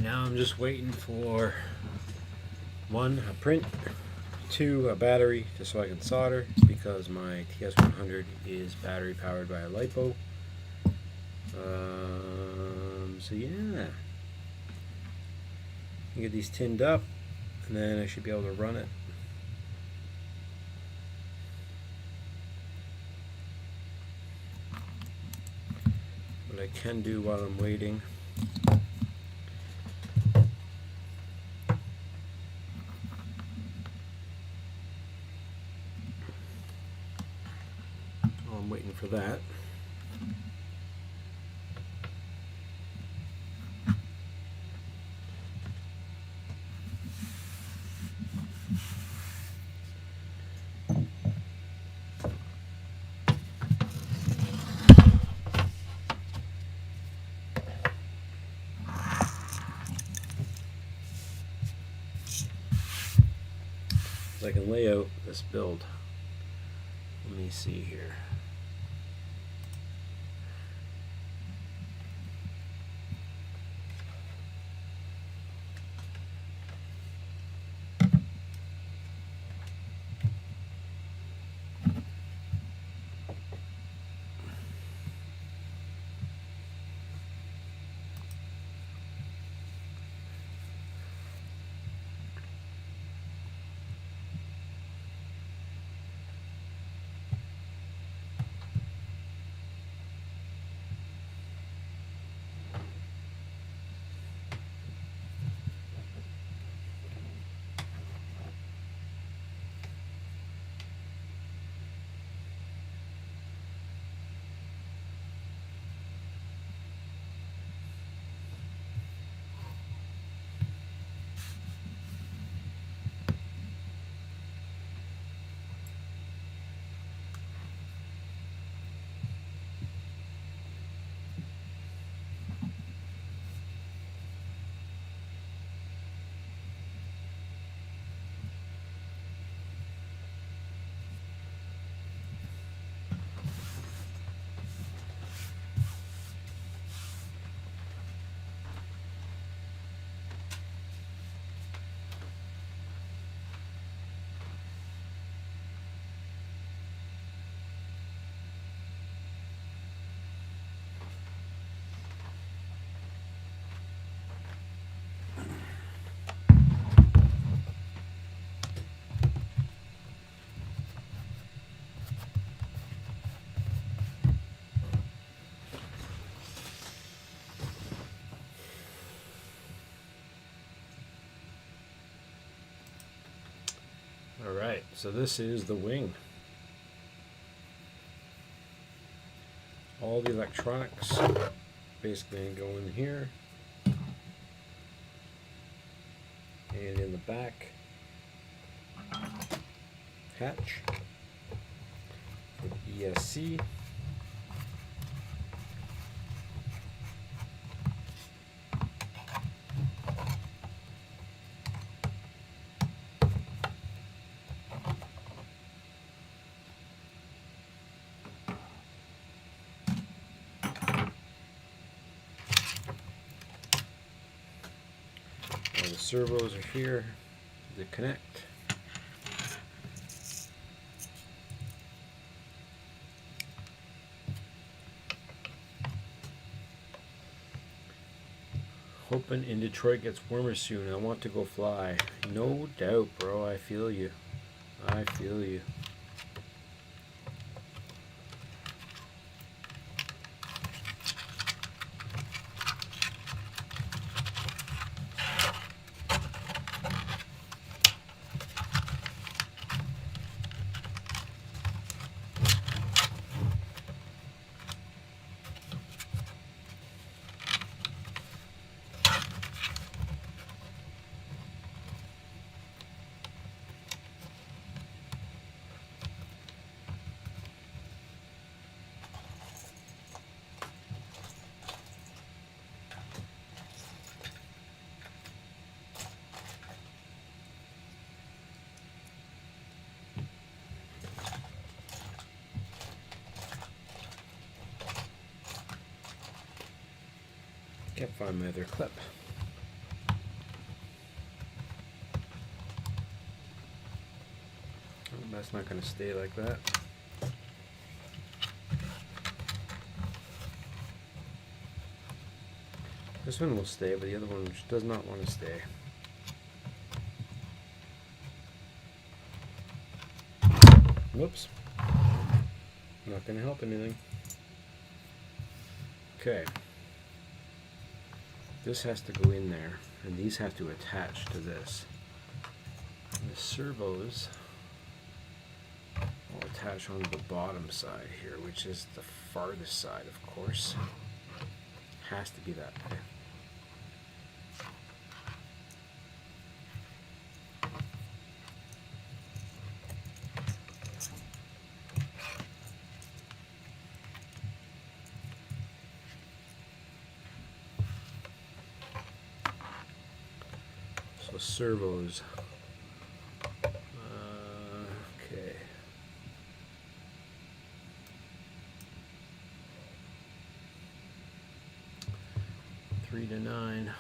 now I'm just waiting for 1, a print, 2, a battery, just so I can solder, because my TS100 is battery powered by a LiPo. So yeah, get these tinned up, and then I should be able to run it. What I can do while I'm waiting, while I'm waiting for that, I can lay out this build. Let me see here. Alright, so this is the wing. All the electronics basically go in here. And in the back, hatch for the ESC. All the servos are here to connect. Hoping in Detroit gets warmer soon. I want to go fly. No doubt, bro. I feel you. I feel you. Can't find my other clip. That's not going to stay like that. This one will stay, but the other one does not want to stay. Whoops. Not going to help anything. Okay. This has to go in there, and these have to attach to this. And the servos will attach on the bottom side here, which is the farthest side, of course. Has to be that way. So servos. Okay. Three to 9.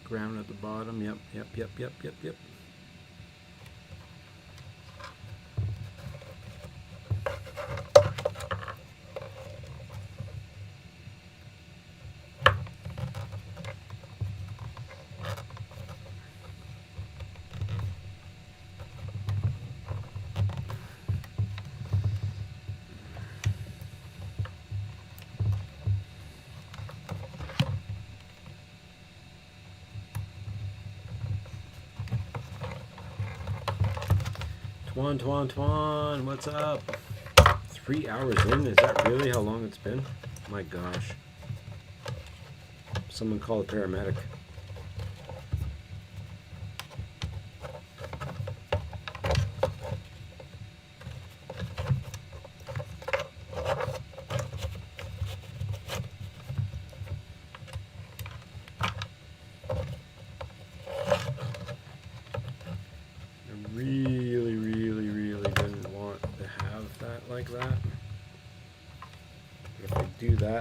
Ground at the bottom. Yep. Twan, what's up? 3 hours in? Is that really how long it's been? My gosh. Someone call a paramedic.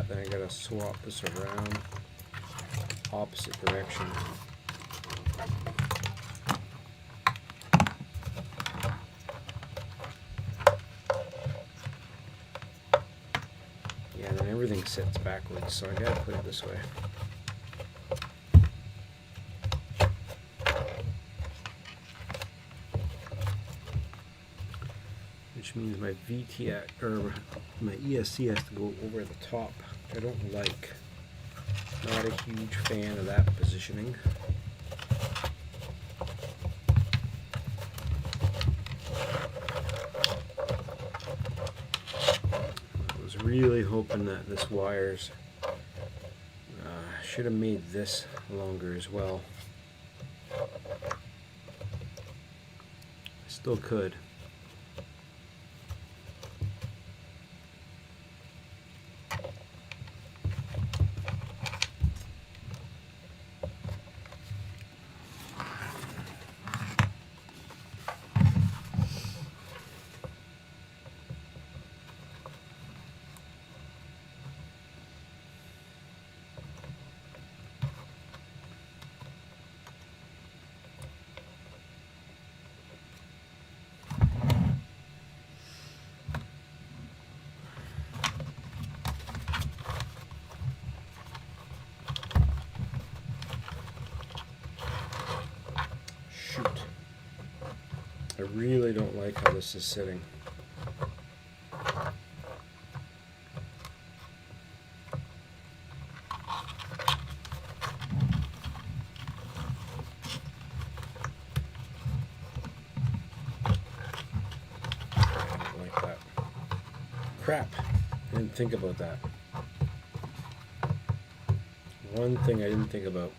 Then I gotta swap this around opposite direction. Yeah, then everything sits backwards, so I gotta put it this way. Which means my VTX or my ESC has to go over the top, which I don't like. Not a huge fan of that positioning. I was really hoping that this wires should have made this longer as well. Still could. I really don't like how this is sitting. I don't like that. Crap. I didn't think about that. One thing I didn't think about.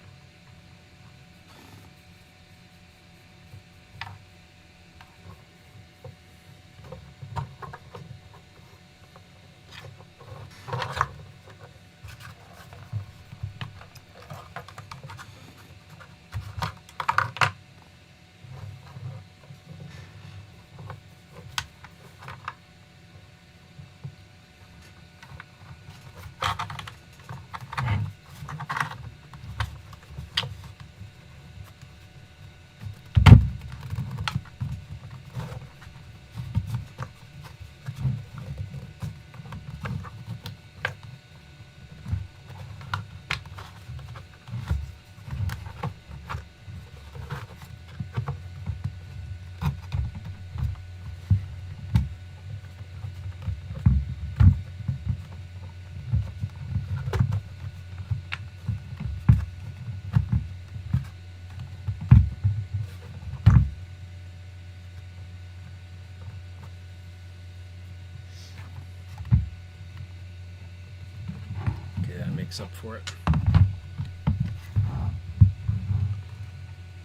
makes up for it.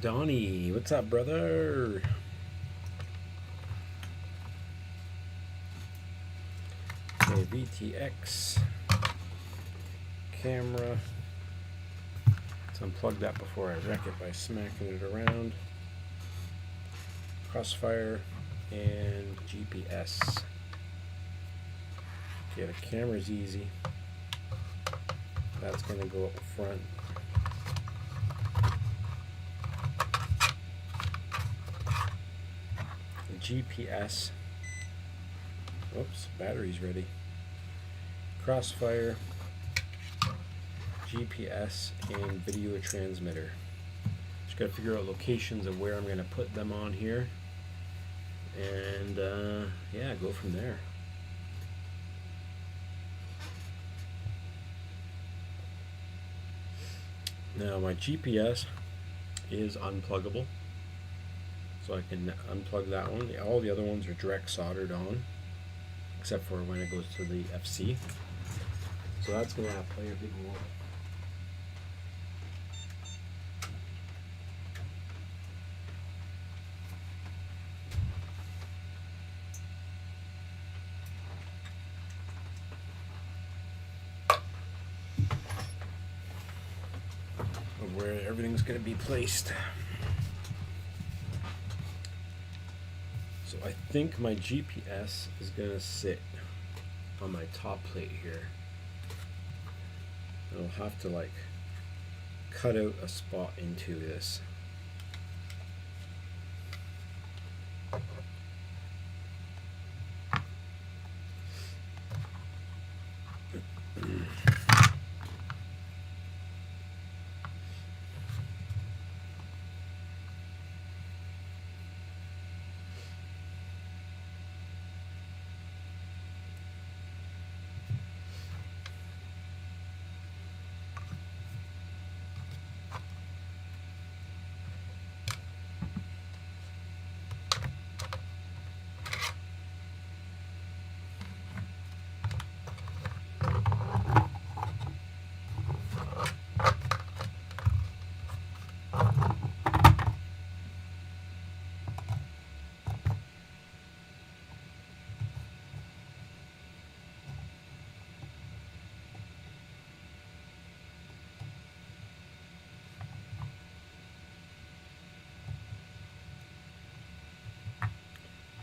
Donnie, what's up, brother? Okay, VTX camera. Let's unplug that before I wreck it by smacking it around. Crossfire and GPS. Okay, the camera's easy. That's gonna go up front. The GPS. Oops, battery's ready. Crossfire, GPS, and video transmitter. Just gotta figure out locations of where I'm gonna put them on here. And yeah, go from there. Now my GPS is unpluggable, so I can unplug that one. All the other ones are direct soldered on, except for when it goes to the FC. So that's going to play a big role. Where everything's going to be placed. So I think my GPS is going to sit on my top plate here. I'll have to like cut out a spot into this.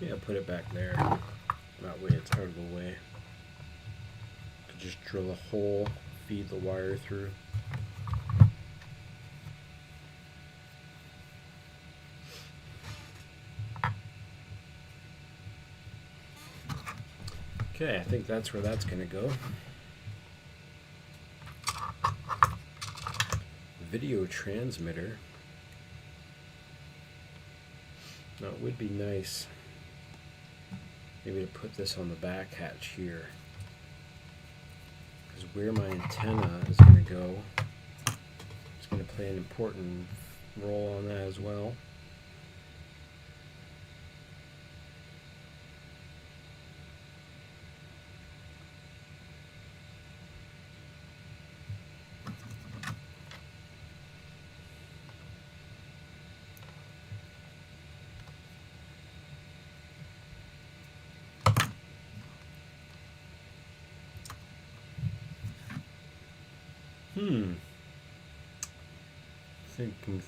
Yeah, put it back there. That way it's out of the way. Just drill a hole, feed the wire through. Okay, I think that's where that's going to go. Video transmitter. Now it would be nice maybe to put this on the back hatch here, because where my antenna is going to go, it's going to play an important role on that as well.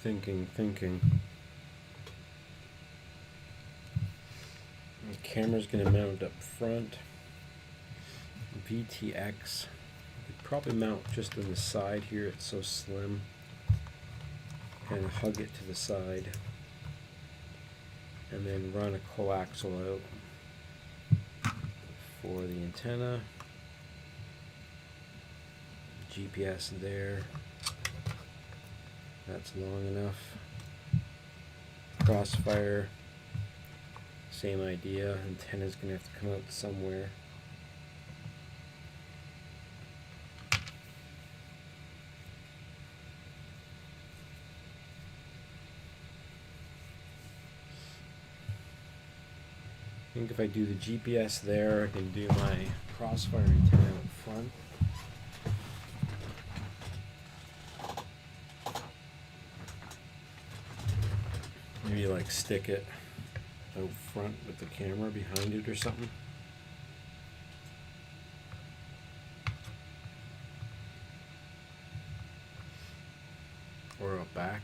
Thinking. The camera's going to mount up front. VTX. Could probably mount just on the side here. It's so slim. Kind of hug it to the side. And then run a coaxial out for the antenna. GPS there. That's long enough. Crossfire, same idea. Antenna's gonna have to come out somewhere. I think if I do the GPS there, I can do my crossfire antenna up front. maybe like stick it out front with the camera behind it or something. Or out back.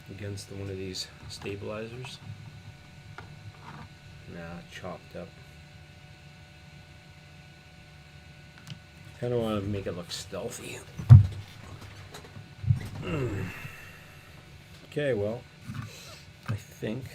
Against one of these stabilizers. Nah, chopped up. Kind of want to make it look stealthy. Okay, well, I think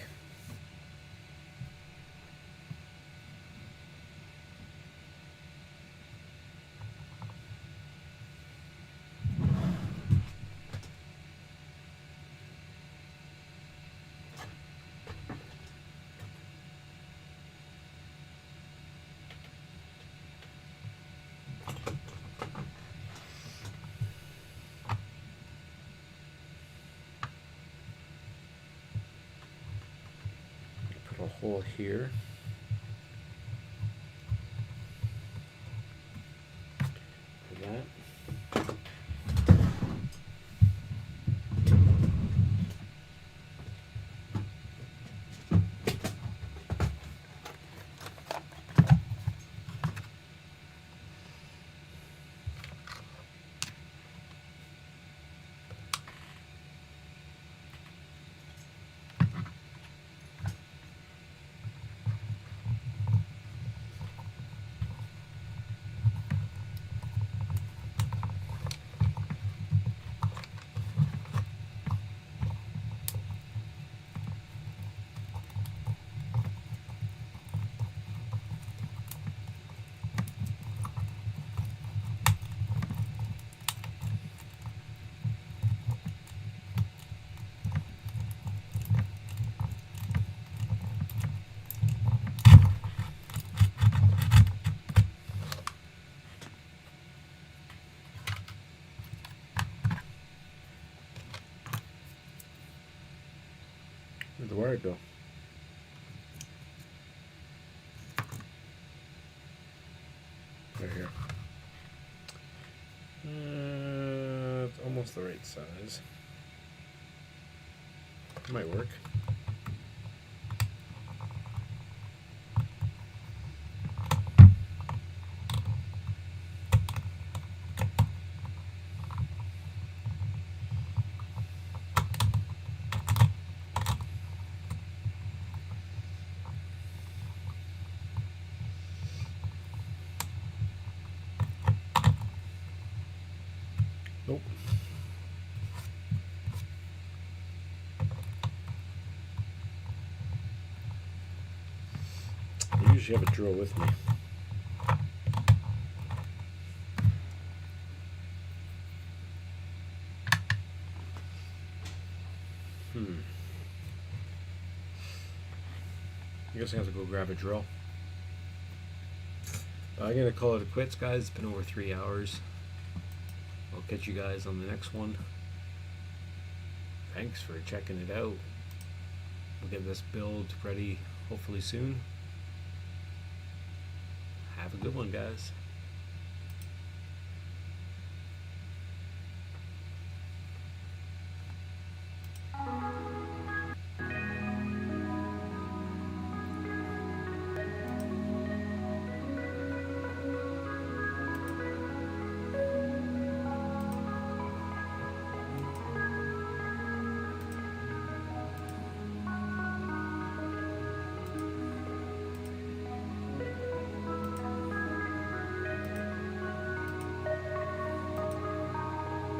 put a hole here. For that. Where'd the wire go? Right here. It's almost the right size. Might work. Nope. I usually have a drill with me. I guess I have to go grab a drill. But I'm gonna call it quits, guys. It's been over 3 hours. I'll catch you guys on the next one. Thanks for checking it out. We'll get this build ready hopefully soon. Have a good one, guys.